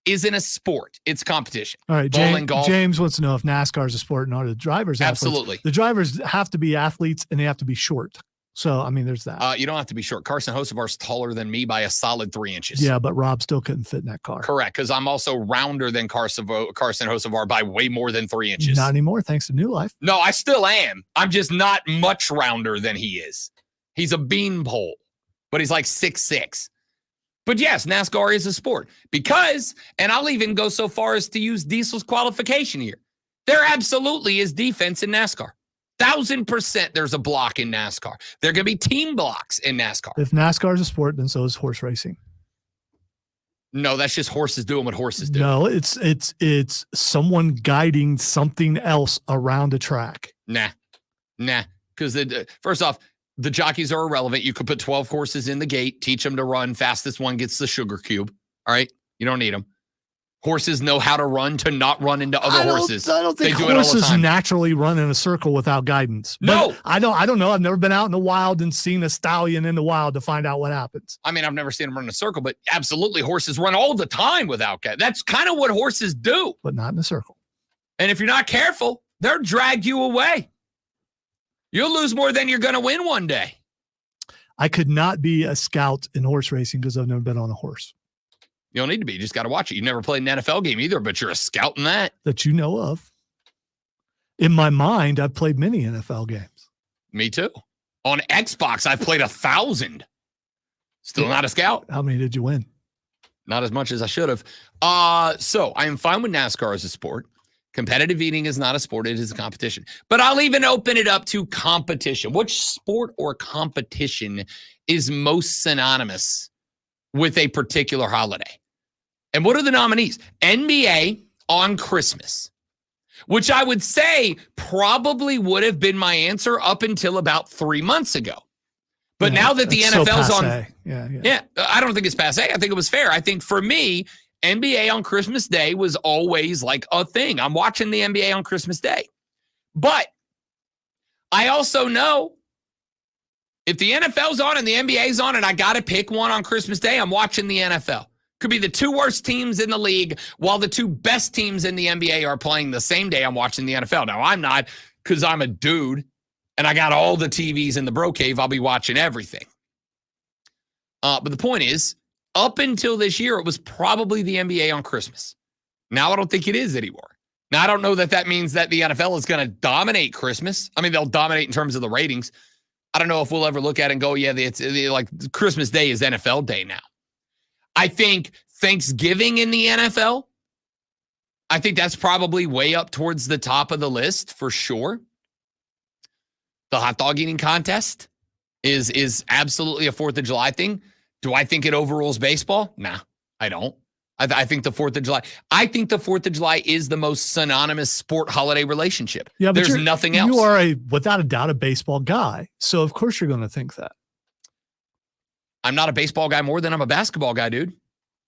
isn't a sport. It's competition. All right. Bowling, golf. James wants to know if NASCAR is a sport and are the drivers athletes. Absolutely. The drivers have to be athletes and they have to be short. So, I mean, there's that. You don't have to be short. Carson Hocevar's taller than me by a solid 3 inches. Yeah, but Rob still couldn't fit in that car. Correct, because I'm also rounder than Carson Hocevar by way more than 3 inches. Not anymore, thanks to New Life. No, I still am. I'm just not much rounder than he is. He's a beanpole, but he's like 6'6". But yes, NASCAR is a sport because, and I'll even go so far as to use Diesel's qualification here. There absolutely is defense in NASCAR. 1,000% there's a block in NASCAR. There are going to be team blocks in NASCAR. If NASCAR is a sport, then so is horse racing. No, that's just horses doing what horses do. No, it's someone guiding something else around a track. Nah. Because first off, the jockeys are irrelevant. You could put 12 horses in the gate, teach them to run. Fastest one gets the sugar cube. All right? You don't need them. Horses know how to run to not run into other horses. I don't think they do horses it all the time. naturally run in a circle without guidance. No. But I don't know. I've never been out in the wild and seen a stallion in the wild to find out what happens. I mean, I've never seen them run in a circle, but absolutely horses run all the time without guidance. That's kind of what horses do. But not in a circle. And if you're not careful, they'll drag you away. You'll lose more than you're going to win one day. I could not be a scout in horse racing because I've never been on a horse. You don't need to be. You just got to watch it. You've never played an NFL game either, but you're a scout in that. That you know of. In my mind, I've played many NFL games. Me too. On Xbox, I've played 1,000. Still not a scout. How many did you win? Not as much as I should have. So I am fine with NASCAR as a sport. Competitive eating is not a sport. It is a competition. But I'll even open it up to competition. Which sport or competition is most synonymous with a particular holiday? And what are the nominees? NBA on Christmas, which I would say probably would have been my answer up until about 3 months ago. But now that the NFL's on, yeah, I don't think it's passé. I think it was fair. I think for me, NBA on Christmas Day was always like a thing. I'm watching the NBA on Christmas Day. But I also know if the NFL's on and the NBA's on and I got to pick one on Christmas Day, I'm watching the NFL. Could be the two worst teams in the league while the two best teams in the NBA are playing the same day. I'm watching the NFL. Now, I'm not because I'm a dude and I got all the TVs in the bro cave. I'll be watching everything. But the point is, up until this year, it was probably the NBA on Christmas. Now I don't think it is anymore. Now, I don't know that means that the NFL is going to dominate Christmas. I mean, they'll dominate in terms of the ratings. I don't know if we'll ever look at it and go, yeah, it's like Christmas Day is NFL Day now. I think Thanksgiving in the NFL, I think that's probably way up towards the top of the list for sure. The hot dog eating contest is absolutely a 4th of July thing. Do I think it overrules baseball? Nah, I don't. I think the 4th of July. I think the 4th of July is the most synonymous sport holiday relationship. Yeah, but there's nothing else. You are without a doubt, a baseball guy. So of course you're going to think that. I'm not a baseball guy more than I'm a basketball guy, dude.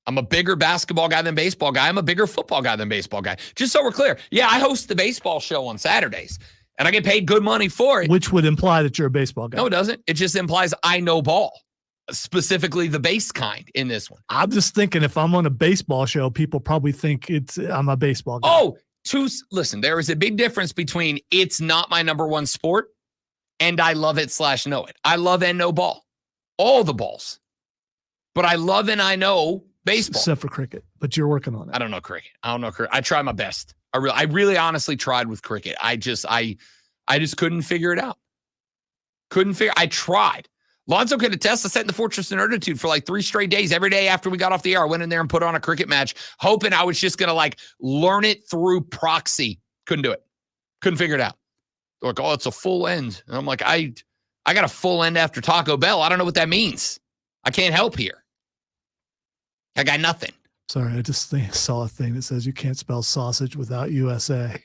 I'm a bigger basketball guy than baseball guy. I'm a bigger football guy than baseball guy. Just so we're clear. Yeah, I host the baseball show on Saturdays, and I get paid good money for it. Which would imply that you're a baseball guy. No, it doesn't. It just implies I know ball, specifically the base kind in this one. I'm just thinking if I'm on a baseball show, people probably think I'm a baseball guy. Oh, listen, there is a big difference between it's not my number one sport and I love it / know it. I love and know ball. All the balls. But I love and I know baseball. Except for cricket. But you're working on it. I don't know cricket. I try my best. I really honestly tried with cricket. I just couldn't figure it out. I tried. Lonzo could attest. I sat in the Fortress of Nerditude for like 3 straight days. Every day after we got off the air, I went in there and put on a cricket match, hoping I was just going to like learn it through proxy. Couldn't do it. Couldn't figure it out. They're like, oh, it's a full end. And I'm like, I got a full end after Taco Bell. I don't know what that means. I can't help here. I got nothing. Sorry, I just saw a thing that says you can't spell sausage without USA.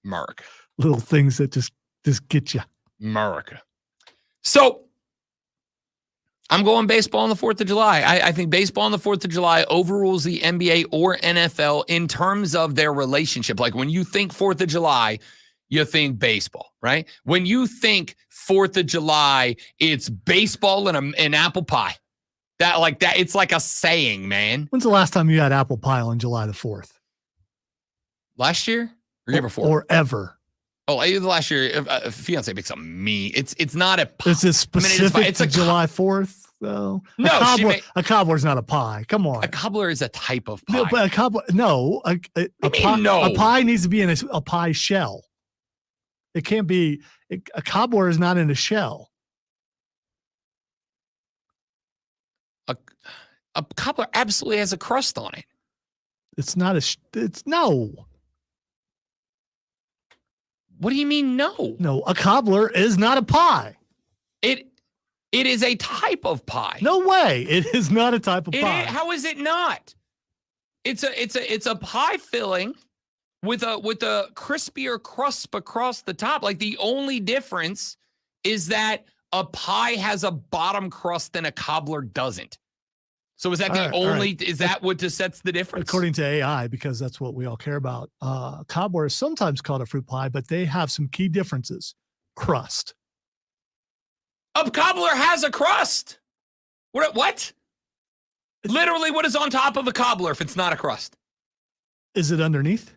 America. Little things that just get you. America. So I'm going baseball on the 4th of July. I think baseball on the 4th of July overrules the NBA or NFL in terms of their relationship. Like when you think 4th of July, you think baseball, right? When you think 4th of July, it's baseball and an apple pie. That it's like a saying, man. When's the last time you had apple pie on July the 4th? Last year or year before? Or ever? Oh, last year, fiance makes a mean. It's not a pie. Is it specific it's to a July 4th, though? No, a cobbler's not a pie. Come on. A cobbler is a type of pie. No, but a cobbler, no. A pie, no? A pie needs to be in a pie shell. It can't be, a cobbler is not in a shell. A cobbler absolutely has a crust on it. It's not it's no. What do you mean no? No, a cobbler is not a pie. It is a type of pie. No way. It is not a type of pie. How is it not? It's a pie filling with a crispier crust across the top. Like the only difference is that a pie has a bottom crust and a cobbler doesn't. So is that is that what just sets the difference? According to AI, because that's what we all care about. Cobbler is sometimes called a fruit pie, but they have some key differences. Crust. A cobbler has a crust. What? Literally, what is on top of a cobbler if it's not a crust? Is it underneath?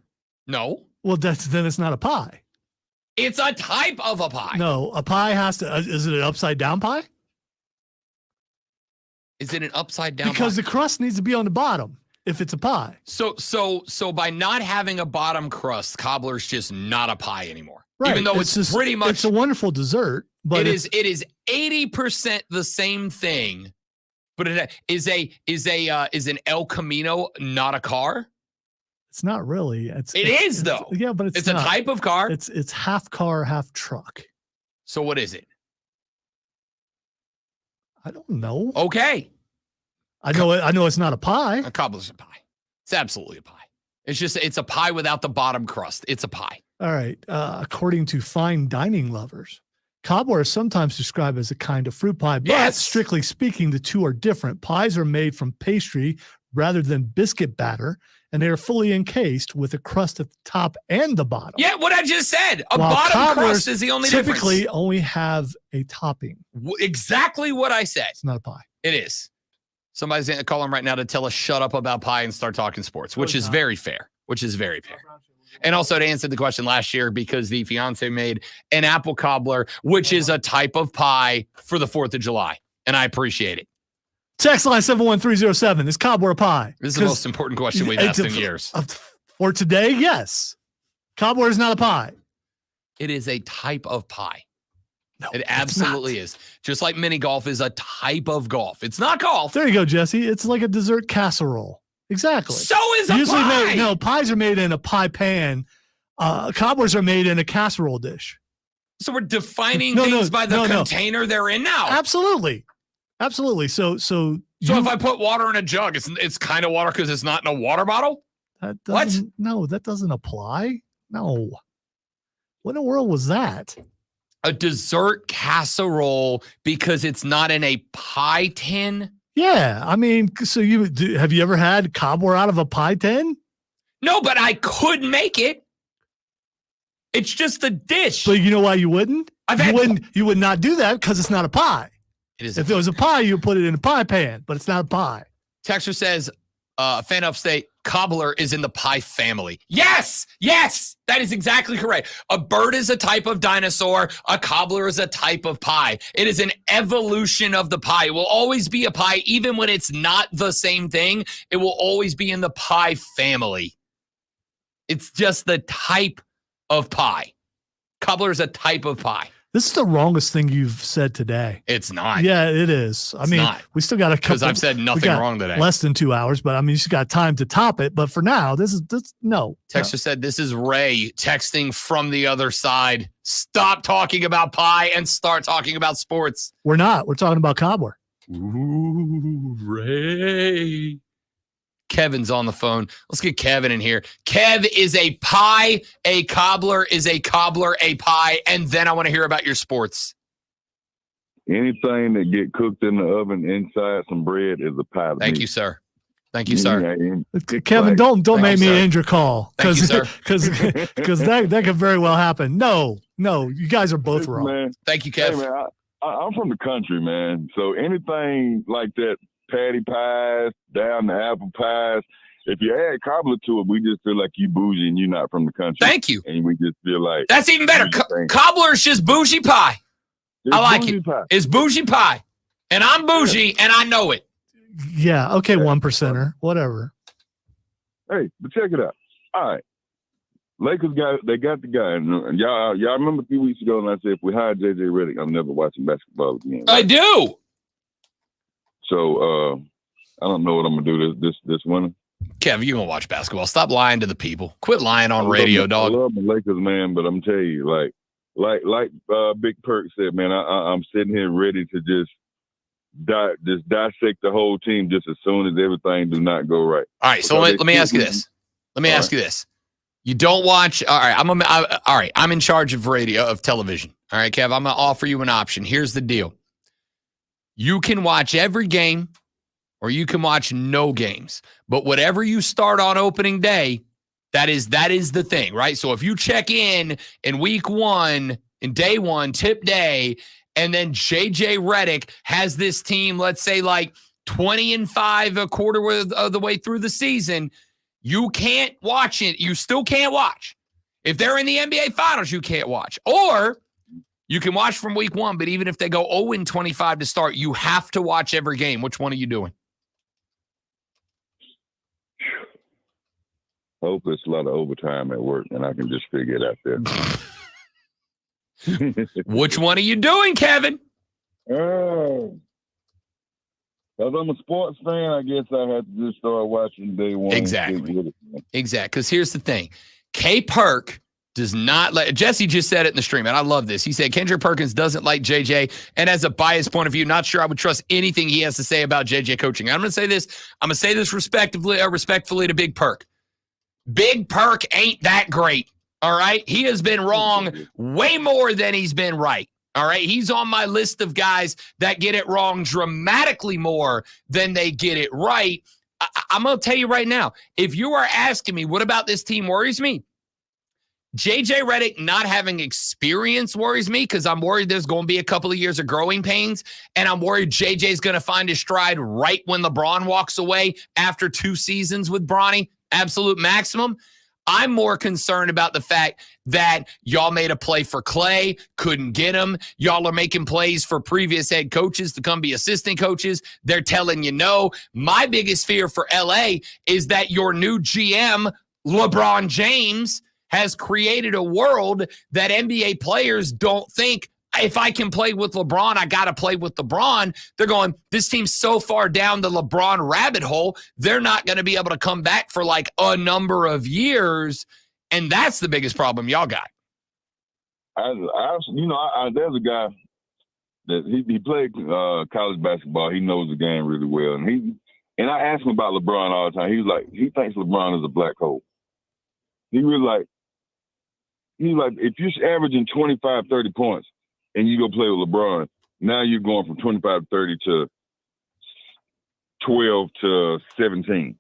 No. Well, then it's not a pie. It's a type of a pie. No, a pie has to. Is it an upside down pie? Is it an upside down? Because pie? the crust needs to be on the bottom if it's a pie. So by not having a bottom crust, cobbler's just not a pie anymore. Right. Even though it's just, pretty much, it's a wonderful dessert, but it is 80% the same thing. But it is an El Camino not a car? It's not really. It is though. Yeah, but it's a type of car. It's half car, half truck. So what is it? I don't know. Okay. I know it's not a pie. A cobbler's a pie. It's absolutely a pie. It's a pie without the bottom crust. It's a pie. All right. According to fine dining lovers, cobbler is sometimes described as a kind of fruit pie, but strictly speaking, the two are different. Pies are made from pastry rather than biscuit batter, and they are fully encased with a crust at the top and the bottom. Yeah, what I just said. A bottom crust is the only difference. Typically only have a topping. Exactly what I said. It's not a pie. It is. Somebody's going to call him right now to tell us shut up about pie and start talking sports, which is very fair. And also to answer the question last year, because the fiance made an apple cobbler, which is a type of pie for the 4th of July. And I appreciate it. Text line 71307. Is cobbler a pie? This is the most important question we've asked in years. For today, yes. Cobbler is not a pie. It is a type of pie. No, it absolutely is. Just like mini golf is a type of golf. It's not golf. There you go, Jesse. It's like a dessert casserole. Exactly. So is a pie. Pies are made in a pie pan. Cobblers are made in a casserole dish. So we're defining things by the container they're in now. Absolutely. So if I put water in a jug, it's kind of water because it's not in a water bottle? No, that doesn't apply. No. What in the world was that? A dessert casserole because it's not in a pie tin? Yeah, I mean, so have you ever had cobbler out of a pie tin? No, but I make it. It's just a dish. But you know why you wouldn't? You would not do that because it's not a pie. It is. If it was a pie, you would put it in a pie pan, but it's not a pie. Texter says, fan upstate, cobbler is in the pie family. Yes, that is exactly correct. A bird is a type of dinosaur. A cobbler is a type of pie. It is an evolution of the pie. It will always be a pie, even when it's not the same thing. It will always be in the pie family. It's just the type of pie. Cobbler is a type of pie. This is the wrongest thing you've said today. It's not. Yeah, it is. I mean, we still got because I've said nothing wrong today. Less than 2 hours, but I mean, you just got time to top it. But for now, this no. Texter said, "This is Ray texting from the other side. Stop talking about pie and start talking about sports." We're not. We're talking about cobbler. Ooh, Ray. Kevin's on the phone. Let's get Kevin in here. Kev is a pie. A cobbler is a cobbler, a pie. And then I want to hear about your sports. Anything that get cooked in the oven inside some bread is a pie. Thank you, sir. Thank you, sir. Kevin, don't make me end your call. Thank you, sir. Because that could very well happen. No, you guys are both wrong. Man, thank you, Kev. Hey, man, I'm from the country, man. So anything like that, patty pies, down to apple pies, if you add Cobbler to it, we just feel like you bougie and you're not from the country. Thank you. And we just feel like that's even better. Cobbler's just bougie pie. I like it. Pie. It's bougie pie. And I'm bougie and I know it. Yeah. Okay. 1%er, whatever. Hey, but check it out. All right. Lakers got the guy. And y'all remember a few weeks ago when I said if we hire JJ Redick, I'm never watching basketball again. Right? I do. So I don't know what I'm gonna do this winter. Kev, you're gonna watch basketball. Stop lying to the people. Quit lying on radio, dog. I love the Lakers, man, but I'm telling you, like Big Perk said, man, I'm sitting here ready to just dissect the whole team just as soon as everything do not go right. All right, so let me ask you this. Let me ask you this. You don't watch. All right, I'm in charge of television. All right, Kev, I'm gonna offer you an option. Here's the deal. You can watch every game, or you can watch no games. But whatever you start on opening day, that is the thing, right? So if you check in week 1, in day 1, tip day, and then JJ Redick has this team, let's say like 20-5 a quarter of the way through the season, you can't watch it. You still can't watch. If they're in the NBA Finals, you can't watch. Or you can watch from week 1, but even if they go 0-25 to start, you have to watch every game. Which one are you doing? Hope it's a lot of overtime at work, and I can just figure it out there. Which one are you doing, Kevin? Because I'm a sports fan, I guess I have to just start watching day 1. Exactly. Because here's the thing. K. Perk does not let – Jesse just said it in the stream, and I love this. He said Kendrick Perkins doesn't like JJ, and as a biased point of view, not sure I would trust anything he has to say about JJ coaching. I'm going to say this. I'm going to say this respectfully to Big Perk. Big Perk ain't that great, all right? He has been wrong way more than he's been right, all right? He's on my list of guys that get it wrong dramatically more than they get it right. I'm going to tell you right now, if you are asking me what about this team worries me, JJ Redick not having experience worries me because I'm worried there's going to be a couple of years of growing pains, and I'm worried JJ's going to find his stride right when LeBron walks away after 2 seasons with Bronny. Absolute maximum. I'm more concerned about the fact that y'all made a play for Clay, couldn't get him. Y'all are making plays for previous head coaches to come be assistant coaches. They're telling you no. My biggest fear for LA is that your new GM, LeBron James, has created a world that NBA players don't think, if I can play with LeBron, I got to play with LeBron. They're going, this team's so far down the LeBron rabbit hole, they're not going to be able to come back for like a number of years. And that's the biggest problem y'all got. There's a guy that he played college basketball. He knows the game really well. And I ask him about LeBron all the time. He's like, he thinks LeBron is a black hole. He's like, if you're averaging 25, 30 points, and you go play with LeBron, now you're going from 25 to 30 to 12 to 17,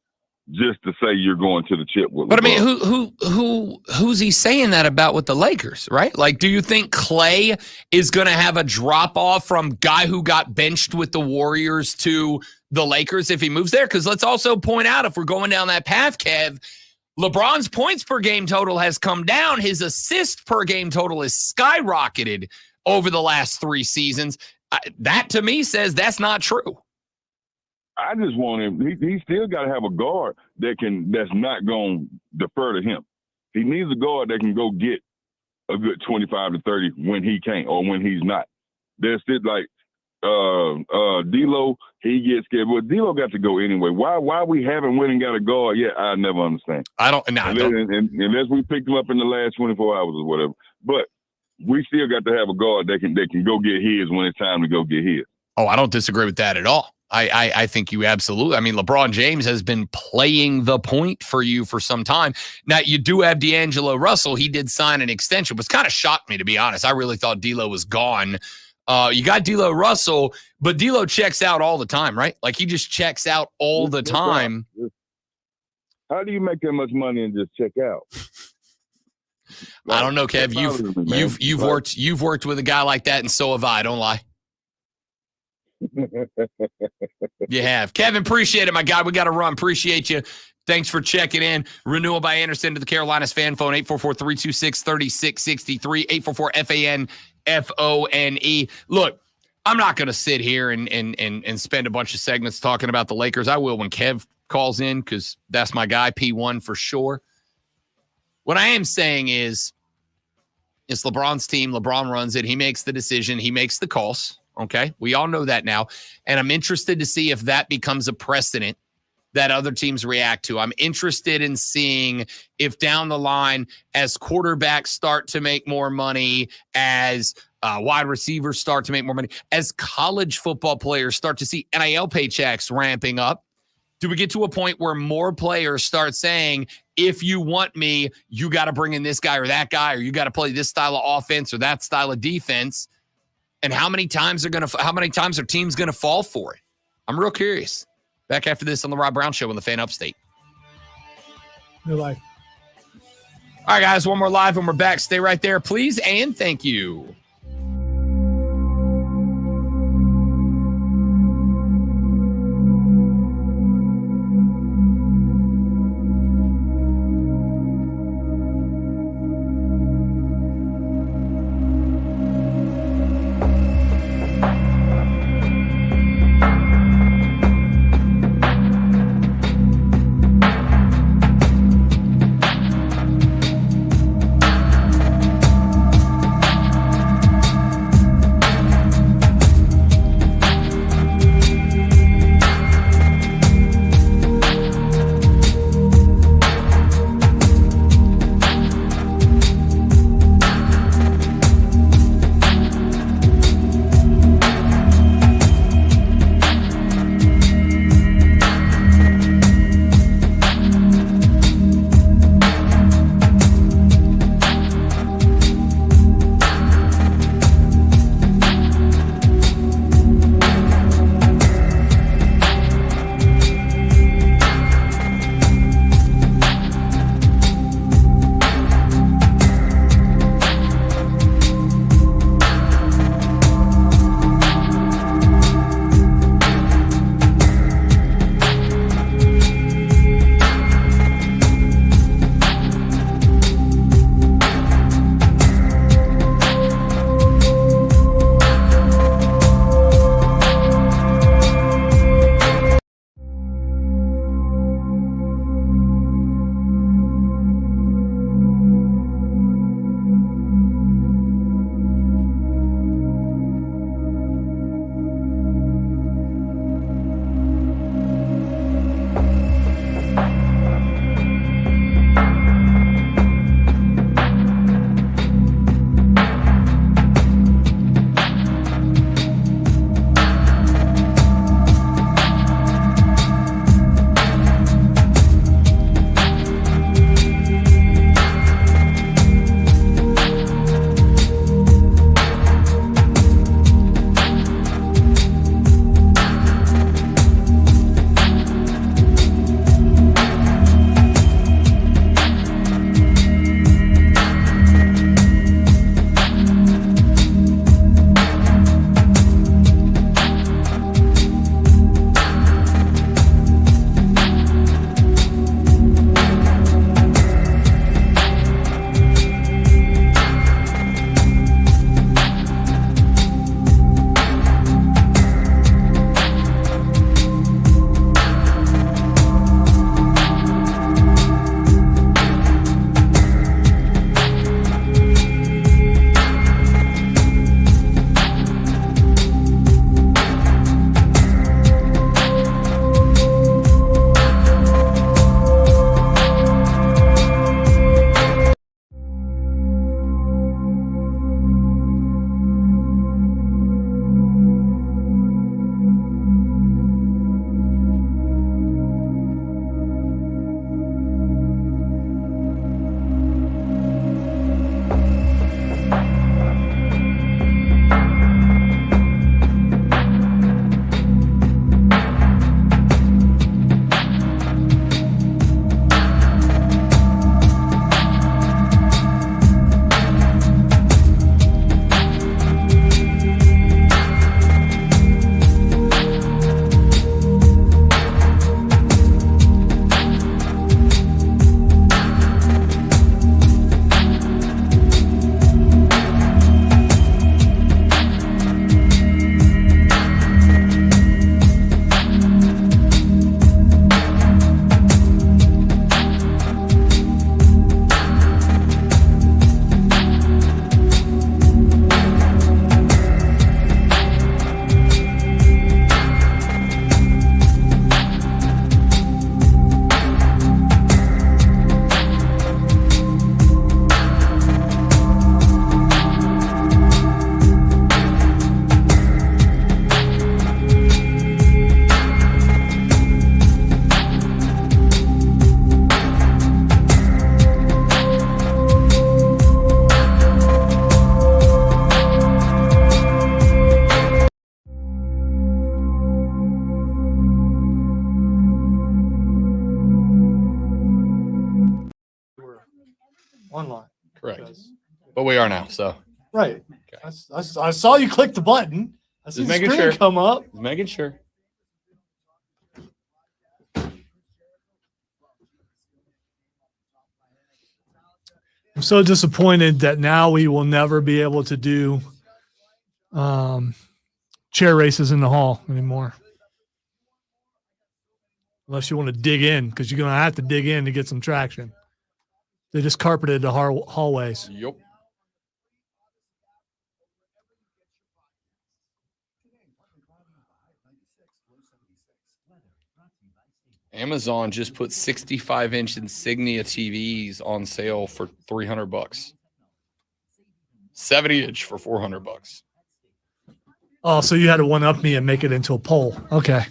just to say you're going to the chip with LeBron. But I mean, who's he saying that about with the Lakers, right? Like, do you think Clay is going to have a drop off from guy who got benched with the Warriors to the Lakers if he moves there? Because let's also point out, if we're going down that path, Kev, LeBron's points per game total has come down. His assist per game total has skyrocketed over the last 3 seasons. That to me says that's not true. I just want him. He still got to have a guard that's not going to defer to him. He needs a guard that can go get a good 25 to 30 when he can't or when he's not. There's still like D'Lo. He gets scared. Well, D'Lo got to go anyway. Why we haven't went and got a guard yet? I never understand. Unless we picked him up in the last 24 hours or whatever. But we still got to have a guard that can go get his when it's time to go get his. Oh, I don't disagree with that at all. I think you absolutely. I mean, LeBron James has been playing the point for you for some time. Now, you do have D'Angelo Russell. He did sign an extension, which kind of shocked me, to be honest. I really thought D'Lo was gone. You got D'Lo Russell, but D'Lo checks out all the time, right? Like, he just checks out all the time. How do you make that much money and just check out? I don't know, Kev. You've worked with a guy like that, and so have I. Don't lie. You have. Kevin, appreciate it, my guy. We got to run. Appreciate you Thanks for checking in. Renewal by Anderson to the Carolinas fan phone, 844-326-3663, 844-FAN-FONE. Look, I'm not going to sit here and spend a bunch of segments talking about the Lakers. I will when Kev calls in because that's my guy, P1 for sure. What I am saying is it's LeBron's team. LeBron runs it. He makes the decision. He makes the calls. Okay? We all know that now. And I'm interested to see if that becomes a precedent that other teams react to. I'm interested in seeing if down the line, as quarterbacks start to make more money, as wide receivers start to make more money, as college football players start to see NIL paychecks ramping up, do we get to a point where more players start saying, if you want me, you got to bring in this guy or that guy, or you got to play this style of offense or that style of defense? And how many times are teams going to fall for it? I'm real curious. Back after this on the Rob Brown Show on the Fan Upstate. New life. All right, guys, one more live and we're back. Stay right there, please, and thank you. But we are now. So Right. I saw you click the button. I see Just the making screen sure. come up. making sure. I'm so disappointed that now we will never be able to do chair races in the hall anymore. Unless you want to dig in, because you're going to have to dig in to get some traction. They just carpeted the hallways. Yep. Amazon just put 65-inch Insignia TVs on sale for $300. 70-inch for $400. Oh, so you had to one-up me and make it into a poll. Okay.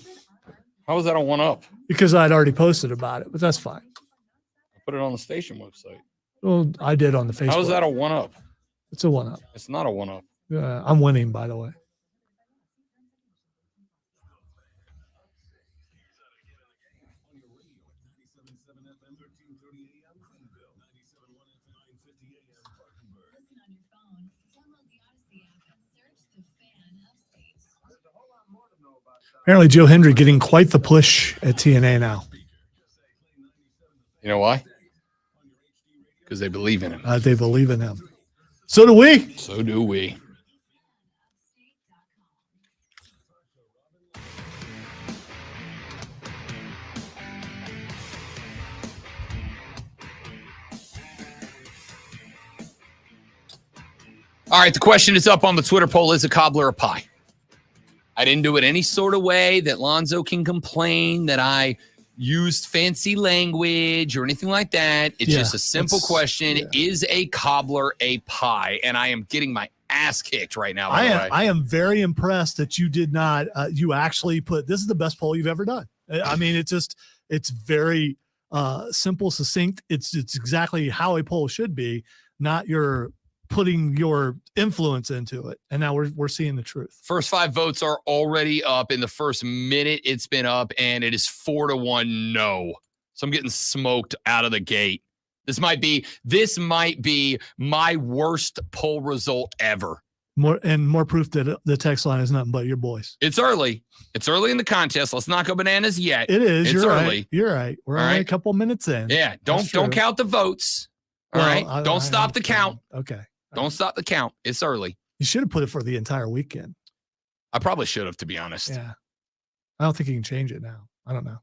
How was that a one-up? Because I'd already posted about it, but that's fine. I put it on the station website. Well, I did on the Facebook. How is that a one-up? It's a one-up. It's not a one-up. I'm winning, by the way. Apparently, Joe Hendry getting quite the push at TNA now. You know why? Because they believe in him. They believe in him. So do we. So do we. All right, the question is up on the Twitter poll. Is a cobbler a pie? I didn't do it any sort of way that Lonzo can complain that I used fancy language or anything like that. It's just a simple question. Yeah. Is a cobbler a pie? And I am getting my ass kicked right now. I am very impressed that you did not, you actually put, this is the best poll you've ever done. I mean, it's very simple, succinct. It's exactly how a poll should be, not your putting your influence into it. And now we're seeing the truth. First 5 votes are already up. In the first minute it's been up, and it is 4-1 no. So I'm getting smoked out of the gate. This might be my worst poll result ever. More proof that the text line is nothing but your boys. It's early. It's early in the contest. Let's not go bananas yet. It is. It's You're early. Right. You're right. We're only a couple minutes in. Yeah. Don't count the votes. All right. Don't stop the count. Okay. Don't stop the count. It's early. You should have put it for the entire weekend. I probably should have, to be honest. Yeah. I don't think you can change it now. I don't know.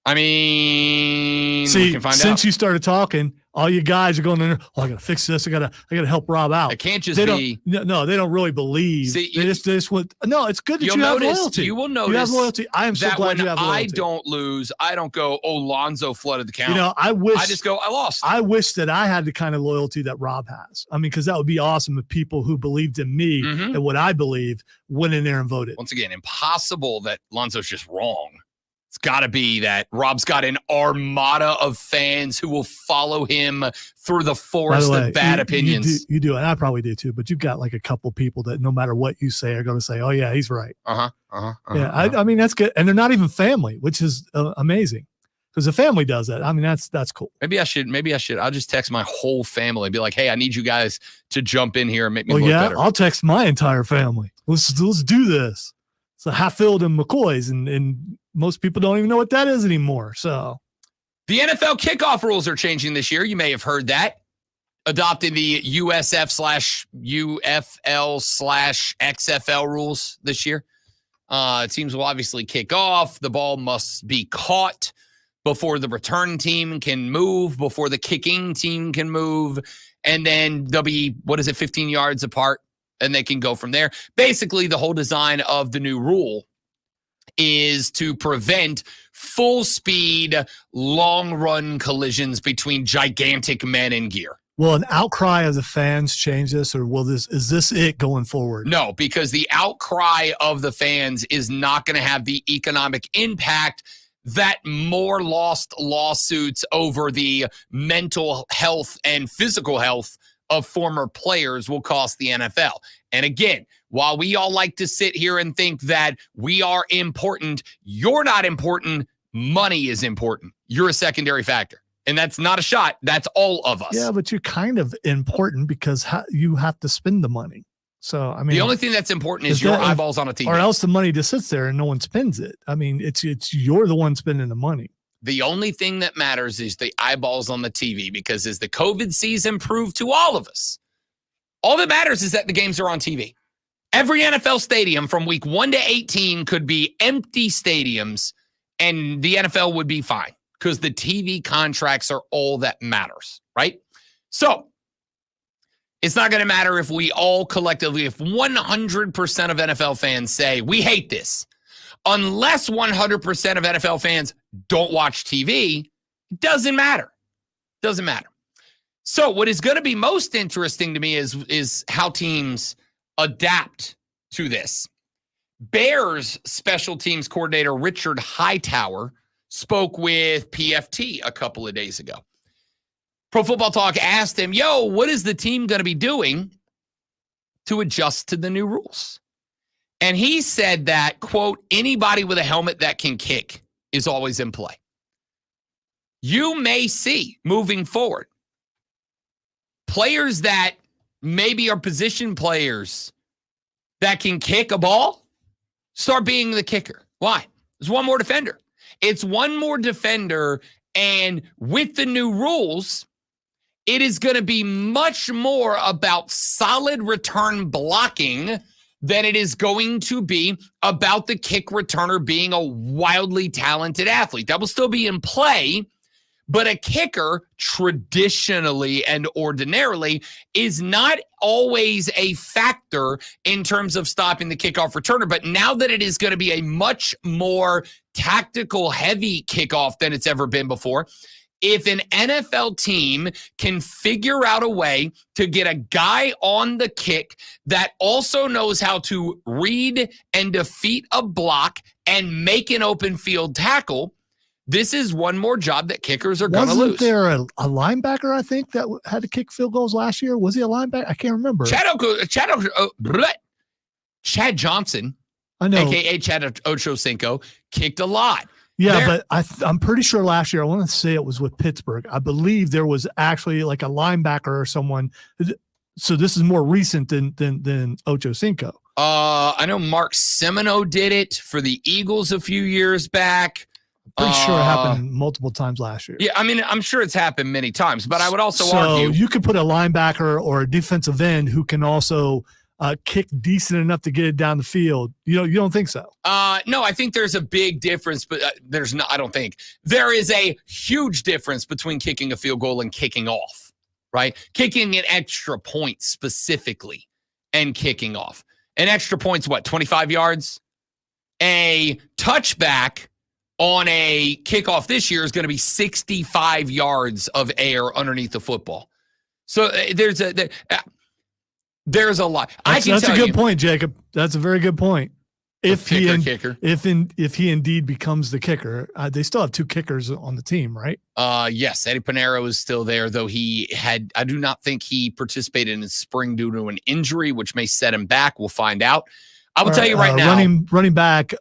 I mean, see, we can find since out. You started talking, all you guys are going in there. Oh, I got to fix this. I got to help Rob out. It can't just be. No, they don't really believe. See, they just want. No, it's good that you have loyalty. You will notice. You have loyalty. I am so glad you have loyalty. I don't lose. I don't go, oh, Lonzo flooded the count. You know, I just go, I lost. I wish that I had the kind of loyalty that Rob has. I mean, because that would be awesome if people who believed in me and what I believed went in there and voted. Once again, impossible that Lonzo's just wrong. It's got to be that Rob's got an armada of fans who will follow him through the forest of bad opinions. You do, and I probably do too. But you've got like a couple people that no matter what you say are going to say, "Oh yeah, he's right." I mean, that's good, and they're not even family, which is amazing because the family does that. I mean, that's cool. Maybe I should. I'll just text my whole family and be like, "Hey, I need you guys to jump in here and make me look better." I'll text my entire family. Let's do this. So Hatfield and McCoy's and most people don't even know what that is anymore. So the NFL kickoff rules are changing this year. You may have heard that. Adopting the USF/UFL/XFL rules this year. Teams will obviously kick off. The ball must be caught before the return team can move, before the kicking team can move. And then they'll be, 15 yards apart? And they can go from there. Basically, the whole design of the new rule is to prevent full speed, long run collisions between gigantic men in gear. Will an outcry of the fans change this, or is this it going forward? No, because the outcry of the fans is not going to have the economic impact that more lost lawsuits over the mental health and physical health of former players will cost the NFL. And again, while we all like to sit here and think that we are important, you're not important. Money is important. You're a secondary factor. And that's not a shot. That's all of us. Yeah, but you're kind of important because you have to spend the money. So, I mean, the only thing that's important is your eyeballs on a TV. Or else the money just sits there and no one spends it. I mean, it's you're the one spending the money. The only thing that matters is the eyeballs on the TV, because as the COVID season proved to all of us, all that matters is that the games are on TV. Every NFL stadium from week 1 to 18 could be empty stadiums, and the NFL would be fine because the TV contracts are all that matters, right? So it's not going to matter if we all collectively, if 100% of NFL fans say, we hate this. Unless 100% of NFL fans don't watch TV, it doesn't matter. Doesn't matter. So what is going to be most interesting to me is how teams adapt to this. Bears special teams coordinator Richard Hightower spoke with PFT a couple of days ago. Pro Football Talk asked him, what is the team going to be doing to adjust to the new rules? And he said that, quote, anybody with a helmet that can kick is always in play. You may see moving forward players that maybe are position players that can kick a ball start being the kicker. Why? There's one more defender. It's one more defender, and with the new rules, it is going to be much more about solid return blocking than it is going to be about the kick returner being a wildly talented athlete. That will still be in play, but a kicker traditionally and ordinarily is not always a factor in terms of stopping the kickoff returner. But now that it is going to be a much more tactical heavy kickoff than it's ever been before, if an NFL team can figure out a way to get a guy on the kick that also knows how to read and defeat a block and make an open field tackle, this is one more job that kickers are going to lose. Wasn't there a linebacker, I think, that had to kick field goals last year? Was he a linebacker? I can't remember. Chad Johnson, I know, a.k.a. Chad Ochocinco, kicked a lot. Yeah, but I'm pretty sure last year, I want to say it was with Pittsburgh. I believe there was actually like a linebacker or someone. So this is more recent than Ochocinco. I know Mark Semino did it for the Eagles a few years back. Pretty sure it happened multiple times last year. Yeah, I mean, I'm sure it's happened many times, but I would also so argue you could put a linebacker or a defensive end who can also kick decent enough to get it down the field. You don't think so? No, I think there's a big difference, but there's not. I don't think there is a huge difference between kicking a field goal and kicking off. Right, kicking an extra point specifically and kicking off. An extra point's what, 25 yards? A touchback on a kickoff this year is going to be 65 yards of air underneath the football. So there's a lot. That's a good point, Jacob. That's a very good point. If he indeed becomes the kicker, they still have two kickers on the team, right? Yes, Eddie Pinheiro is still there, though I do not think he participated in the spring due to an injury, which may set him back. We'll find out. I will tell you right now. Running back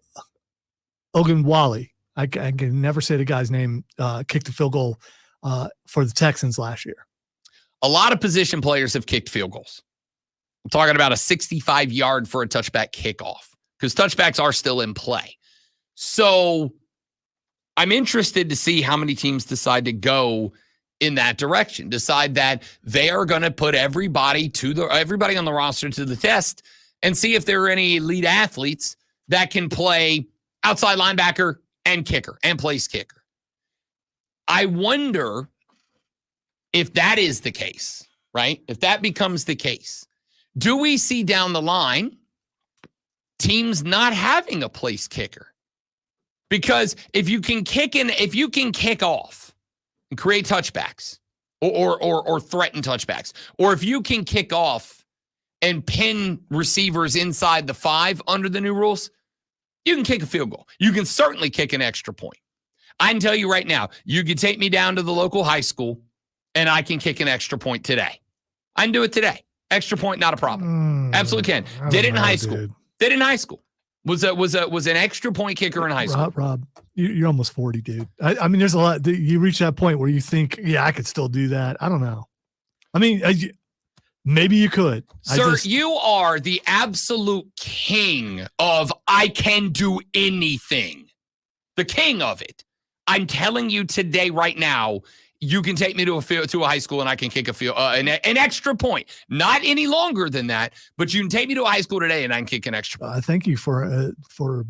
Ogunwale, I can never say the guy's name, kicked a field goal for the Texans last year. A lot of position players have kicked field goals. I'm talking about a 65-yard for a touchback kickoff, because touchbacks are still in play. So I'm interested to see how many teams decide to go in that direction, decide that they are going to put everybody on the roster to the test and see if there are any elite athletes that can play outside linebacker and kicker and place kicker. I wonder if that is the case, right? If that becomes the case, do we see down the line teams not having a place kicker? Because if you can kick off and create touchbacks or threaten touchbacks, or if you can kick off and pin receivers inside the 5 under the new rules, you can kick a field goal. You can certainly kick an extra point. I can tell you right now, you can take me down to the local high school and I can kick an extra point today. I can do it today. Extra point, not a problem. Absolutely can. Did it in high school. Was an extra point kicker in high school. Rob, you're almost 40, dude. I mean, there's a lot. You reach that point where you think, yeah, I could still do that. I don't know. I mean, maybe you could. Sir, you are the absolute king of I can do anything. The king of it. I'm telling you today, right now, you can take me to a high school and I can kick an extra point. Not any longer than that, but you can take me to a high school today and I can kick an extra point. Thank you for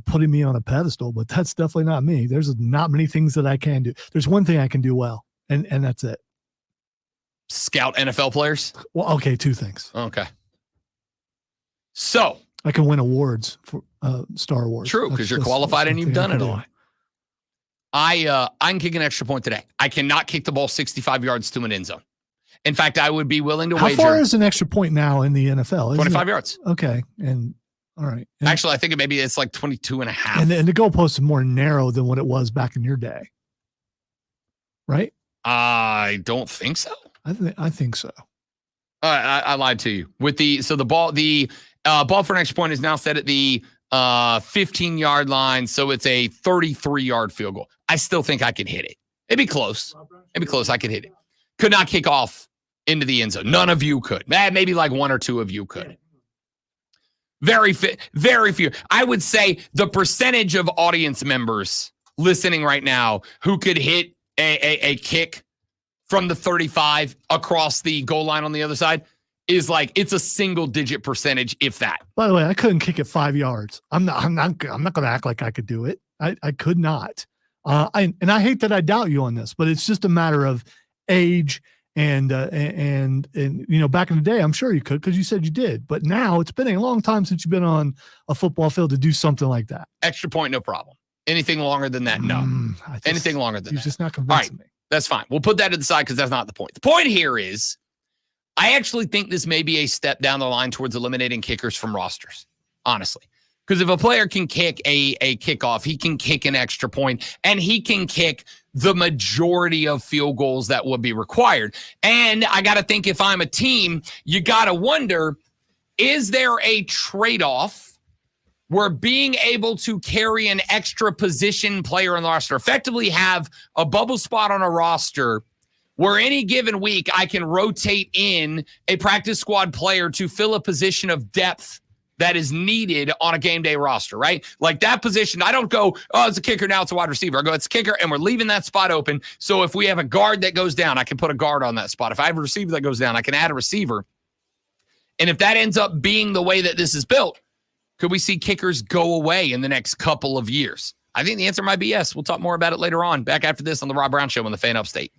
putting me on a pedestal, but that's definitely not me. There's not many things that I can do. There's one thing I can do well, and that's it. Scout NFL players? Well, okay, two things. Okay. So I can win awards for Star Wars. True, because you're qualified and you've done it all. I can kick an extra point today. I cannot kick the ball 65 yards to an end zone. In fact, I would be willing to wager. How far is an extra point now in the NFL? 25 yards. Okay. And all right. And, actually, I think it's like 22 and a half. And the goalpost is more narrow than what it was back in your day. Right? I don't think so. I think so. I lied to you. With the ball for an extra point is now set at the 15-yard line, so it's a 33-yard field goal. I still think I could hit it. It'd be close. I could hit it. Could not kick off into the end zone. None of you could. Maybe like one or two of you could. Very few. I would say the percentage of audience members listening right now who could hit a kick from the 35 across the goal line on the other side is like, it's a single-digit percentage, if that. By the way, I couldn't kick it 5 yards. I'm not going to act like I could do it. I could not. I hate that I doubt you on this, but it's just a matter of age and back in the day, I'm sure you could because you said you did. But now it's been a long time since you've been on a football field to do something like that. Extra point, no problem. Anything longer than that, no. Anything longer than that. You're just not convincing me. That's fine. We'll put that to the side because that's not the point. The point here is I actually think this may be a step down the line towards eliminating kickers from rosters, honestly. Because if a player can kick a kickoff, he can kick an extra point, and he can kick the majority of field goals that would be required. And I got to think if I'm a team, you got to wonder, is there a trade-off where being able to carry an extra position player on the roster, effectively have a bubble spot on a roster where any given week I can rotate in a practice squad player to fill a position of depth that is needed on a game day roster, right? Like that position, I don't go, oh, it's a kicker, now it's a wide receiver. I go, it's a kicker, and we're leaving that spot open. So if we have a guard that goes down, I can put a guard on that spot. If I have a receiver that goes down, I can add a receiver. And if that ends up being the way that this is built, could we see kickers go away in the next couple of years? I think the answer might be yes. We'll talk more about it later on. Back after this on the Rob Brown Show on the Fan Upstate.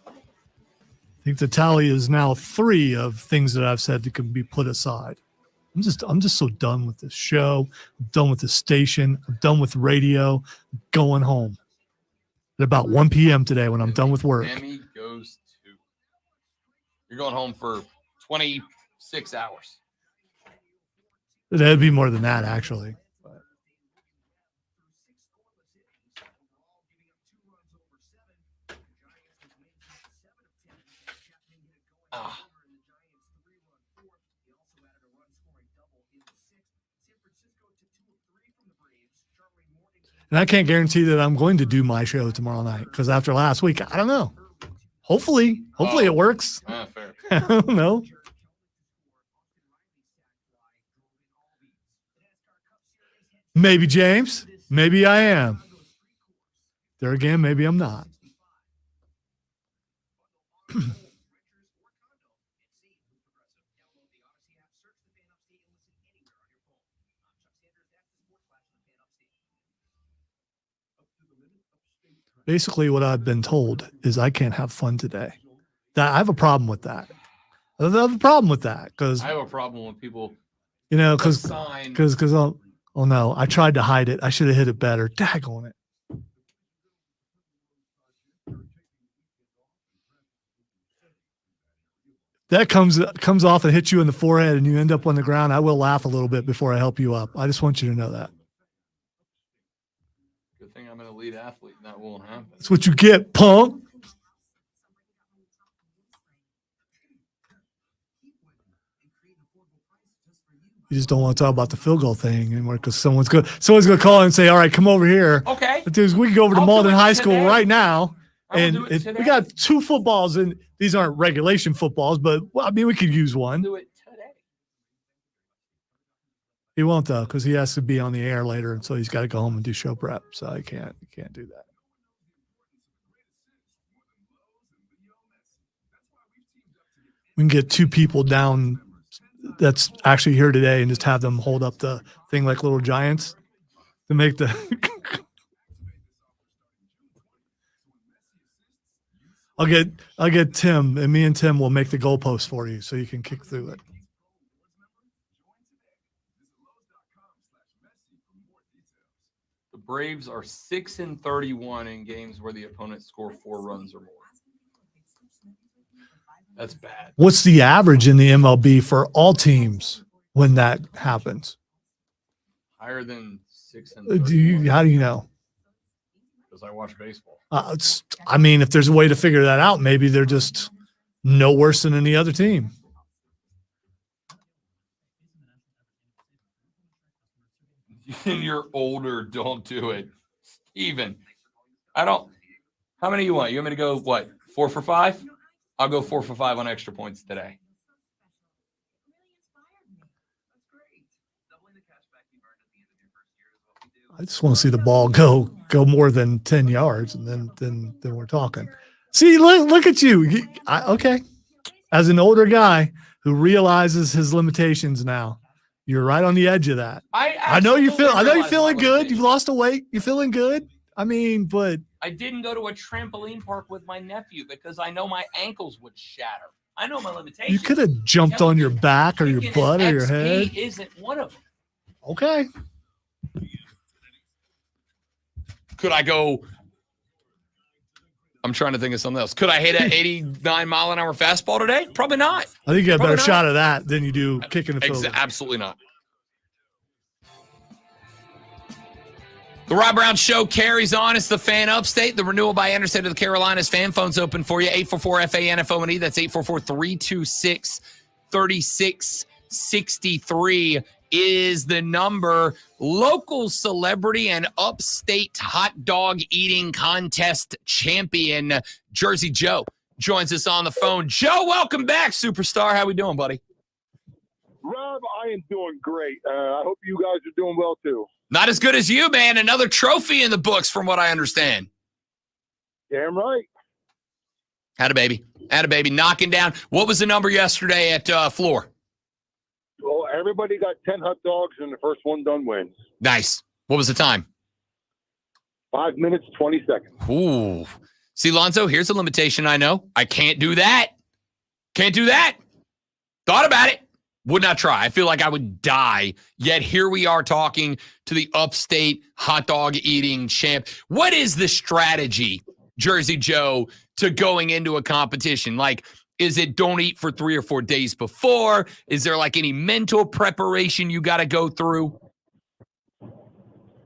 I think the tally is now 3 of things that I've said that can be put aside. I'm just so done with this show. I'm done with this station. I'm done with radio. I'm going home at about 1 p.m. today when I'm done with work. Miami goes to. You're going home for 26 hours. That'd be more than that, actually. And I can't guarantee that I'm going to do my show tomorrow night because after last week, I don't know. Hopefully it works. Fair. I don't know. Maybe, James. Maybe I am. There again, maybe I'm not. Basically, what I've been told is I can't have fun today. I have a problem with that. I have a problem with that because I have a problem with people. Because oh no, I tried to hide it. I should have hit it better. Daggone it. That comes off and hits you in the forehead and you end up on the ground. I will laugh a little bit before I help you up. I just want you to know that. Good thing I'm an elite athlete and that won't happen. That's what you get, punk. You just don't want to talk about the field goal thing anymore because someone's going to call and say, all right, come over here. Okay. But dude, we can go over to I'll do Malden it High School today. right now. I will do it We today. got 2 footballs, and these aren't regulation footballs, but well, I mean, we could use one. Do it today. He won't though, because he has to be on the air later, and so he's got to go home and do show prep. So he can't do that. We can get 2 people down that's actually here today and just have them hold up the thing like little giants to make the. I'll get Tim, and me and Tim will make the goalpost for you so you can kick through it. The Braves are 6-31 in games where the opponent score 4 runs or more. That's bad. What's the average in the MLB for all teams when that happens? Higher than 6 and How do you know? Because I watch baseball. I mean, if there's a way to figure that out, maybe they're just no worse than any other team. You're older. Don't do it. Steven. I don't. How many you want? You want me to go, what, 4 for 5? I'll go 4 for 5 on extra points today. I just want to see the ball go more than 10 yards, and then we're talking. See, look at you. Okay. As an older guy who realizes his limitations now, you're right on the edge of that. I know you're feeling good. You've lost a weight. You're feeling good. I mean, but I didn't go to a trampoline park with my nephew because I know my ankles would shatter. I know my limitations. you could have jumped on your back or your butt or your head. XP isn't one of them. Okay. Could I go? I'm trying to think of something else. Could I hit an 89-mile-an-hour fastball today? Probably not. I think you got a Probably better not. shot of that than you do kicking a field. Absolutely not. The Rob Brown Show carries on. It's the Fan Upstate. The renewal by Interstate of the Carolinas fan phone's open for you. 844-FAN-FONE. That's 844-326-3663 is the number. Local celebrity and upstate hot dog eating contest champion, Jersey Joe, joins us on the phone. Joe, welcome back, superstar. How we doing, buddy? Rob, I am doing great. I hope you guys are doing well, too. Not as good as you, man. Another trophy in the books, from what I understand. Damn right. Had a baby. Knocking down. What was the number yesterday at Floor? Well, everybody got 10 hot dogs, and the first one done wins. Nice. What was the time? 5 minutes, 20 seconds. Ooh. See, Lonzo, here's a limitation I know. I can't do that. Thought about it. Would not try. I feel like I would die. Yet here we are talking to the upstate hot dog eating champ. What is the strategy, Jersey Joe, to going into a competition? Like, is it don't eat for 3 or 4 days before? Is there like any mental preparation you got to go through?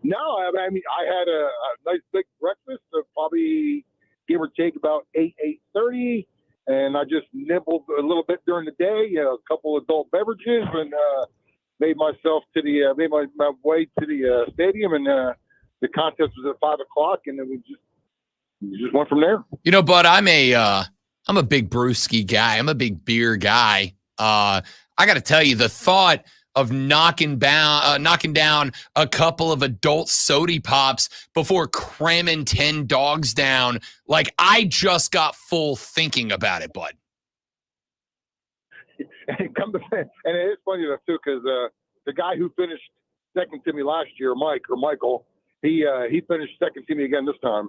No, I mean, I had a nice big breakfast of probably give or take about 8:30. And I just nibbled a little bit during the day, a couple adult beverages, and made myself to made my way to the stadium. And the contest was at 5 o'clock, and then we just went from there. You know, bud, I'm a big brewski guy. I'm a big beer guy. I got to tell you, the thought of knocking down a couple of adult soda pops before cramming 10 dogs down, like I just got full thinking about it, bud. And it is funny enough too, because the guy who finished second to me last year, Michael, he finished second to me again this time.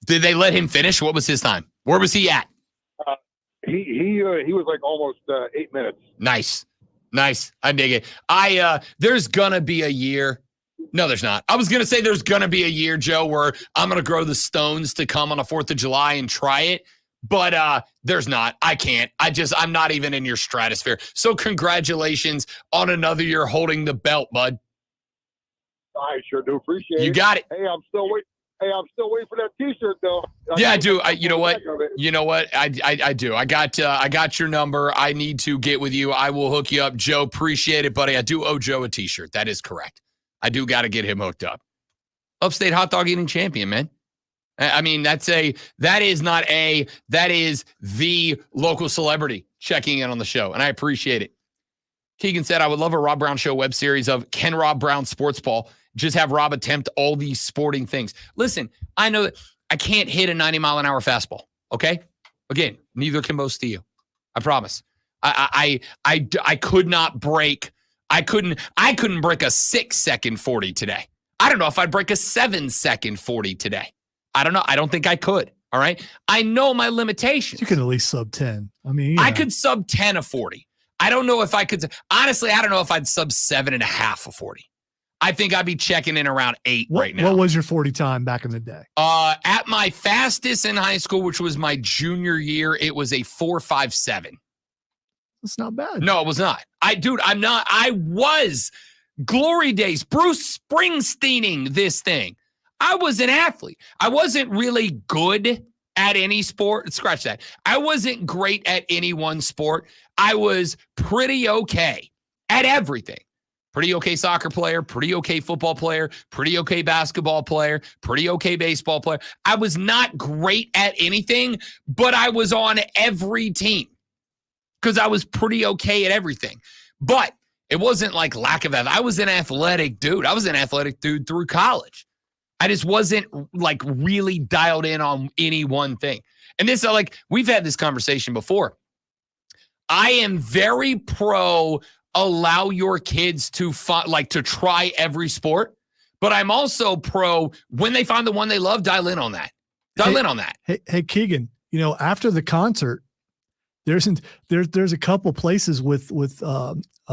Did they let him finish? What was his time? Where was he at? He was like almost 8 minutes. Nice. I dig it. There's gonna be a year. No, there's not. I was gonna say there's gonna be a year, Joe, where I'm gonna grow the stones to come on the 4th of July and try it. But there's not. I can't. I'm not even in your stratosphere. So congratulations on another year holding the belt, bud. I sure do appreciate it. You got it. Hey, I'm still waiting. Hey, I'm still waiting for that T-shirt though. Yeah, I do. You know what? You know what? I do. I got your number. I need to get with you. I will hook you up, Joe. Appreciate it, buddy. I do owe Joe a T-shirt. That is correct. I do got to get him hooked up. Upstate hot dog eating champion, man. I mean, that is the local celebrity checking in on the show, and I appreciate it. Keegan said, I would love a Rob Brown Show web series of Ken Rob Brown Sports Ball. Just have Rob attempt all these sporting things. Listen, I know that I can't hit a 90-mile-an-hour fastball, okay? Again, neither can most of you. I promise. I could not break. I couldn't break a 6-second 40 today. I don't know if I'd break a 7-second 40 today. I don't know. I don't think I could. All right. I know my limitations. You can at least sub 10. I mean, I could sub 10 a 40. I don't know if I could. Honestly, I don't know if I'd sub 7.5 a 40. I think I'd be checking in around 8 right now. What was your 40 time back in the day? At my fastest in high school, which was my junior year, it was a 4.57. That's not bad. No, it was not. I'm not. I was glory days, Bruce Springsteening this thing. I was an athlete. I wasn't really good at any sport. Scratch that. I wasn't great at any one sport. I was pretty okay at everything. Pretty okay soccer player, pretty okay football player, pretty okay basketball player, pretty okay baseball player. I was not great at anything, but I was on every team because I was pretty okay at everything. But it wasn't like lack of I was an athletic dude. I was an athletic dude through college. I just wasn't like really dialed in on any one thing. And this, like, we've had this conversation before. I am very pro allow your kids to to try every sport, but I'm also pro when they find the one they love, dial in on that. Dial in on that. Hey, Keegan, after the concert, there's a couple places with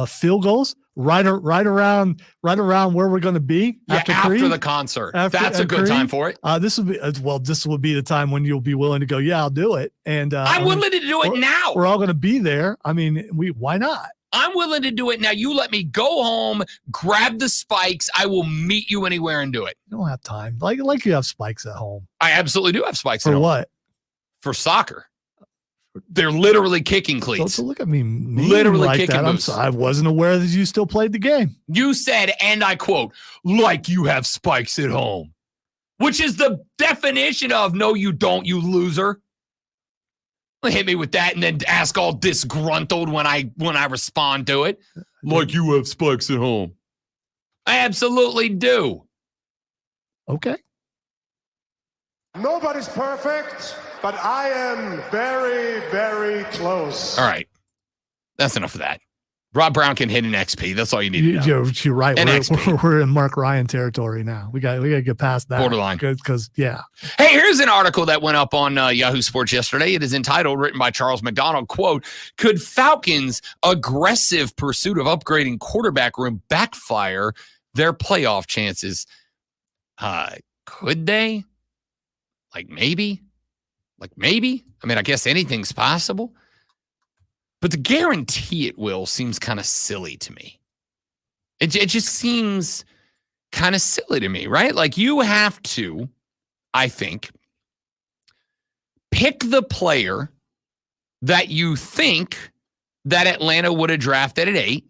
field goals right around where we're going to be after the concert. That's a good time for it. This will be the time when you'll be willing to go. Yeah, I'll do it. And I'm willing to do it now. We're all going to be there. I mean, why not? I'm willing to do it now. You let me go home, grab the spikes. I will meet you anywhere and do it. You don't have time. Like you have spikes at home. I absolutely do have spikes for at home. For what? For soccer. They're literally kicking cleats. So look at me. Literally like kicking that. I wasn't aware that you still played the game. You said, and I quote, like you have spikes at home, which is the definition of no, you don't, you loser. Hit me with that and then ask all disgruntled when I respond to it. Like you have spikes at home. I absolutely do. Okay. Nobody's perfect, but I am very, very close. All right. That's enough of that. Rob Brown can hit an XP. That's all you need to know. You're right. We're in Mark Ryan territory now. We got to get past that. Borderline. Because, yeah. Hey, here's an article that went up on Yahoo Sports yesterday. It is entitled, written by Charles McDonald, quote, could Falcons' aggressive pursuit of upgrading quarterback room backfire their playoff chances? Could they? Maybe. I mean, I guess anything's possible. But to guarantee it will seems kind of silly to me. It just seems kind of silly to me, right? Like you have to, I think, pick the player that you think that Atlanta would have drafted at 8.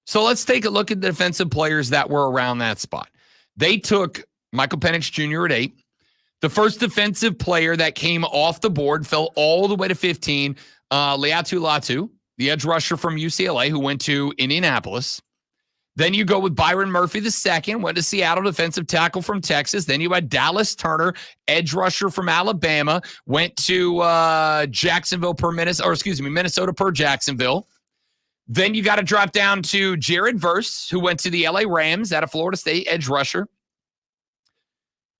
So let's take a look at the defensive players that were around that spot. They took Michael Penix Jr. at 8. The first defensive player that came off the board fell all the way to 15. Laiatu Latu, the edge rusher from UCLA who went to Indianapolis. Then you go with Byron Murphy II, went to Seattle, defensive tackle from Texas. Then you had Dallas Turner, edge rusher from Alabama, went to Minnesota per Jacksonville. Then you got to drop down to Jared Verse, who went to the LA Rams out of Florida State, edge rusher.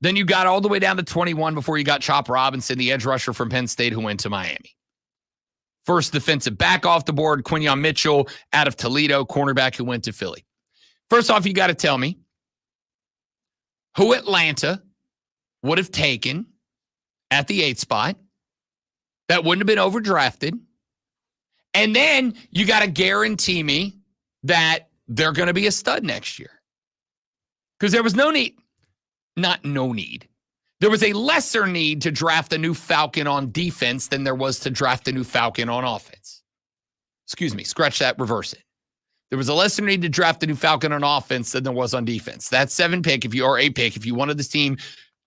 Then you got all the way down to 21 before you got Chop Robinson, the edge rusher from Penn State, who went to Miami. First defensive back off the board, Quinyon Mitchell out of Toledo, cornerback who went to Philly. First off, you got to tell me who Atlanta would have taken at the 8th spot that wouldn't have been overdrafted. And then you got to guarantee me that they're going to be a stud next year. Because there was no need. not no need. There was a lesser need to draft a new Falcon on defense than there was to draft a new Falcon on offense. Excuse me, scratch that, reverse it. There was a lesser need to draft a new Falcon on offense than there was on defense. That's 7 pick if you are 8 pick. If you wanted this team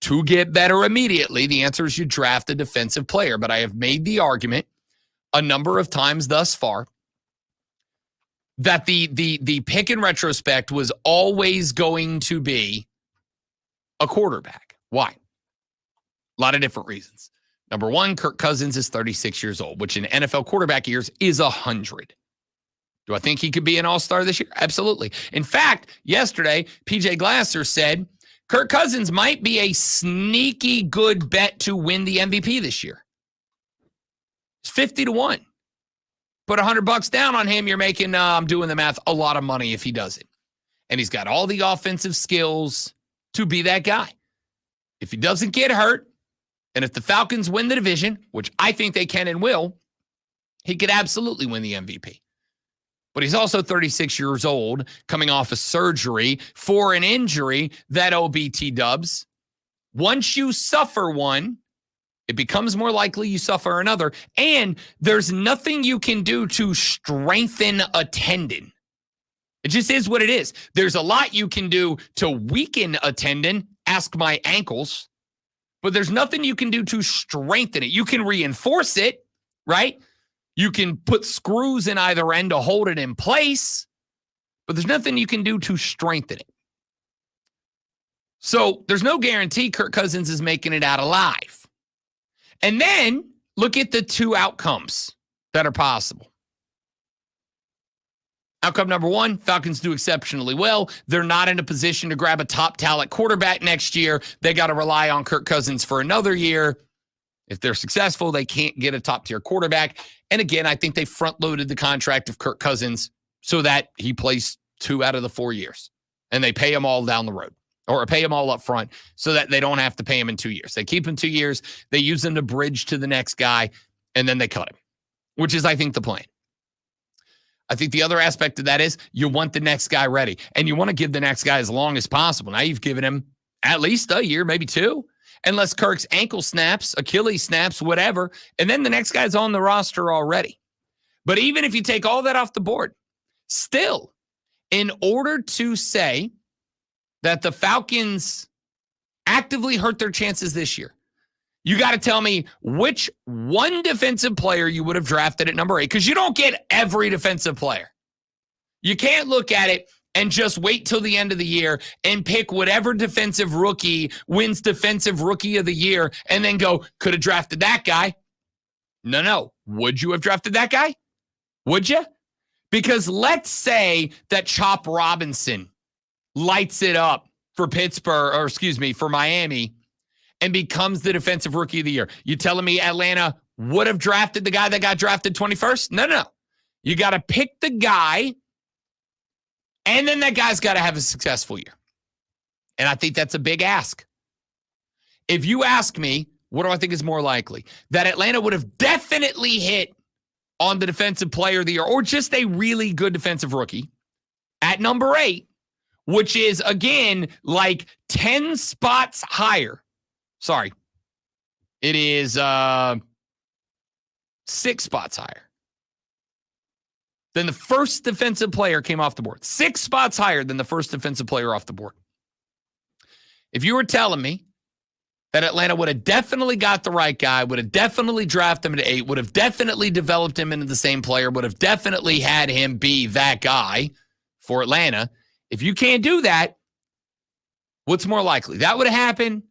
to get better immediately, the answer is you draft a defensive player. But I have made the argument a number of times thus far that the pick in retrospect was always going to be a quarterback. Why? A lot of different reasons. Number one, Kirk Cousins is 36 years old, which in NFL quarterback years is 100. Do I think he could be an all-star this year? Absolutely. In fact, yesterday, PJ Glasser said Kirk Cousins might be a sneaky good bet to win the MVP this year. It's 50-1. Put $100 down on him. You're making, I'm doing the math, a lot of money if he does it. And he's got all the offensive skills to be that guy. If he doesn't get hurt, and if the Falcons win the division, which I think they can and will, he could absolutely win the MVP. But he's also 36 years old, coming off of surgery for an injury that OBT dubs. Once you suffer one, it becomes more likely you suffer another. And there's nothing you can do to strengthen a tendon. It just is what it is. There's a lot you can do to weaken a tendon. Ask my ankles. But there's nothing you can do to strengthen it. You can reinforce it, right? You can put screws in either end to hold it in place, but there's nothing you can do to strengthen it. So there's no guarantee Kirk Cousins is making it out alive. And then look at the two outcomes that are possible. Outcome number one, Falcons do exceptionally well. They're not in a position to grab a top talent quarterback next year. They got to rely on Kirk Cousins for another year. If they're successful, they can't get a top-tier quarterback. And again, I think they front-loaded the contract of Kirk Cousins so that he plays 2 out of the 4 years. And they pay him all down the road, or pay him all up front so that they don't have to pay him in 2 years. They keep him 2 years, they use him to bridge to the next guy, and then they cut him, which is, I think, the plan. I think the other aspect of that is you want the next guy ready, and you want to give the next guy as long as possible. Now you've given him at least a year, maybe 2, unless Kirk's ankle snaps, Achilles snaps, whatever, and then the next guy's on the roster already. But even if you take all that off the board, still, in order to say that the Falcons actively hurt their chances this year, you got to tell me which one defensive player you would have drafted at number 8, because you don't get every defensive player. You can't look at it and just wait till the end of the year and pick whatever defensive rookie wins defensive rookie of the year and then go, could have drafted that guy. No. Would you have drafted that guy? Would you? Because let's say that Chop Robinson lights it up for Pittsburgh, for Miami, and becomes the defensive rookie of the year. You telling me Atlanta would have drafted the guy that got drafted 21st? No. You got to pick the guy, and then that guy's got to have a successful year. And I think that's a big ask. If you ask me, what do I think is more likely? That Atlanta would have definitely hit on the defensive player of the year, or just a really good defensive rookie at number 8, which is, again, like 10 spots higher. Sorry. It is 6 spots higher than the first defensive player came off the board. 6 spots higher than the first defensive player off the board. If you were telling me that Atlanta would have definitely got the right guy, would have definitely drafted him at 8, would have definitely developed him into the same player, would have definitely had him be that guy for Atlanta, if you can't do that, what's more likely? That would have happened,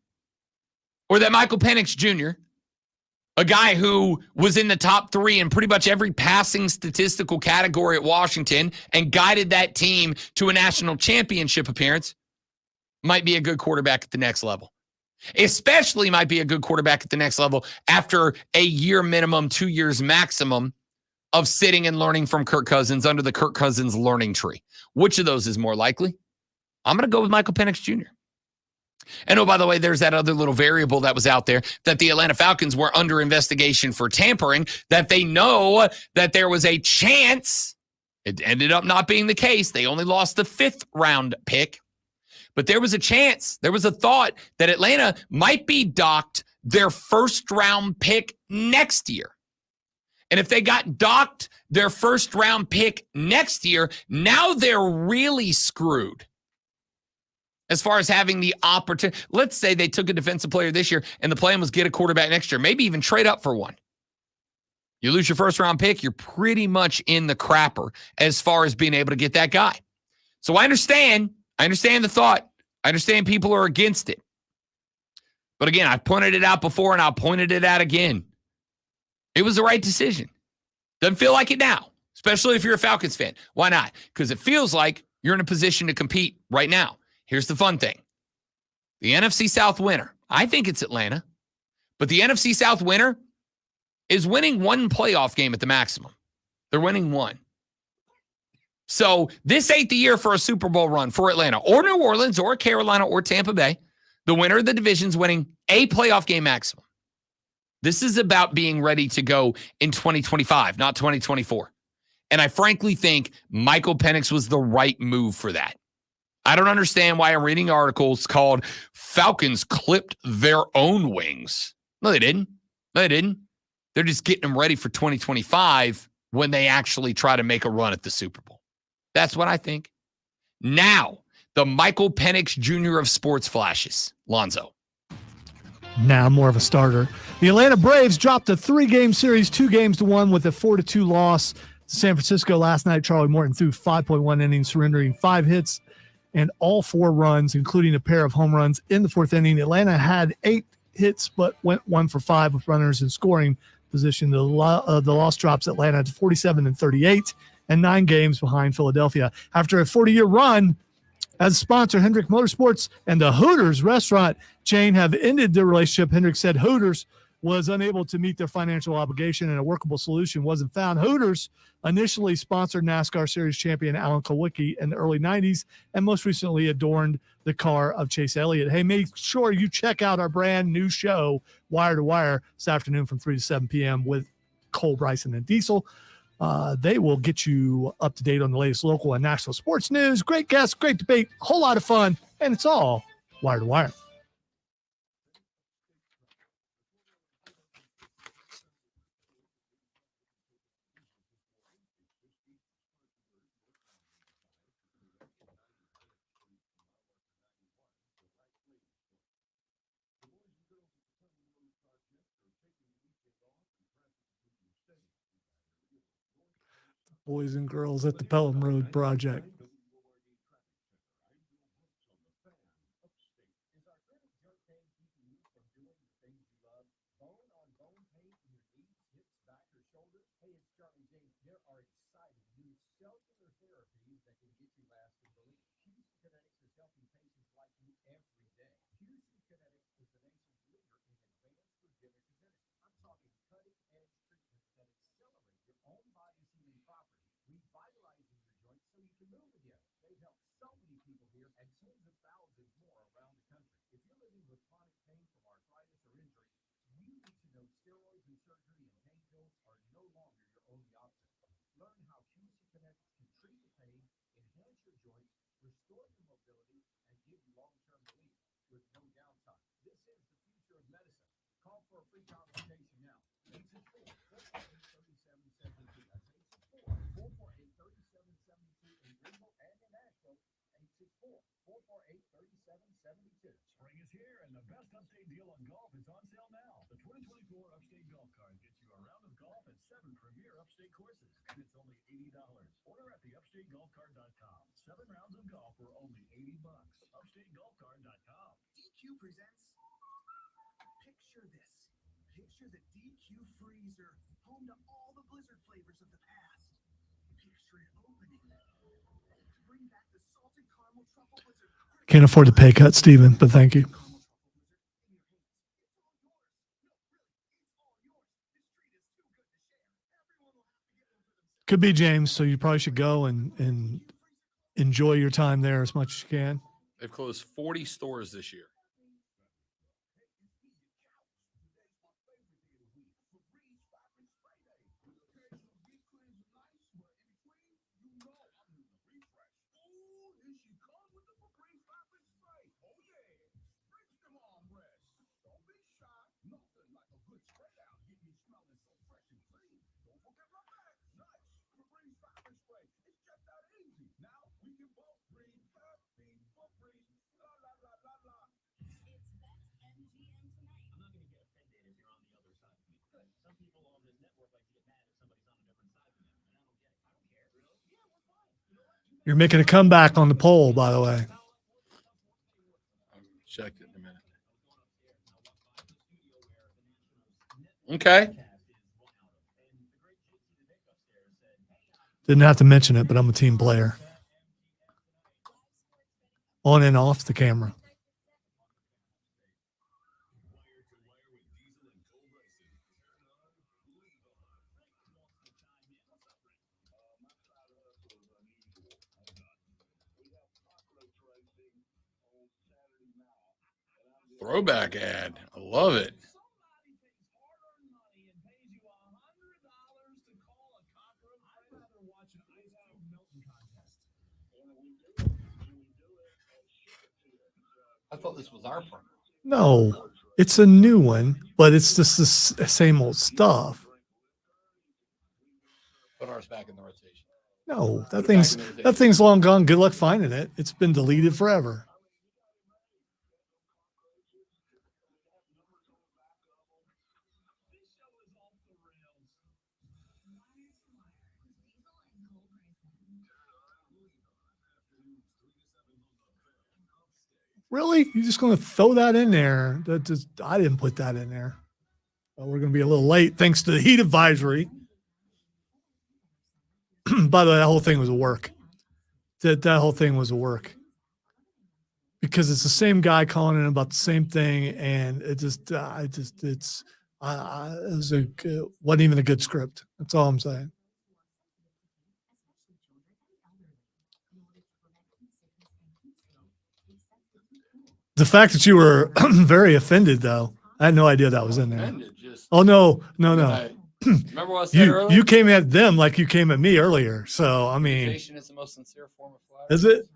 or that Michael Penix Jr., a guy who was in the top 3 in pretty much every passing statistical category at Washington and guided that team to a national championship appearance, might be a good quarterback at the next level. Especially might be a good quarterback at the next level after a year minimum, 2 years maximum of sitting and learning from Kirk Cousins under the Kirk Cousins learning tree. Which of those is more likely? I'm going to go with Michael Penix Jr. And oh, by the way, there's that other little variable that was out there that the Atlanta Falcons were under investigation for tampering, that they know that there was a chance. It ended up not being the case. They only lost the 5th round pick. But there was a chance, there was a thought that Atlanta might be docked their first-round pick next year. And if they got docked their first-round pick next year, now they're really screwed as far as having the opportunity. Let's say they took a defensive player this year and the plan was get a quarterback next year, maybe even trade up for one. You lose your first-round pick, you're pretty much in the crapper as far as being able to get that guy. So I understand the thought. I understand people are against it. But again, I've pointed it out before and I'll point it out again. It was the right decision. Doesn't feel like it now, especially if you're a Falcons fan. Why not? Because it feels like you're in a position to compete right now. Here's the fun thing. The NFC South winner, I think it's Atlanta, but the NFC South winner is winning one playoff game at the maximum. They're winning one. So this ain't the year for a Super Bowl run for Atlanta or New Orleans or Carolina or Tampa Bay. The winner of the division's winning a playoff game maximum. This is about being ready to go in 2025, not 2024. And I frankly think Michael Penix was the right move for that. I don't understand why I'm reading articles called Falcons clipped their own wings. No, they didn't. They're just getting them ready for 2025 when they actually try to make a run at the Super Bowl. That's what I think. Now, the Michael Penix Jr. of sports flashes. Lonzo. Now more of a starter. The Atlanta Braves dropped a 3-game series, 2-1 with a 4-2 loss to San Francisco last night. Charlie Morton threw 5.1 innings, surrendering 5 hits and all 4 runs, including a pair of home runs in the 4th inning. Atlanta had 8 hits, but went 1 for 5 with runners in scoring position. The loss drops Atlanta to 47-38 and 9 games behind Philadelphia. After a 40-year run as a sponsor, Hendrick Motorsports and the Hooters restaurant chain have ended their relationship. Hendrick said Hooters was unable to meet their financial obligation and a workable solution wasn't found. Hooters initially sponsored NASCAR Series champion Alan Kulwicki in the early 90s and most recently adorned the car of Chase Elliott. Hey, make sure you check out our brand new show, Wire to Wire, this afternoon from 3 to 7 p.m. with Cole, Bryson, and Diesel. They will get you up to date on the latest local and national sports news. Great guests, great debate, a whole lot of fun, and it's all Wire to Wire. Boys and girls at the Pelham Road Project. Spring is here, and the best Upstate deal on golf is on sale now. The 2024 Upstate Golf Card gets you a round of golf at 7 premier Upstate courses, and it's only $80. Order at theupstategolfcard.com. 7 rounds of golf for only $80. UpstateGolfCard.com. DQ presents Picture This. Picture the DQ freezer, home to all the Blizzard flavors of the past. Picture it opening. Bring back the salted caramel truffle blizzard. Can't afford to pay cut, Steven, but thank you. Could be, James, so you probably should go and enjoy your time there as much as you can. They've closed 40 stores this year. You're making a comeback on the poll, by the way. Check it in a minute. Okay. Didn't have to mention it, but I'm a team player. On and off the camera. Throwback ad. I love it. I thought this was our program. No, it's a new one, but it's just the same old stuff. Put ours back in the rotation. No, that thing's long gone. Good luck finding it. It's been deleted forever. Really? You're just going to throw that in there? I didn't put that in there. Well, we're going to be a little late thanks to the heat advisory. By the way, that whole thing was a work. That whole thing was a work. Because it's the same guy calling in about the same thing, and it wasn't even a good script. That's all I'm saying. The fact that you were very offended, though, I had no idea that was in there. Oh, no. Remember what I said earlier? You came at them like you came at me earlier. So, I mean. Is the most sincere form of flattery. Is it?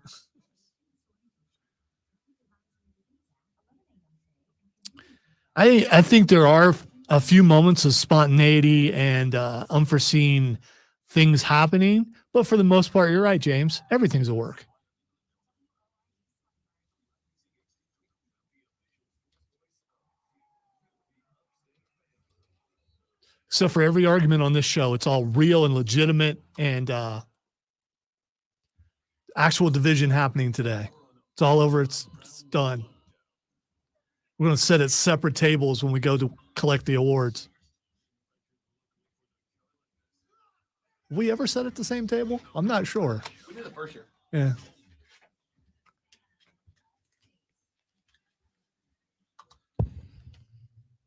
I think there are a few moments of spontaneity and unforeseen things happening. But for the most part, you're right, James. Everything's a work. So for every argument on this show, it's all real and legitimate and actual division happening today. It's all over. It's done. We're going to sit at separate tables when we go to collect the awards. Have we ever sat at the same table? I'm not sure. We did the first year. Yeah.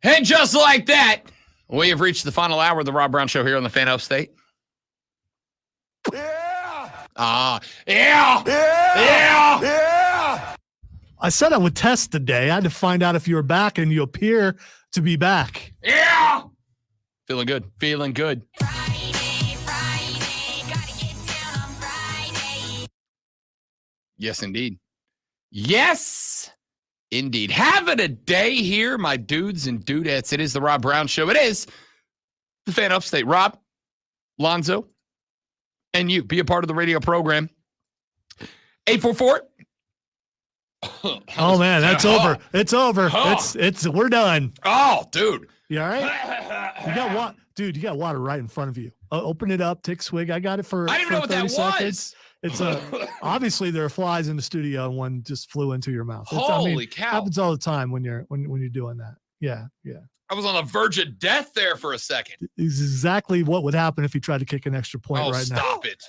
And just like that, we have reached the final hour of the Rob Brown Show here on the Fan Upstate. Yeah. I said I would test today. I had to find out if you were back, and you appear to be back. Yeah. Feeling good. Feeling good. Yes, indeed. Yes, indeed. Having a day here, my dudes and dudettes. It is the Rob Brown Show. It is the Fan Upstate. Rob, Lonzo, and you. Be a part of the radio program. 844. Oh, man, that's over. It's over. We're done. Oh, dude. You all right? You got water. Dude, you got water right in front of you. Open it up, take a swig. I got it for I didn't know what 30 that seconds. was. It's obviously there are flies in the studio and one just flew into your mouth. Holy cow. Happens all the time when you're doing that. Yeah. I was on the verge of death there for a second. It's exactly what would happen if you tried to kick an extra point right now. Stop it.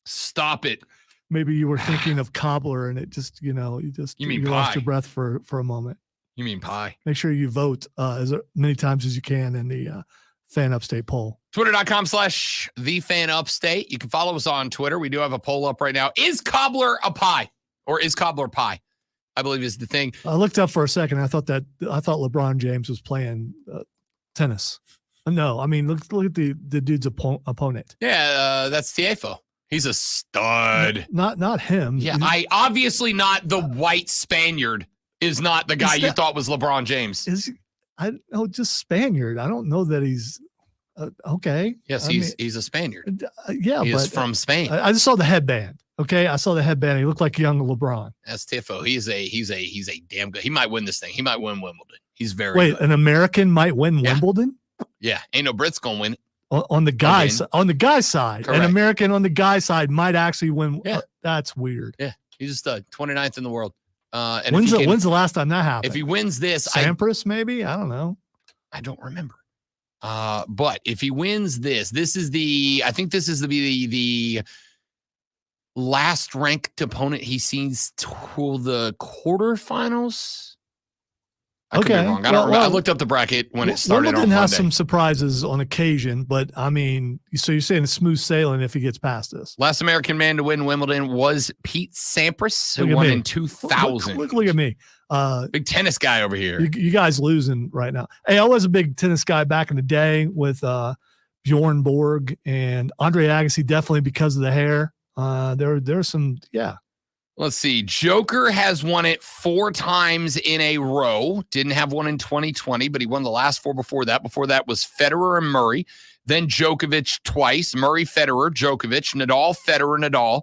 Stop it. Maybe you were thinking of cobbler and it just, you lost your breath for a moment. You mean pie? Make sure you vote as many times as you can in the Fan Upstate poll. Twitter.com/TheFanUpstate. You can follow us on Twitter. We do have a poll up right now. Is cobbler a pie or is cobbler pie? I believe is the thing. I looked up for a second. I thought LeBron James was playing tennis. No, I mean, look at the dude's opponent. Yeah, that's Tiafoe. He's a stud. Not him. Yeah, obviously not the white Spaniard is not the guy you thought was LeBron James. Just Spaniard. I don't know that he's okay. Yes, he's a Spaniard. Yeah, he is from Spain. I just saw the headband. Okay, I saw the headband. He looked like young LeBron. That's Tiafoe. He's a damn good. He might win this thing. He might win Wimbledon. He's very Wait, good. An American might win Wimbledon? Yeah, ain't no Brits gonna win it. on the guys side. Correct. An American on the guy side might actually win. Yeah. That's weird. Yeah, he's a stud. 29th in the world. And When's the last time that happened? If he wins this, Sampras, maybe? I don't know. I don't remember. But if he wins this is I think this is the last ranked opponent he sees to the quarterfinals. I could be wrong. I looked up the bracket when it started on Wimbledon Monday. has some surprises on occasion, but I mean, so you're saying it's smooth sailing if he gets past this. Last American man to win Wimbledon was Pete Sampras, who Look at won me. in 2000. Look at me. Big tennis guy over here. You guys losing right now. Hey, I was a big tennis guy back in the day with Bjorn Borg and Andre Agassi, definitely because of the hair. There's some, yeah. Let's see. Joker has won it 4 times in a row. Didn't have one in 2020, but he won the last 4 before that. Before that was Federer and Murray. Then Djokovic twice. Murray, Federer, Djokovic, Nadal, Federer, Nadal.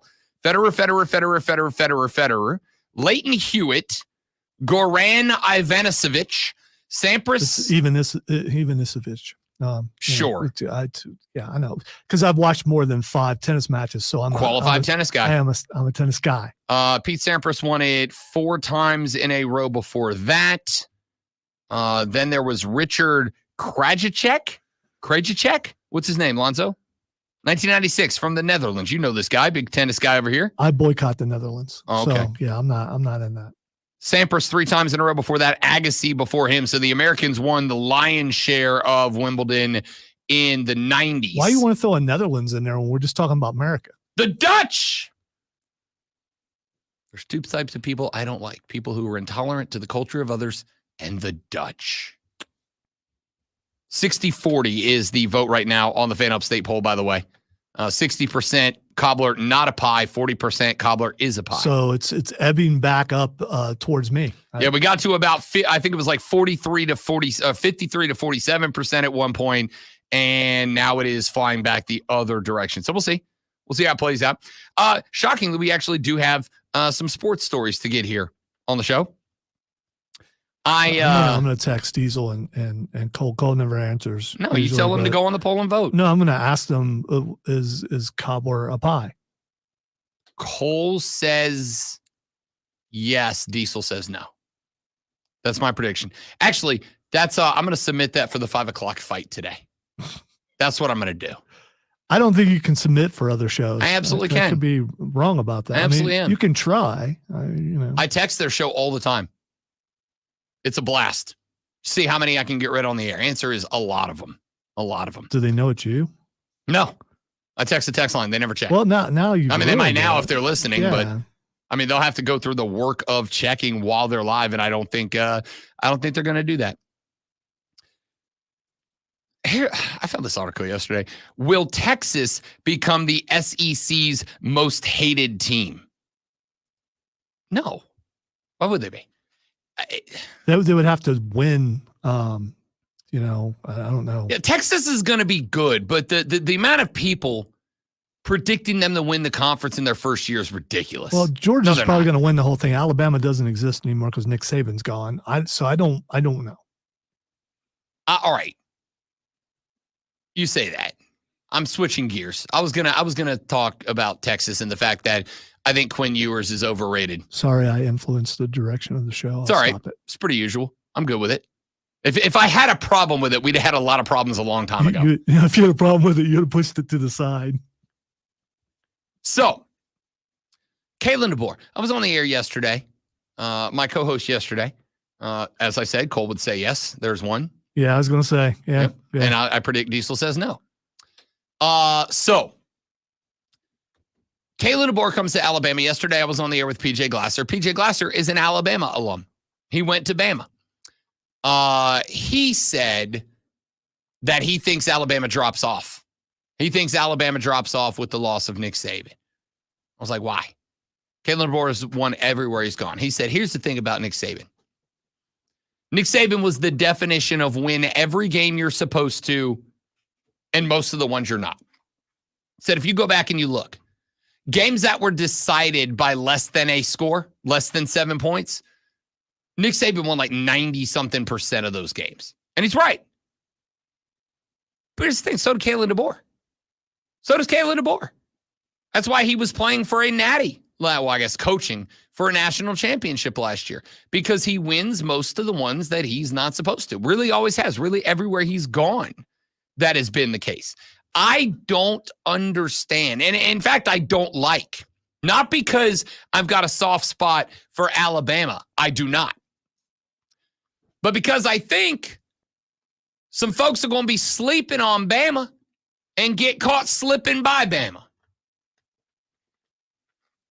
Federer. Leighton Hewitt, Goran Ivanisevic, Sampras. Ivanisevic. Sure. I know. Because I've watched more than 5 tennis matches, so I'm Qualified tennis guy. I'm a tennis guy. Pete Sampras won it 4 times in a row before that. Then there was Richard Krajicek. What's his name, Lonzo? 1996 from the Netherlands. You know this guy, big tennis guy over here. I boycott the Netherlands. Oh, okay. So, yeah, I'm not in that. Sampras 3 times in a row before that. Agassi before him. So the Americans won the lion's share of Wimbledon in the 90s. Why you want to throw a Netherlands in there when we're just talking about America? The Dutch. There's 2 types of people I don't like. People who are intolerant to the culture of others and the Dutch. 60-40 is the vote right now on the Fan Upstate poll, by the way. 60% Cobbler, not a pie. 40% Cobbler is a pie. So it's ebbing back up towards me. Yeah, we got to about, I think it was like 53 to 47% at one point, and now it is flying back the other direction. So we'll see. We'll see how it plays out. Shockingly, we actually do have some sports stories to get here on the show. I'm going to text Diesel and Cole never answers. No, you tell him to go on the poll and vote. No, I'm going to ask them, is Cobbler a pie? Cole says yes. Diesel says no. That's my prediction. Actually, that's I'm going to submit that for the 5 o'clock fight today. That's what I'm going to do. I don't think you can submit for other shows. I absolutely I can. could be wrong about that. I absolutely am. You can try. I text their show all the time. It's a blast. See how many I can get rid on the air. Answer is a lot of them. A lot of them. Do they know it's you? No. I text the text line. They never check. Well, now you. I mean, they might now if they're listening, Yeah. but I mean, they'll have to go through the work of checking while they're live, and I don't think they're going to do that. Here, I found this article yesterday. Will Texas become the SEC's most hated team? No. Why would they be? They would have to win. I don't know. Yeah, Texas is going to be good, but the amount of people predicting them to win the conference in their first year is ridiculous. Well, Georgia's they're probably not. going to win the whole thing. Alabama doesn't exist anymore because Nick Saban's gone. I don't know. All right. You say that. I'm switching gears. I was gonna talk about Texas and the fact that I think Quinn Ewers is overrated. Sorry, I influenced the direction of the show. It's all right. Stop it. It's pretty usual. I'm good with it. If I had a problem with it, we'd have had a lot of problems a long time ago. If you had a problem with it, you'd have pushed it to the side. So, Kalen DeBoer. I was on the air yesterday. My co-host yesterday. As I said, Cole would say yes. There's one. Yeah, I was going to say. Yeah. Yep. Yeah. And I predict Diesel says no. So, Kalen DeBoer comes to Alabama. Yesterday, I was on the air with PJ Glasser. PJ Glasser is an Alabama alum. He went to Bama. He said that he thinks Alabama drops off. He thinks Alabama drops off with the loss of Nick Saban. I was like, why? Kalen DeBoer has won everywhere he's gone. He said, here's the thing about Nick Saban. Nick Saban was the definition of win every game you're supposed to and most of the ones you're not. Said if you go back and you look, games that were decided by less than a score, less than 7 points, Nick Saban won like 90-something% of those games. And he's right. But here's the thing, so did Kalen DeBoer. So does Kalen DeBoer. That's why he was playing for a natty. Well, I guess coaching for a national championship last year, because he wins most of the ones that he's not supposed to. Really always has. Really everywhere he's gone, that has been the case. I don't understand. And in fact, I don't like. Not because I've got a soft spot for Alabama. I do not. But because I think some folks are going to be sleeping on Bama and get caught slipping by Bama.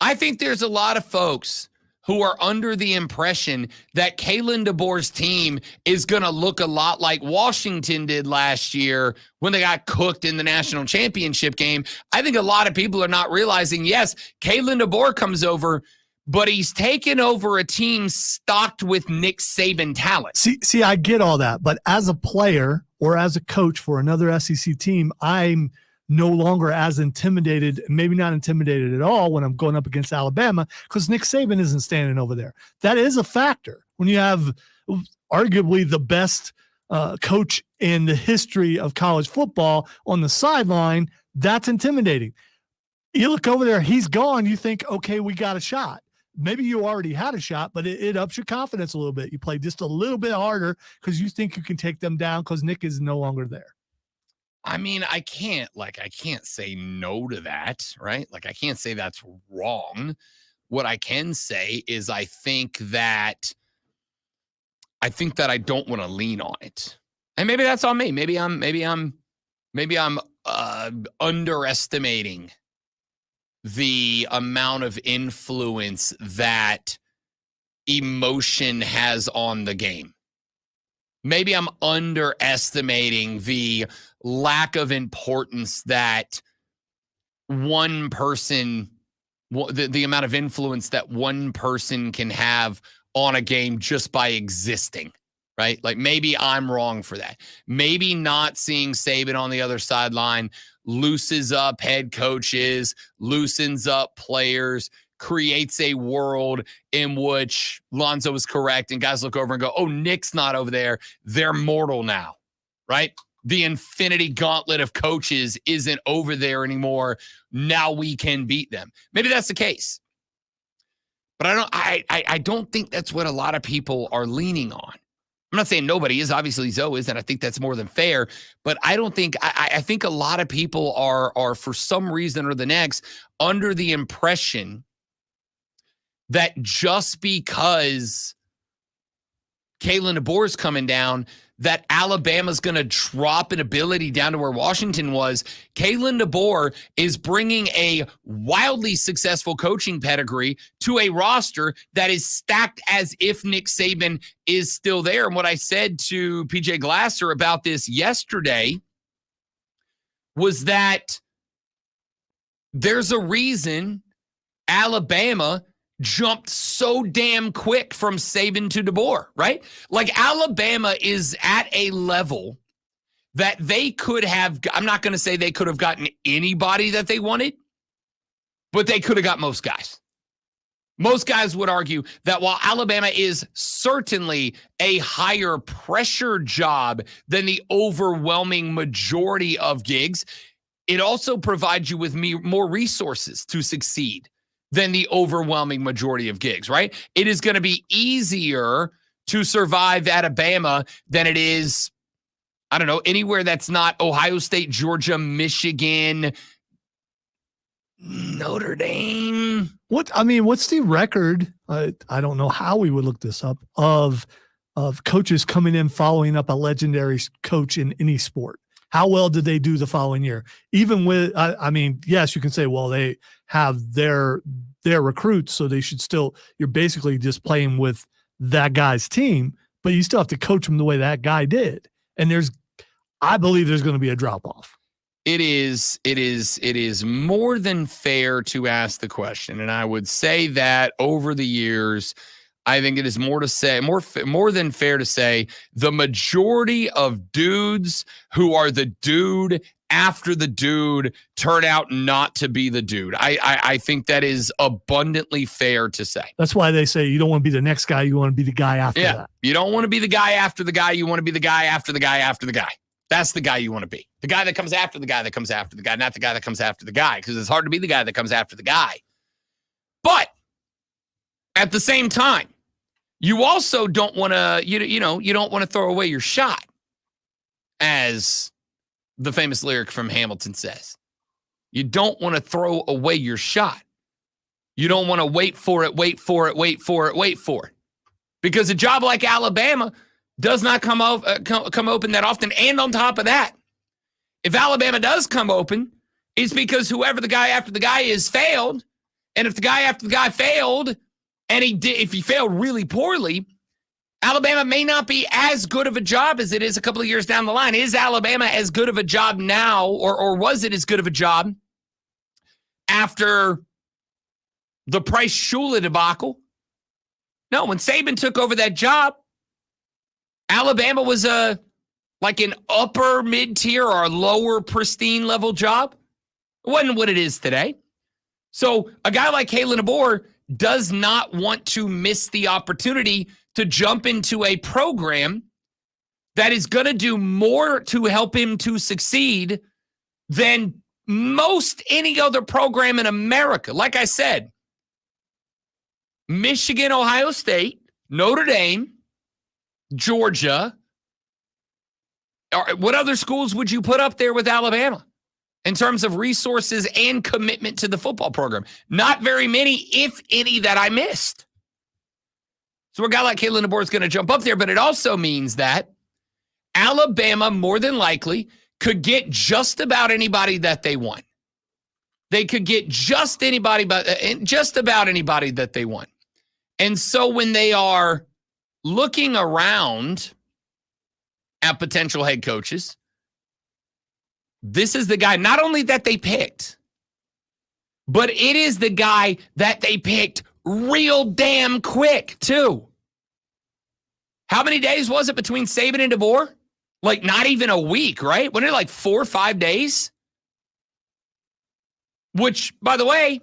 I think there's a lot of folks who are under the impression that Kalen DeBoer's team is going to look a lot like Washington did last year when they got cooked in the national championship game. I think a lot of people are not realizing, yes, Kalen DeBoer comes over, but he's taken over a team stocked with Nick Saban talent. See, I get all that, but as a player or as a coach for another SEC team, I'm no longer as intimidated, maybe not intimidated at all when I'm going up against Alabama, because Nick Saban isn't standing over there. That is a factor when you have arguably the best coach in the history of college football on the sideline. That's intimidating. You look over there, he's gone. You think, okay, we got a shot. Maybe you already had a shot, but it ups your confidence a little bit. You play just a little bit harder because you think you can take them down because Nick is no longer there. I mean, I can't say no to that, right? Like, I can't say that's wrong. What I can say is I think that I don't want to lean on it. And maybe that's on me. Maybe I'm underestimating the amount of influence that emotion has on the game. Maybe I'm underestimating the lack of importance that one person, the amount of influence that one person can have on a game just by existing, right? Like, maybe I'm wrong for that. Maybe not seeing Saban on the other sideline loosens up head coaches, loosens up players, creates a world in which Lonzo is correct and guys look over and go, oh, Nick's not over there. They're mortal now, right? The infinity gauntlet of coaches isn't over there anymore. Now we can beat them. Maybe that's the case. But I don't think that's what a lot of people are leaning on. I'm not saying nobody is. Obviously, Zoe is, and I think that's more than fair. But I don't think I think a lot of people are for some reason or the next under the impression that just because Kalen DeBoer is coming down, that Alabama's going to drop in ability down to where Washington was. Kalen DeBoer is bringing a wildly successful coaching pedigree to a roster that is stacked as if Nick Saban is still there. And what I said to PJ Glasser about this yesterday was that there's a reason Alabama jumped so damn quick from Saban to DeBoer, right? Like, Alabama is at a level that they could have, I'm not going to say they could have gotten anybody that they wanted, but they could have got most guys. Most guys would argue that while Alabama is certainly a higher pressure job than the overwhelming majority of gigs, it also provides you with more resources to succeed than the overwhelming majority of gigs, right? It is going to be easier to survive at Bama than it is, I don't know, anywhere that's not Ohio State, Georgia, Michigan, Notre Dame. What's the record? I don't know how we would look this up of coaches coming in following up a legendary coach in any sport. How well did they do the following year? Even with, yes, you can say, well, they have their recruits, so they should still, you're basically just playing with that guy's team, but you still have to coach them the way that guy did. And I believe there's going to be a drop off. It is more than fair to ask the question. And I would say that over the years, I think it is more than fair to say the majority of dudes who are the dude after the dude turn out not to be the dude. I think that is abundantly fair to say. That's why they say you don't want to be the next guy. You want to be the guy after that. You don't want to be the guy after the guy. You want to be the guy after the guy after the guy. That's the guy you want to be. The guy that comes after the guy that comes after the guy, not the guy that comes after the guy, because it's hard to be the guy that comes after the guy. But at the same time, you also don't want to, you don't want to throw away your shot, as the famous lyric from Hamilton says. You don't want to throw away your shot. You don't want to wait for it. Because a job like Alabama does not come open that often. And on top of that, if Alabama does come open, it's because whoever the guy after the guy is failed. And if the guy after the guy failed, and if he failed really poorly, Alabama may not be as good of a job as it is a couple of years down the line. Is Alabama as good of a job now, or was it as good of a job after the Price Shula debacle? No, when Saban took over that job, Alabama was like an upper mid-tier or lower pristine level job. It wasn't what it is today. So a guy like Kalen DeBoer does not want to miss the opportunity to jump into a program that is going to do more to help him to succeed than most any other program in America. Like I said, Michigan, Ohio State, Notre Dame, Georgia. What other schools would you put up there with Alabama in terms of resources and commitment to the football program? Not very many, if any, that I missed. So a guy like Kalen DeBoer is going to jump up there, but it also means that Alabama, more than likely, could get just about anybody that they want. They could get just about anybody that they want. And so when they are looking around at potential head coaches, this is the guy not only that they picked, but it is the guy that they picked real damn quick, too. How many days was it between Saban and DeBoer? Like not even a week, right? Wasn't it like 4 or 5 days? Which, by the way,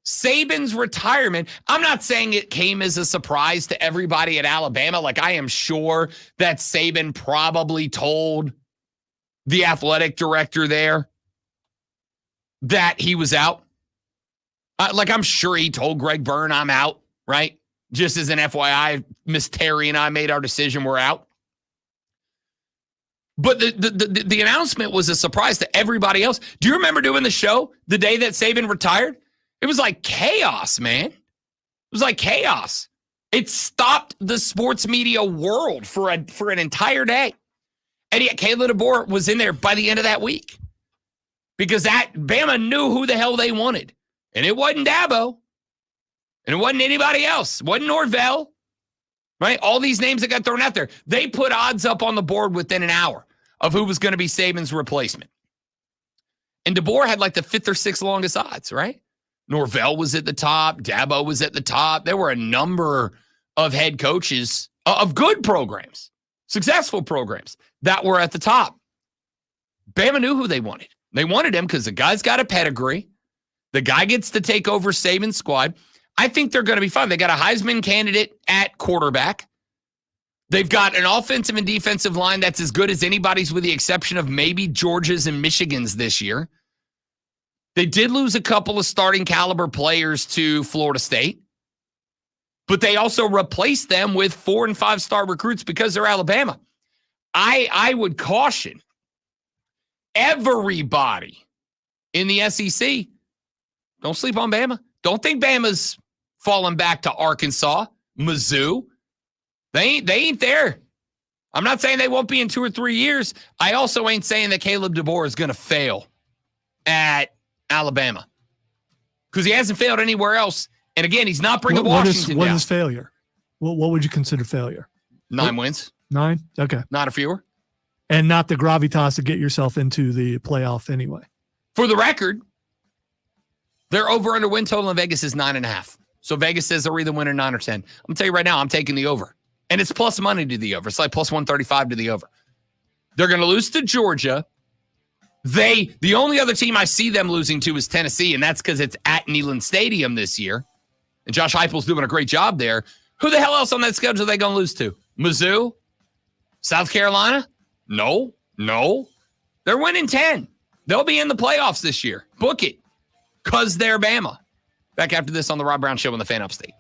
Saban's retirement, I'm not saying it came as a surprise to everybody at Alabama. Like I am sure that Saban probably told the athletic director there that he was out. I'm sure he told Greg Byrne, I'm out, right? Just as an FYI, Miss Terry and I made our decision, we're out. But the announcement was a surprise to everybody else. Do you remember doing the show the day that Saban retired? It was like chaos, man. It was like chaos. It stopped the sports media world for an entire day. And yet Kalen DeBoer was in there by the end of that week because Bama knew who the hell they wanted. And it wasn't Dabo. And it wasn't anybody else. It wasn't Norvell. Right? All these names that got thrown out there. They put odds up on the board within an hour of who was going to be Saban's replacement. And DeBoer had like the 5th or 6th longest odds, right? Norvell was at the top. Dabo was at the top. There were a number of head coaches of good programs, successful programs that were at the top. Bama knew who they wanted. They wanted him because the guy's got a pedigree. The guy gets to take over Saban's squad. I think they're going to be fine. They got a Heisman candidate at quarterback. They've got an offensive and defensive line that's as good as anybody's with the exception of maybe Georgia's and Michigan's this year. They did lose a couple of starting caliber players to Florida State, but they also replaced them with 4- and 5-star recruits because they're Alabama. I would caution everybody in the SEC, don't sleep on Bama. Don't think Bama's falling back to Arkansas, Mizzou. They ain't there. I'm not saying they won't be in 2 or 3 years. I also ain't saying that Caleb DeBoer is going to fail at Alabama because he hasn't failed anywhere else. And again, he's not bringing Washington What down. is failure? What would you consider failure? 9 wins. 9? Okay. Not a fewer. And not the gravitas to get yourself into the playoff anyway. For the record, their over-under win total in Vegas is 9.5. So Vegas says they'll either win or 9 or 10. I'm going to tell you right now, I'm taking the over. And it's plus money to the over. It's like plus 135 to the over. They're going to lose to Georgia. The only other team I see them losing to is Tennessee, and that's because it's at Neyland Stadium this year. And Josh Heupel's doing a great job there. Who the hell else on that schedule are they going to lose to? Mizzou? South Carolina? No. No, they're winning 10. They'll be in the playoffs this year. Book it, because they're Bama. Back after this on the Rob Brown Show on the Fan Upstate.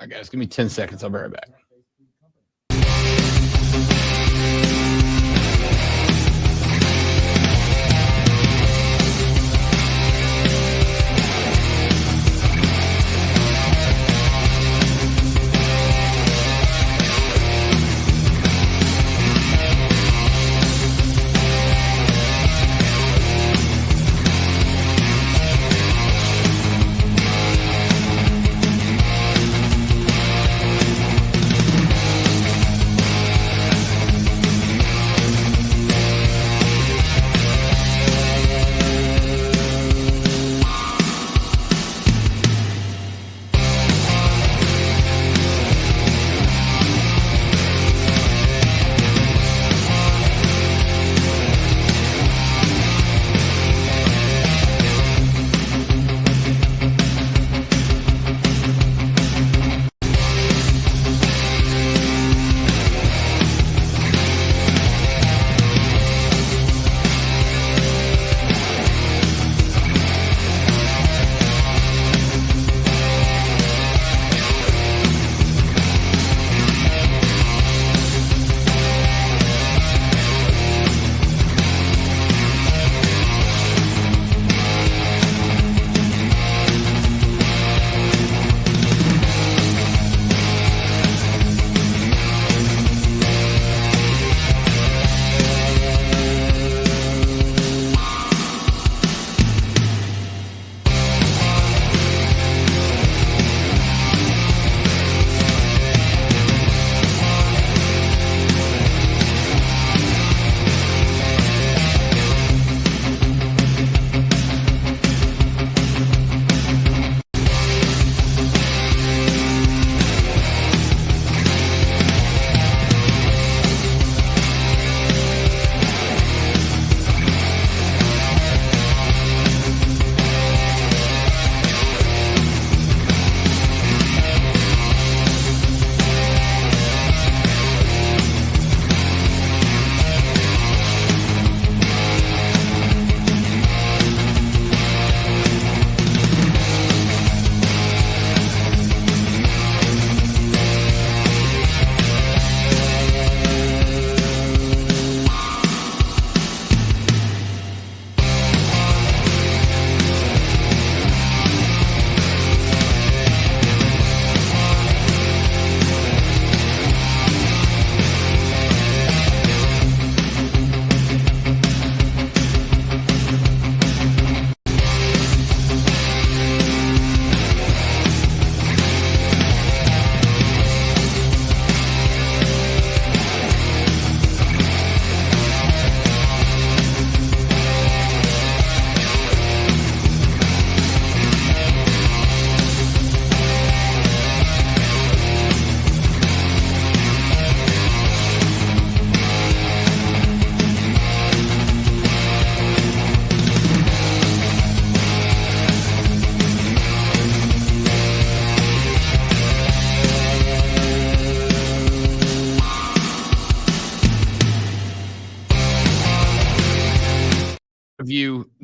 All right, guys, give me 10 seconds. I'll be right back.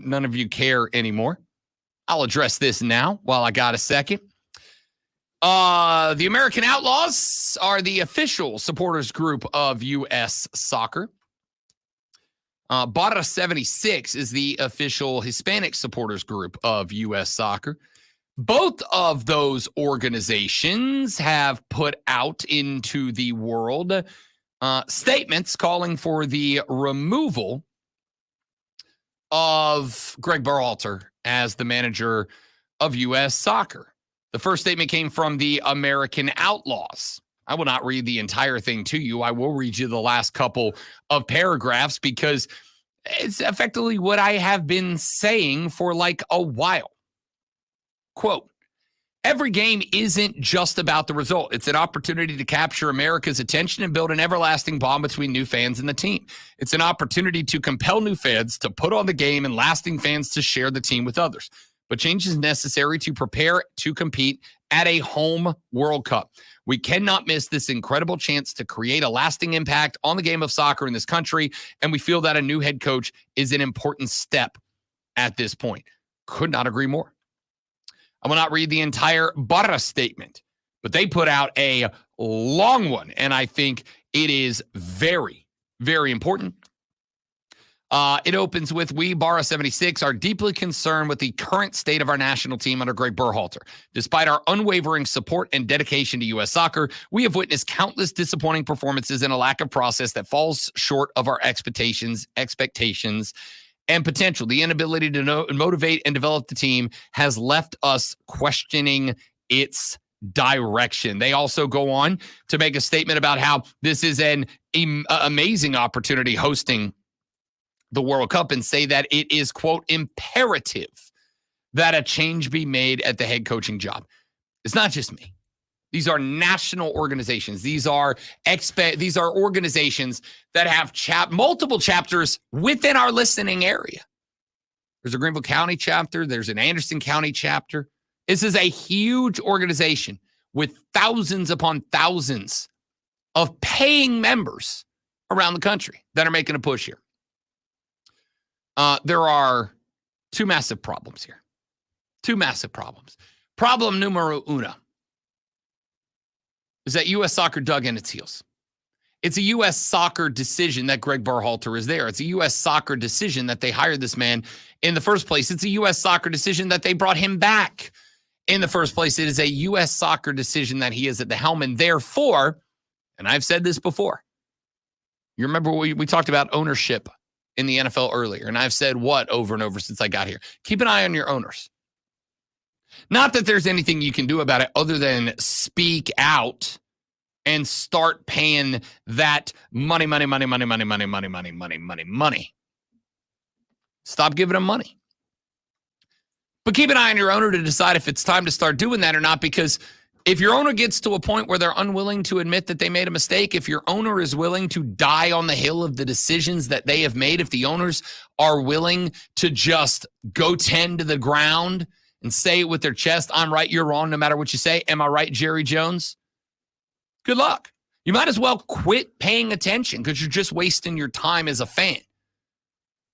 none of you care anymore. I'll address this now while I got a second. The American Outlaws are the official supporters group of U.S. Soccer. Barra 76 is the official Hispanic supporters group of U.S. Soccer. Both of those organizations have put out into the world statements calling for the removal of Greg Berhalter as the manager of U.S. Soccer. The first statement came from the American Outlaws. I will not read the entire thing to you. I will read you the last couple of paragraphs because it's effectively what I have been saying for like a while. Quote, every game isn't just about the result. It's an opportunity to capture America's attention and build an everlasting bond between new fans and the team. It's an opportunity to compel new fans to put on the game and lasting fans to share the team with others. But change is necessary to prepare to compete at a home World Cup. We cannot miss this incredible chance to create a lasting impact on the game of soccer in this country, and we feel that a new head coach is an important step at this point. Could not agree more. I will not read the entire Barra statement, but they put out a long one, and I think it is very, very important. It opens with, we, Barra 76, are deeply concerned with the current state of our national team under Greg Berhalter. Despite our unwavering support and dedication to U.S. soccer, we have witnessed countless disappointing performances and a lack of process that falls short of our expectations, and potential. The inability to motivate and develop the team has left us questioning its direction. They also go on to make a statement about how this is an amazing opportunity hosting the World Cup and say that it is, quote, imperative that a change be made at the head coaching job. It's not just me. These are national organizations. These are organizations that have multiple chapters within our listening area. There's a Greenville County chapter. There's an Anderson County chapter. This is a huge organization with thousands upon thousands of paying members around the country that are making a push here. There are two massive problems here. Two massive problems. Problem numero uno is that U.S. Soccer dug in its heels. It's a U.S. Soccer decision that Greg Berhalter is there. It's a U.S. Soccer decision that they hired this man in the first place. It's a U.S. Soccer decision that they brought him back in the first place. It is a U.S. Soccer decision that he is at the helm, and therefore, and I've said this before, you remember we talked about ownership in the NFL earlier, and I've said what over and over since I got here. Keep an eye on your owners. Not that there's anything you can do about it other than speak out and start paying that money. Stop giving them money. But keep an eye on your owner to decide if it's time to start doing that or not, because if your owner gets to a point where they're unwilling to admit that they made a mistake, if your owner is willing to die on the hill of the decisions that they have made, if the owners are willing to just go 10 to the ground and say it with their chest, I'm right, you're wrong, no matter what you say. Am I right, Jerry Jones? Good luck. You might as well quit paying attention because you're just wasting your time as a fan.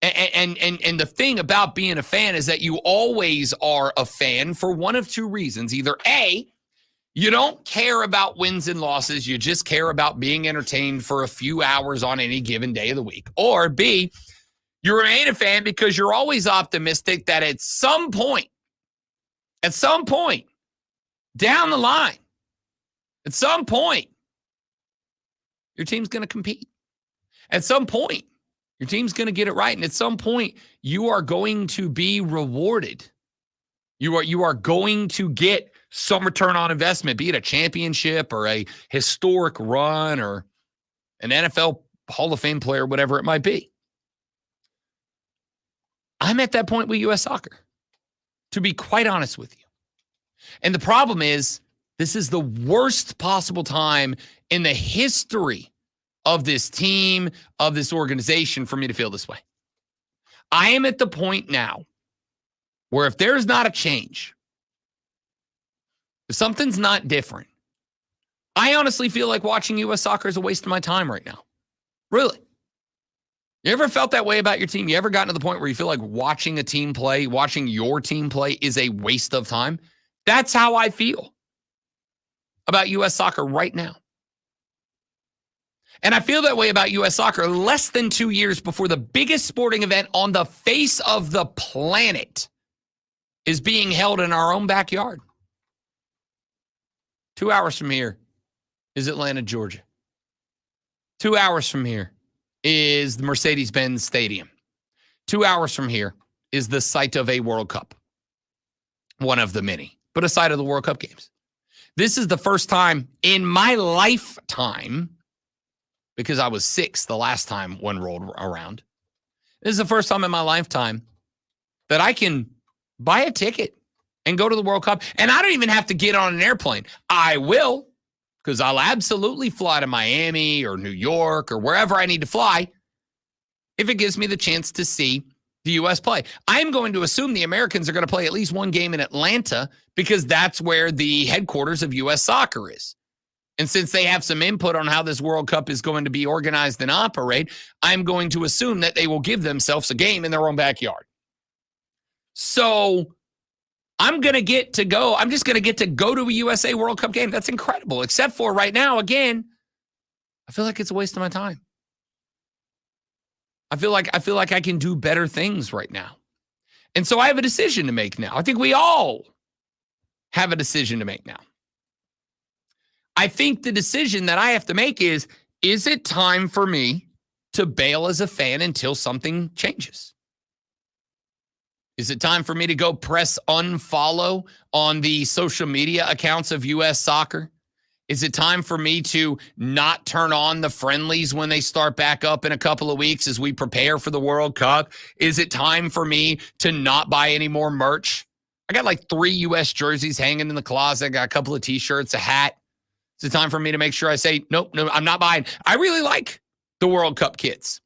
And the thing about being a fan is that you always are a fan for one of two reasons. Either A, you don't care about wins and losses. You just care about being entertained for a few hours on any given day of the week. Or B, you remain a fan because you're always optimistic that at some point down the line, at some point, your team's going to compete. At some point, your team's going to get it right. And at some point, you are going to be rewarded. You are going to get some return on investment, be it a championship or a historic run or an NFL Hall of Fame player, whatever it might be. I'm at that point with U.S. Soccer, to be quite honest with you. And the problem is, this is the worst possible time in the history of this team, of this organization, for me to feel this way. I am at the point now where if there's not a change, if something's not different, I honestly feel like watching U.S. Soccer is a waste of my time right now. Really. You ever felt that way about your team? You ever gotten to the point where you feel like watching a team play, watching your team play is a waste of time? That's how I feel about U.S. soccer right now. And I feel that way about U.S. soccer less than 2 years before the biggest sporting event on the face of the planet is being held in our own backyard. 2 hours from here is Atlanta, Georgia. 2 hours from here is the Mercedes-Benz Stadium. 2 hours from here is the site of a World Cup. One of the many, but a site of the World Cup games. This is the first time in my lifetime, because I was 6 the last time one rolled around. This is the first time in my lifetime that I can buy a ticket and go to the World Cup. And I don't even have to get on an airplane. I will, because I'll absolutely fly to Miami or New York or wherever I need to fly if it gives me the chance to see the U.S. play. I'm going to assume the Americans are going to play at least one game in Atlanta because that's where the headquarters of U.S. soccer is. And since they have some input on how this World Cup is going to be organized and operate, I'm going to assume that they will give themselves a game in their own backyard. So I'm going to get to go. I'm just going to get to go to a USA World Cup game. That's incredible. Except for right now, again, I feel like it's a waste of my time. I feel like I can do better things right now. And so I have a decision to make now. I think we all have a decision to make now. I think the decision that I have to make is it time for me to bail as a fan until something changes? Is it time for me to go press unfollow on the social media accounts of U.S. soccer? Is it time for me to not turn on the friendlies when they start back up in a couple of weeks as we prepare for the World Cup? Is it time for me to not buy any more merch? I got like 3 U.S. jerseys hanging in the closet. I got a couple of T-shirts, a hat. Is it time for me to make sure I say, nope, I'm not buying. I really like the World Cup kits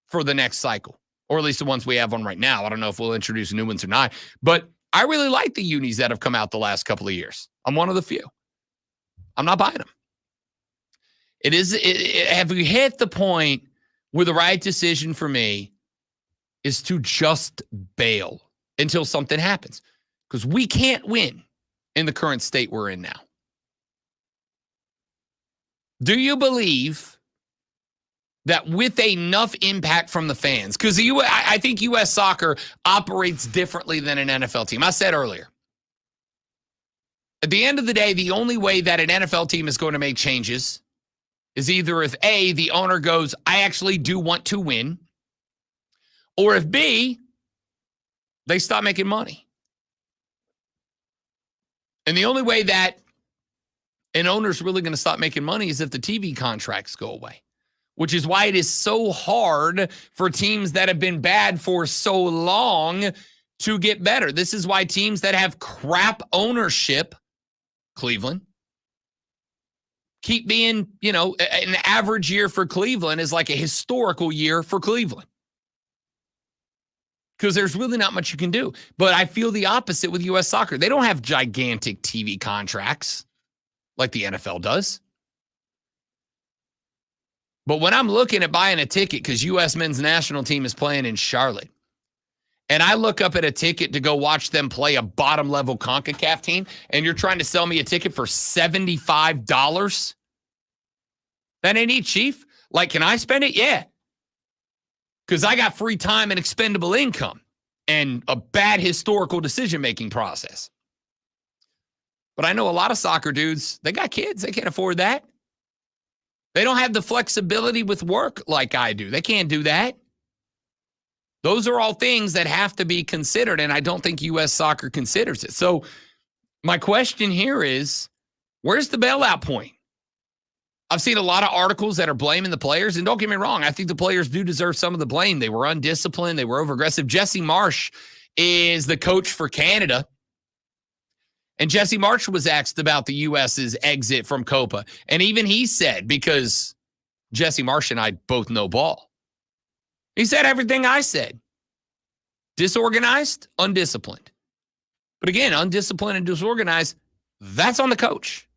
for the next cycle, or at least the ones we have on right now. I don't know if we'll introduce new ones or not, but I really like the unis that have come out the last couple of years. I'm one of the few. I'm not buying them. Have we hit the point where the right decision for me is to just bail until something happens? Because we can't win in the current state we're in now. Do you believe that with enough impact from the fans, because I think U.S. soccer operates differently than an NFL team. I said earlier, at the end of the day, the only way that an NFL team is going to make changes is either if A, the owner goes, I actually do want to win, or if B, they stop making money. And the only way that an owner's really going to stop making money is if the TV contracts go away, which is why it is so hard for teams that have been bad for so long to get better. This is why teams that have crap ownership, Cleveland, keep being, an average year for Cleveland is like a historical year for Cleveland. Because there's really not much you can do. But I feel the opposite with U.S. soccer. They don't have gigantic TV contracts like the NFL does. But when I'm looking at buying a ticket because U.S. men's national team is playing in Charlotte, and I look up at a ticket to go watch them play a bottom-level CONCACAF team, and you're trying to sell me a ticket for $75? That ain't it, Chief. Like, can I spend it? Yeah. Because I got free time and expendable income and a bad historical decision-making process. But I know a lot of soccer dudes, they got kids. They can't afford that. They don't have the flexibility with work like I do. They can't do that. Those are all things that have to be considered, and I don't think U.S. soccer considers it. So my question here is, where's the bailout point? I've seen a lot of articles that are blaming the players, and don't get me wrong, I think the players do deserve some of the blame. They were undisciplined. They were overaggressive. Jesse Marsh is the coach for Canada. And Jesse Marsh was asked about the U.S.'s exit from Copa. And even he said, because Jesse Marsh and I both know ball, he said everything I said. Disorganized, undisciplined. But again, undisciplined and disorganized, that's on the coach.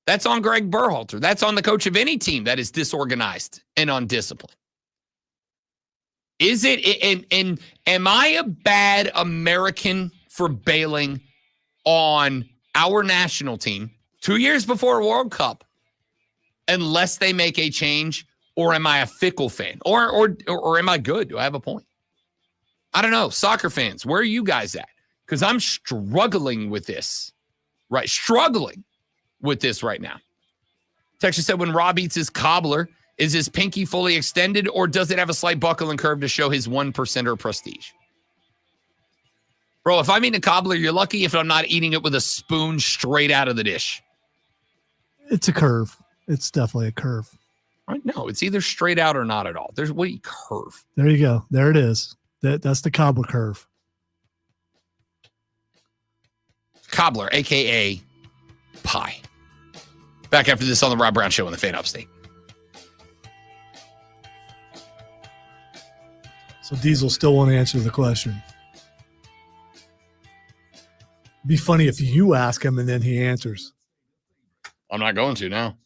That's on Greg Berhalter. That's on the coach of any team that is disorganized and undisciplined. Is it, and am I a bad American for bailing on our national team 2 years before a World Cup unless they make a change? Or am I a fickle fan? Or am I good? Do I have a point? I don't know. Soccer fans, where are you guys at? Because I'm struggling with this. Right? Struggling with this right now. Texas said when Rob eats his cobbler, is his pinky fully extended or does it have a slight buckle and curve to show his 1% prestige? Bro, if I'm eating a cobbler, you're lucky if I'm not eating it with a spoon straight out of the dish. It's a curve. It's definitely a curve. No, it's either straight out or not at all. There's what curve. There you go. There it is. That's the cobbler curve. Cobbler, a.k.a. pie. Back after this on the Rob Brown Show on the Fan Upstate. So Diesel still won't answer the question. It'd be funny if you ask him and then he answers. I'm not going to now.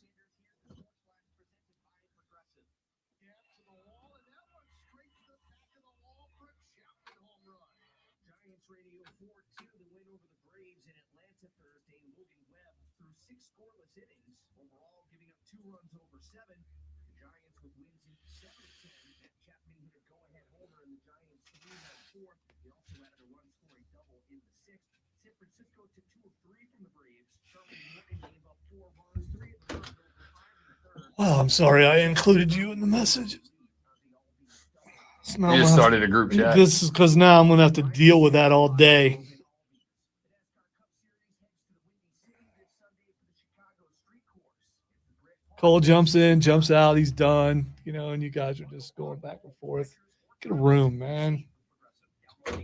Oh, I'm sorry. I included you in the message. You just started a group chat. This is because now I'm going to have to deal with that all day. Cole jumps in, jumps out. He's done. You know, and you guys are just going back and forth. Get a room, man. Do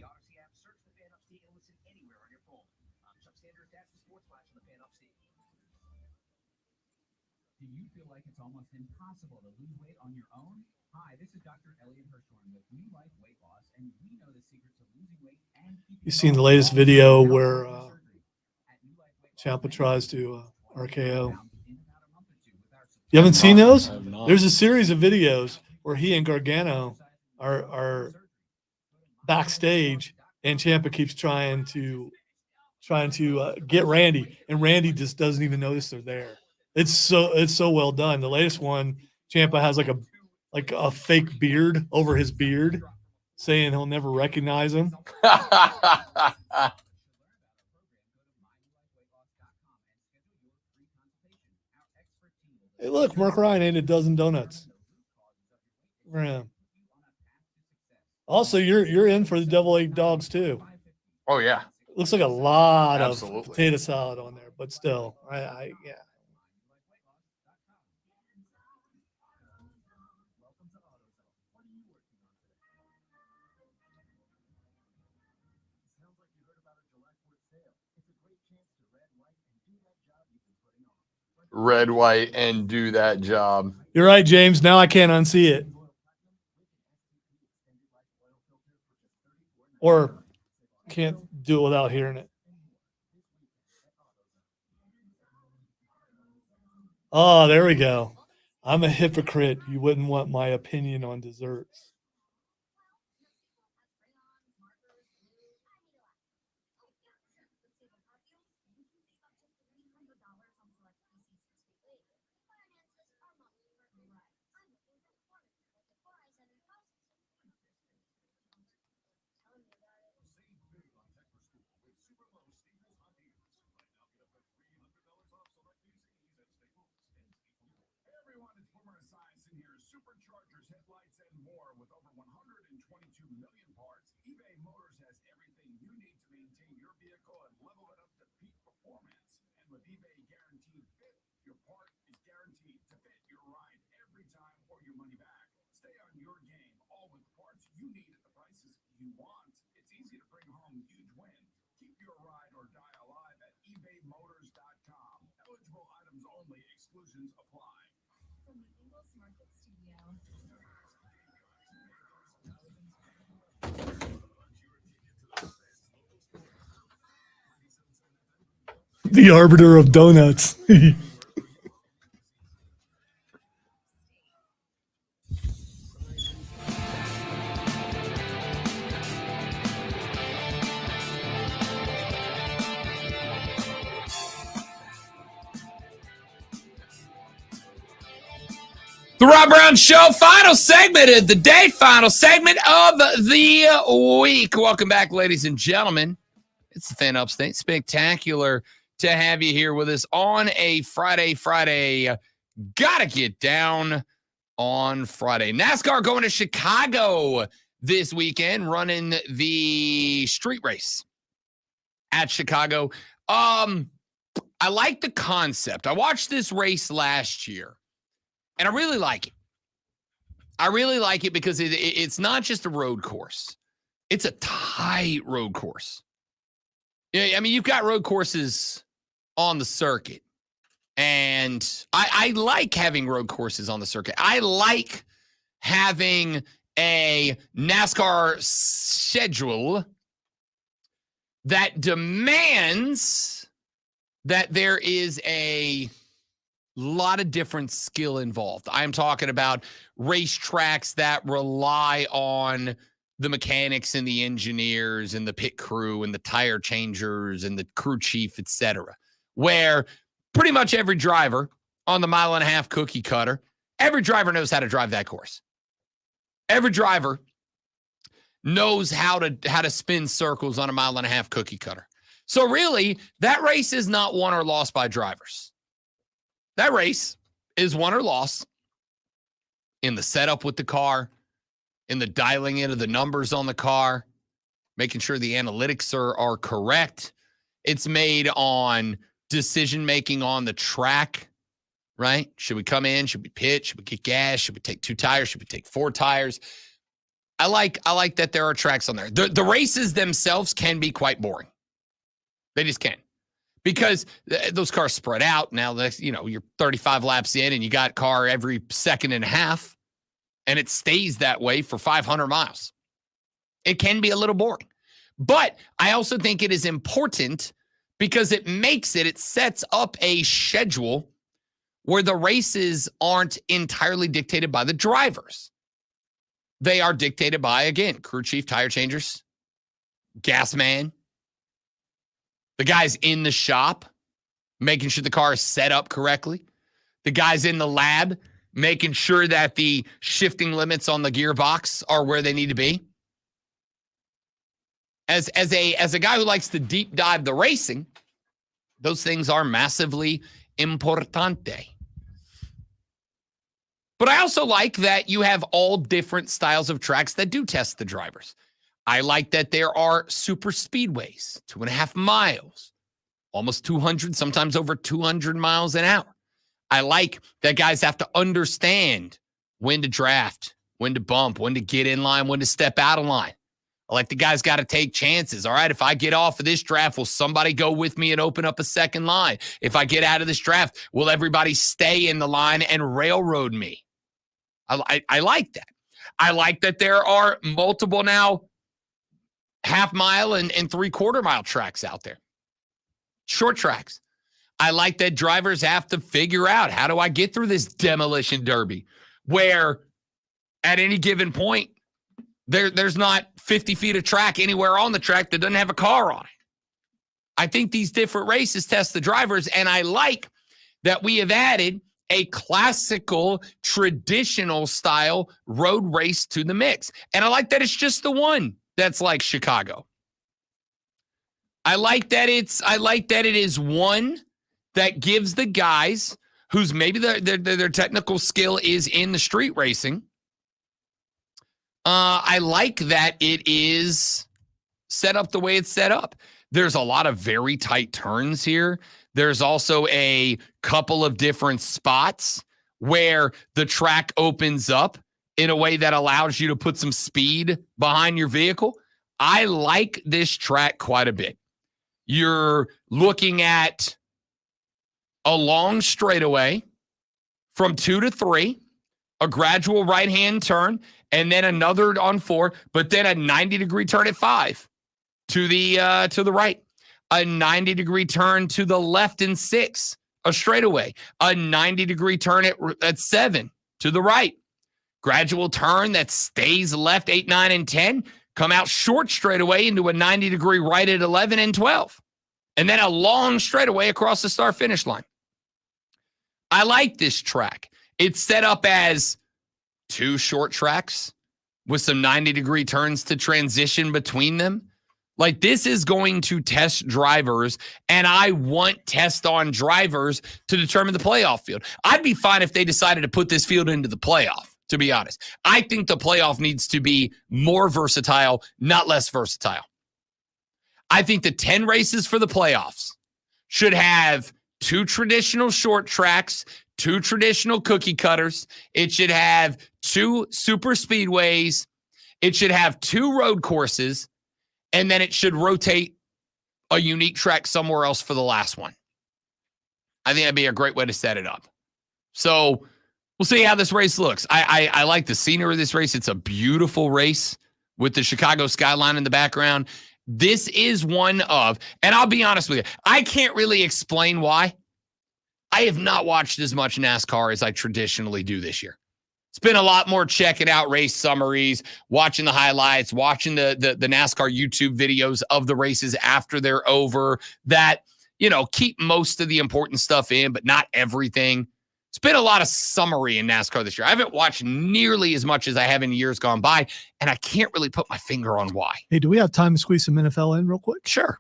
you feel like it's almost impossible to lose weight on your own? Hi, this is Dr. Elliot Hirschhorn with New Life Weight Loss, and we know the secret to losing weight and keeping. You seen the latest video where Ciampa tries to RKO? You haven't seen those? There's a series of videos where he and Gargano are backstage, and Ciampa keeps trying to get Randy, and Randy just doesn't even notice they're there. It's so well done. The latest one, Ciampa has like a fake beard over his beard, saying he'll never recognize him. Hey, look, Mark Ryan ate a dozen donuts for him. Also, you're in for the devil egg dogs too. Oh yeah, looks like a lot Absolutely. of potato salad on there, but still, I yeah. Red, white, and do that job. You're right, James. Now I can't unsee it. Or can't do it without hearing it. Oh, there we go. I'm a hypocrite. You wouldn't want my opinion on desserts. Superchargers, headlights, and more. With over 122 million parts, eBay Motors has everything you need to maintain your vehicle and level it up to peak performance. And with eBay Guaranteed Fit, your part is guaranteed to fit your ride every time or your money back. Stay on your game, all with parts you need at the prices you want. It's easy to bring home huge wins. Keep your ride or die alive at ebaymotors.com. Eligible items only. Exclusions apply. From the Ingles Market Studio. The arbiter of donuts. The Rob Brown Show, final segment of the day, final segment of the week. Welcome back, ladies and gentlemen. It's the Fan Upstate. Spectacular to have you here with us on a Friday. Gotta get down on Friday. NASCAR going to Chicago this weekend, running the street race at Chicago. I like the concept. I watched this race last year. And I really like it. I really like it because it's not just a road course. It's a tight road course. Yeah, I mean, you've got road courses on the circuit. And I like having road courses on the circuit. I like having a NASCAR schedule that demands that there is a lot of different skill involved. I'm talking about racetracks that rely on the mechanics and the engineers and the pit crew and the tire changers and the crew chief, etc., where pretty much every driver on the mile-and-a-half cookie cutter, every driver knows how to drive that course. Every driver knows how to spin circles on a mile-and-a-half cookie cutter. So really, that race is not won or lost by drivers. That race is won or lost in the setup with the car, in the dialing in of the numbers on the car, making sure the analytics are correct. It's made on decision-making on the track, right? Should we come in? Should we pit? Should we get gas? Should we take 2 tires? Should we take 4 tires? I like that there are tracks on there. The races themselves can be quite boring. They just can. Because those cars spread out. Now, you're 35 laps in and you got car every second and a half, and it stays that way for 500 miles. It can be a little boring. But I also think it is important because it sets up a schedule where the races aren't entirely dictated by the drivers. They are dictated by, again, crew chief, tire changers, gas man, the guys in the shop, making sure the car is set up correctly. The guys in the lab, making sure that the shifting limits on the gearbox are where they need to be. As a guy who likes to deep dive the racing, those things are massively importante. But I also like that you have all different styles of tracks that do test the drivers. I like that there are super speedways, 2.5 miles, almost 200, sometimes over 200 miles an hour. I like that guys have to understand when to draft, when to bump, when to get in line, when to step out of line. I like the guys got to take chances. All right, if I get off of this draft, will somebody go with me and open up a second line? If I get out of this draft, will everybody stay in the line and railroad me? I like that. I like that there are multiple now half-mile and 3/4 mile tracks out there. Short tracks. I like that drivers have to figure out, how do I get through this demolition derby, where at any given point, there's not 50 feet of track anywhere on the track that doesn't have a car on it. I think these different races test the drivers, and I like that we have added a classical, traditional style road race to the mix. And I like that it's just the one that's like Chicago. I like that it is one that gives the guys whose maybe their technical skill is in the street racing. I like that it is set up the way it's set up. There's a lot of very tight turns here. There's also a couple of different spots where the track opens up in a way that allows you to put some speed behind your vehicle. I like this track quite a bit. You're looking at a long straightaway from 2 to 3, a gradual right-hand turn, and then another on 4, but then a 90-degree turn at 5 to the right, a 90-degree turn to the left in 6, a straightaway, a 90-degree turn at 7 to the right, gradual turn that stays left 8, 9, and 10, come out short straightaway into a 90-degree right at 11 and 12, and then a long straightaway across the start finish line. I like this track. It's set up as 2 short tracks with some 90-degree turns to transition between them. Like, this is going to test drivers, and I want test-on drivers to determine the playoff field. I'd be fine if they decided to put this field into the playoff, to be honest. I think the playoff needs to be more versatile, not less versatile. I think the 10 races for the playoffs should have 2 traditional short tracks, 2 traditional cookie cutters. It should have 2 super speedways. It should have 2 road courses. And then it should rotate a unique track somewhere else for the last one. I think that'd be a great way to set it up. So we'll see how this race looks. I like the scenery of this race. It's a beautiful race with the Chicago skyline in the background. This is one of, and I'll be honest with you, I can't really explain why. I have not watched as much NASCAR as I traditionally do this year. It's been a lot more checking out race summaries, watching the highlights, watching the NASCAR YouTube videos of the races after they're over that, keep most of the important stuff in, but not everything. It's been a lot of summary in NASCAR this year. I haven't watched nearly as much as I have in years gone by, and I can't really put my finger on why. Hey, do we have time to squeeze some NFL in real quick? Sure.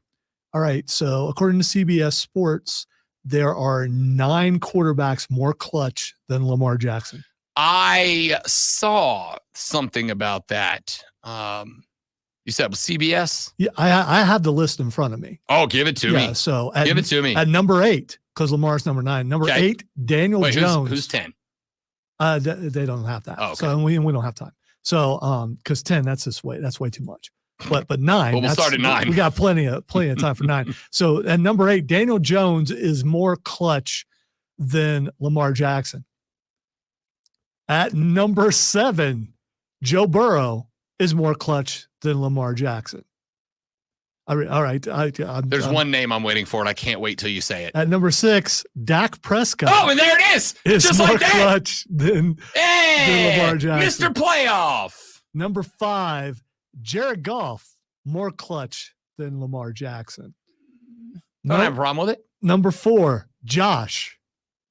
All right. So according to CBS Sports, there are 9 quarterbacks more clutch than Lamar Jackson. I saw something about that. You said with CBS? Yeah, I have the list in front of me. Oh, give it to me. So give it to me. At number 8, because Lamar's number 9. Number 8, Daniel Jones. Who's 10? They don't have that. Oh, okay. So we don't have time. So because 10, that's way too much. But 9. Well, we'll start at 9. We got plenty of time for 9. So at number 8, Daniel Jones is more clutch than Lamar Jackson. At number 7, Joe Burrow is more clutch than Lamar Jackson. All right. There's one name I'm waiting for, and I can't wait till you say it. At number 6, Dak Prescott. Oh, and there it is. Just more like that. clutch than Lamar Jackson. Mr. Playoff. Number 5, Jared Goff, more clutch than Lamar Jackson. Don't have a problem with it. Number 4, Josh,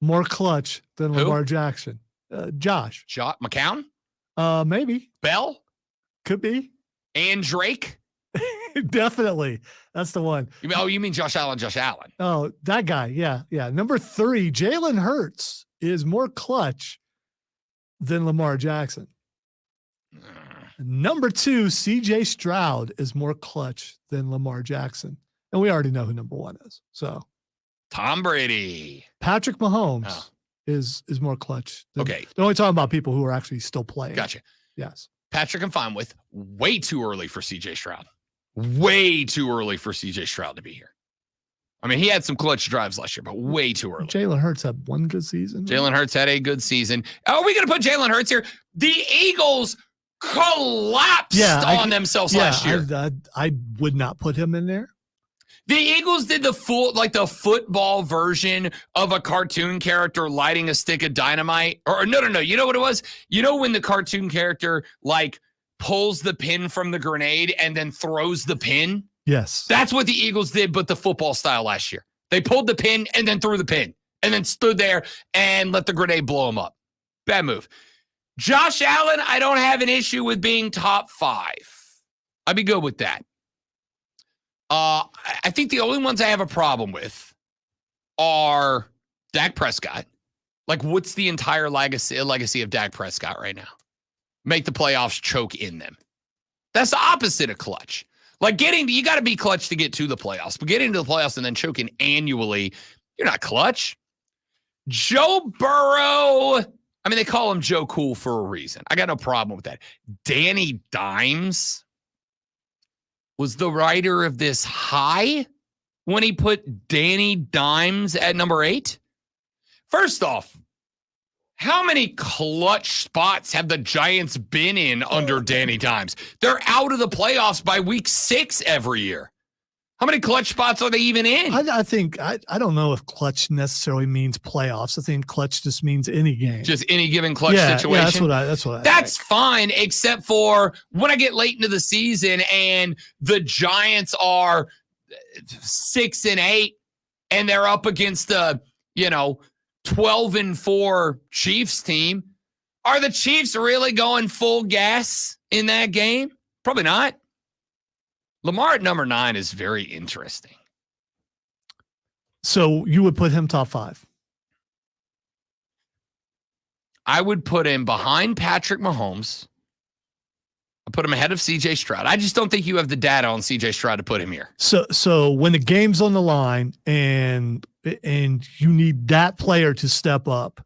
more clutch than Who? Lamar Jackson. Josh. McCown? Maybe. Bell? Could be. And Drake? Definitely. That's the one. You mean Josh Allen? Oh, that guy. Yeah. Number 3, Jalen Hurts is more clutch than Lamar Jackson. Number 2, CJ Stroud is more clutch than Lamar Jackson. And we already know who number 1 is. So Tom Brady. Patrick Mahomes is more clutch. Okay. They're only talking about people who are actually still playing. Gotcha. Yes. Patrick I'm fine with. Way too early for CJ Stroud. Way too early for CJ Stroud to be here. I mean, he had some clutch drives last year, but way too early. Jalen Hurts had one good season. Jalen Hurts had a good season. Are we going to put Jalen Hurts here? The Eagles collapsed on themselves last year. I would not put him in there. The Eagles did the football version of a cartoon character lighting a stick of dynamite. Or no. You know what it was? You know when the cartoon character pulls the pin from the grenade and then throws the pin? Yes. That's what the Eagles did, but the football style last year. They pulled the pin and then threw the pin and then stood there and let the grenade blow them up. Bad move. Josh Allen, I don't have an issue with being top 5. I'd be good with that. I think the only ones I have a problem with are Dak Prescott. What's the entire legacy of Dak Prescott right now? Make the playoffs, choke in them. That's the opposite of clutch. You got to be clutch to get to the playoffs, but getting to the playoffs and then choking annually, you're not clutch. Joe Burrow, I mean, they call him Joe Cool for a reason. I got no problem with that. Danny Dimes was the writer of this high when he put Danny Dimes at number 8. First off, how many clutch spots have the Giants been in under Danny Dimes? They're out of the playoffs by week 6 every year. How many clutch spots are they even in? I think I don't know if clutch necessarily means playoffs. I think clutch just means any game. Just any given clutch situation. Yeah, that's what I That's think. fine, except for when I get late into the season and the Giants are 6-8 and they're up against the, 12-4 Chiefs team. Are the Chiefs really going full gas in that game? Probably not. Lamar at number 9 is very interesting. So you would put him top 5? I would put him behind Patrick Mahomes. I put him ahead of CJ Stroud. I just don't think you have the data on CJ Stroud to put him here. So when the game's on the line and you need that player to step up,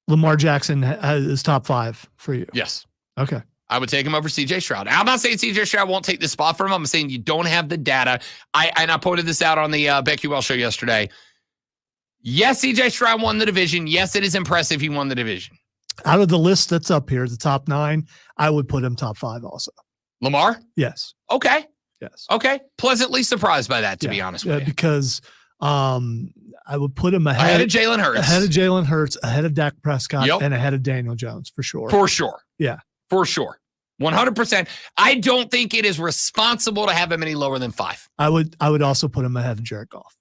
Lamar Jackson is top 5 for you. Yes. Okay. I would take him over CJ Stroud. I'm not saying CJ Stroud won't take the spot from him. I'm saying you don't have the data. I pointed this out on the BetQL show yesterday. Yes, CJ Stroud won the division. Yes, it is impressive he won the division. Out of the list that's up here, the top 9, I would put him top 5 also. Lamar? Yes. Okay. Yes. Okay. Pleasantly surprised by that, to be honest with you. Because I would put him ahead of Jalen Hurts. Ahead of Jalen Hurts, ahead of Dak Prescott, Yep. and ahead of Daniel Jones, for sure. For sure. Yeah. For sure. 100%. I don't think it is responsible to have him any lower than 5. I would also put him ahead of Jared Goff.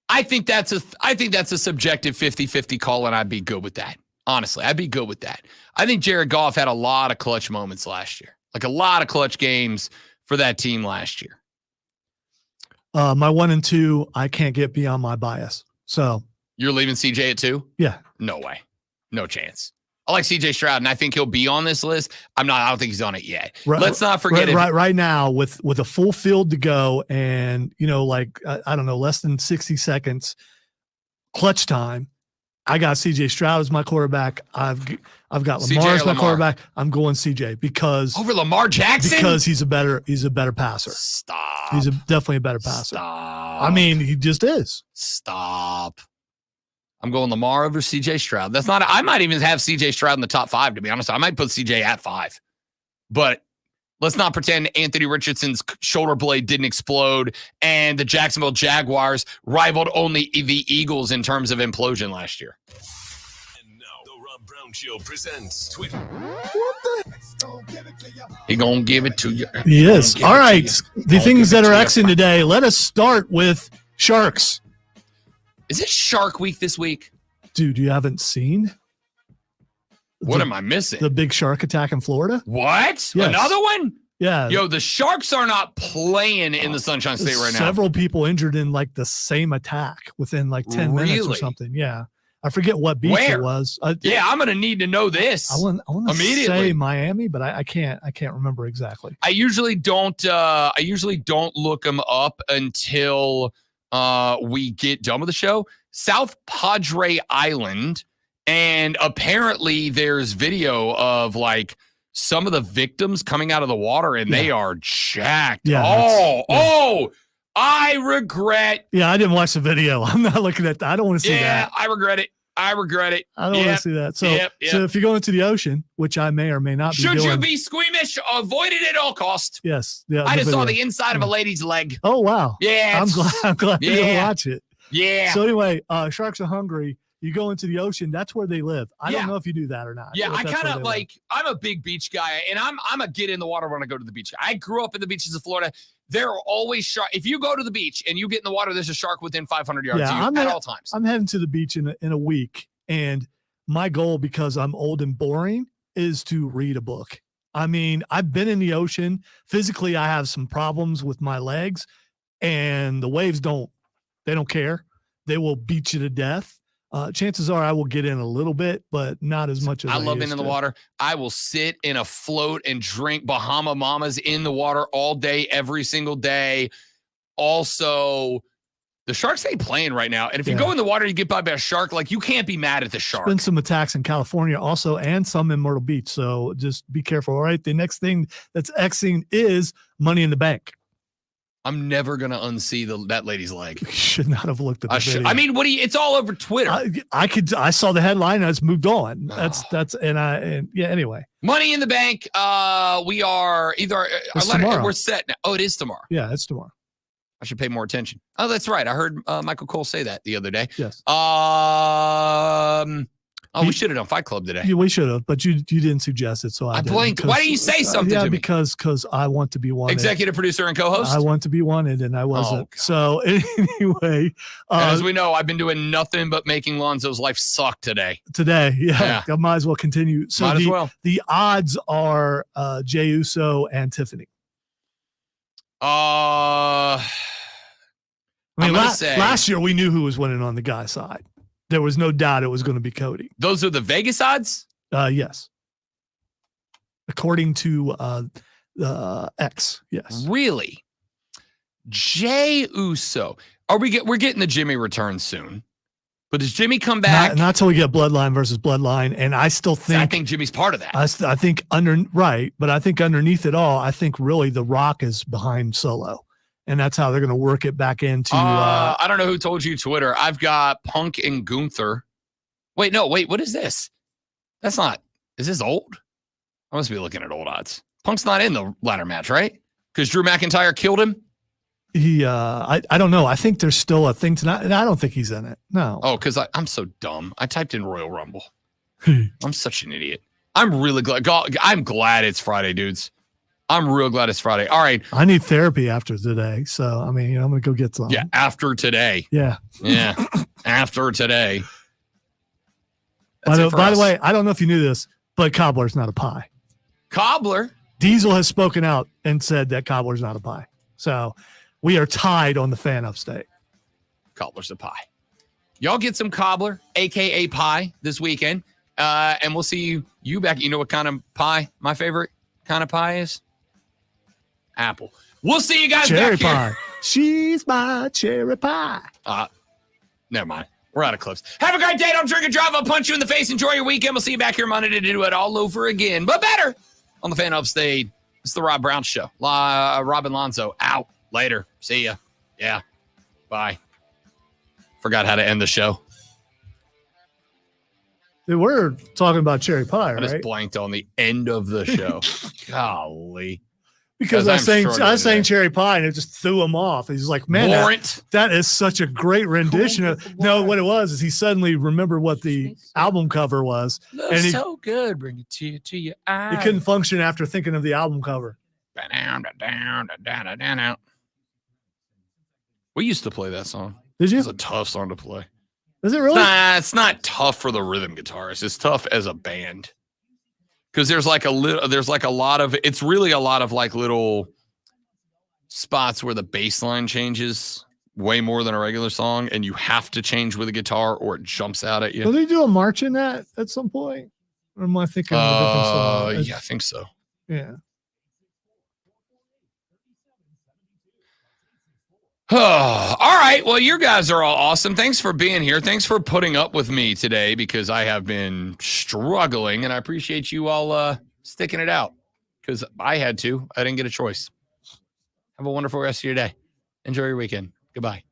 I think that's a subjective 50-50 call, and I'd be good with that. Honestly, I'd be good with that. I think Jared Goff had a lot of clutch moments last year. Like a lot of clutch games for that team last year. My 1 and 2, I can't get beyond my bias. So you're leaving CJ at 2? Yeah. No way. No chance. I like CJ Stroud, and I think he'll be on this list. I don't think he's on it yet. Let's not forget right now with a full field to go and, I don't know, less than 60 seconds clutch time. I got CJ Stroud as my quarterback. I've got Lamar as my quarterback. I'm going CJ because over Lamar Jackson because he's a better passer. Stop. He's definitely a better passer. Stop. I mean, he just is. Stop. I'm going Lamar over CJ Stroud. That's not. I might even have CJ Stroud in the top 5. To be honest, I might put CJ at 5. But let's not pretend Anthony Richardson's shoulder blade didn't explode and the Jacksonville Jaguars rivaled only the Eagles in terms of implosion last year. And now the Rob Brown Show presents Twitter. He gonna give it to you. He is. All right. The things that are Xing today. Let us start with sharks. Is it Shark Week this week? Dude, you haven't seen? What am I missing? The big shark attack in Florida? What? Yes. Another one? Yeah. Yo, the Sharks are not playing in the Sunshine State right now. Several people injured in like the same attack within like 10 minutes or something. Yeah. I forget what beach it was. Yeah, I'm going to need to know this. I want to say Miami, but I can't remember exactly. I usually don't look them up until we get done with the show. South Padre Island, and apparently there's video of like some of the victims coming out of the water, and they are jacked. Yeah, I regret. Yeah, I didn't watch the video. I'm not looking at that. I don't want to see that. Yeah, I regret it. I don't want to see that. So, so if you go into the ocean, which I may or may not be doing. Should you be squeamish? Avoid it at all costs. Yes. Yeah. I just saw the inside of a lady's leg. Oh, wow. Yeah. I'm glad you didn't watch it. Yeah. So anyway, sharks are hungry. You go into the ocean. That's where they live. I don't know if you do that or not. Yeah, I kind of I'm a big beach guy, and I'm a get in the water when I go to the beach. I grew up in the beaches of Florida. There are always sharks. If you go to the beach and you get in the water, there's a shark within 500 yards of you at all times. I'm heading to the beach in a week, and my goal, because I'm old and boring, is to read a book. I mean, I've been in the ocean. Physically, I have some problems with my legs, and the waves don't care. They will beat you to death. Chances are I will get in a little bit, but not as much as I love being in the water. I will sit in a float and drink Bahama Mamas in the water all day, every single day. Also, the sharks ain't playing right now. And if you go in the water, you get by a shark, like you can't be mad at the shark. There's been some attacks in California also, and some in Myrtle Beach. So just be careful. All right. The next thing that's Xing is Money in the Bank. I'm never going to unsee that lady's leg. You should not have looked at the video. I mean, it's all over Twitter. I saw the headline and I just moved on. Anyway. Money in the Bank. We are either tomorrow. We're set now. Oh, it is tomorrow. Yeah, it's tomorrow. I should pay more attention. Oh, that's right. I heard Michael Cole say that the other day. Yes. Oh, we should have done Fight Club today. We should have, but you didn't suggest it, so I didn't, blanked. Why didn't you say something to me? Because I want to be wanted. Executive producer and co-host? I want to be wanted, and I wasn't. So anyway. As we know, I've been doing nothing but making Lonzo's life suck today. Yeah. I might as well continue. So Might as well. The odds are Jey Uso and Tiffany. I mean, last year we knew who was winning on the guy side. There was no doubt it was going to be Cody. Those are the Vegas odds? Yes. According to X, yes. Really? Jey Uso. We're getting the Jimmy return soon. But does Jimmy come back? Not till we get Bloodline versus Bloodline, and I still think. I think Jimmy's part of that. I think but I think underneath it all, I think really The Rock is behind Solo, and that's how they're going to work it back into. I don't know who told you Twitter. I've got Punk and Gunther. Wait, what is this? That's not. Is this old? I must be looking at old odds. Punk's not in the ladder match, right? Because Drew McIntyre killed him. I don't know. I think there's still a thing tonight, and I don't think he's in it. No. Oh, because I'm so dumb. I typed in Royal Rumble. I'm such an idiot. I'm really glad. I'm glad it's Friday, dudes. I'm real glad it's Friday. All right. I need therapy after today, so I mean, I'm gonna go get some. Yeah, after today. Yeah. After today. By the way, I don't know if you knew this, but cobbler's not a pie. Cobbler. Diesel has spoken out and said that cobbler's not a pie. So. We are tied on the fan upstate. Cobbler's a pie. Y'all get some cobbler, a.k.a. pie, this weekend. And we'll see you back. You know what kind of pie my favorite kind of pie is? Apple. We'll see you guys cherry back here. Pie. She's my cherry pie. Never mind. We're out of clips. Have a great day. Don't drink and drive. I'll punch you in the face. Enjoy your weekend. We'll see you back here Monday to do it all over again. But better on the fan upstate. It's the Rob Brown Show. Rob and Lonzo out. Later. See ya. Yeah. Bye. Forgot how to end the show. We're talking about cherry pie, right? I just blanked on the end of the show. Golly. Because I sang cherry pie and it just threw him off. He's like, man, that is such a great rendition. No, what it was is he suddenly remembered what the album cover was. And so good. Bring it to your eyes. He couldn't function after thinking of the album cover. We used to play that song. Did you? It's a tough song to play. Is it really? It's not tough for the rhythm guitarist. It's tough as a band. Because there's like a lot of like little spots where the bass line changes way more than a regular song, and you have to change with a guitar or it jumps out at you. Will they do a march in that at some point? Or am I thinking of a different song? Yeah, I think so. Yeah. All right. Well, you guys are all awesome. Thanks for being here. Thanks for putting up with me today because I have been struggling, and I appreciate you all sticking it out because I had to. I didn't get a choice. Have a wonderful rest of your day. Enjoy your weekend. Goodbye.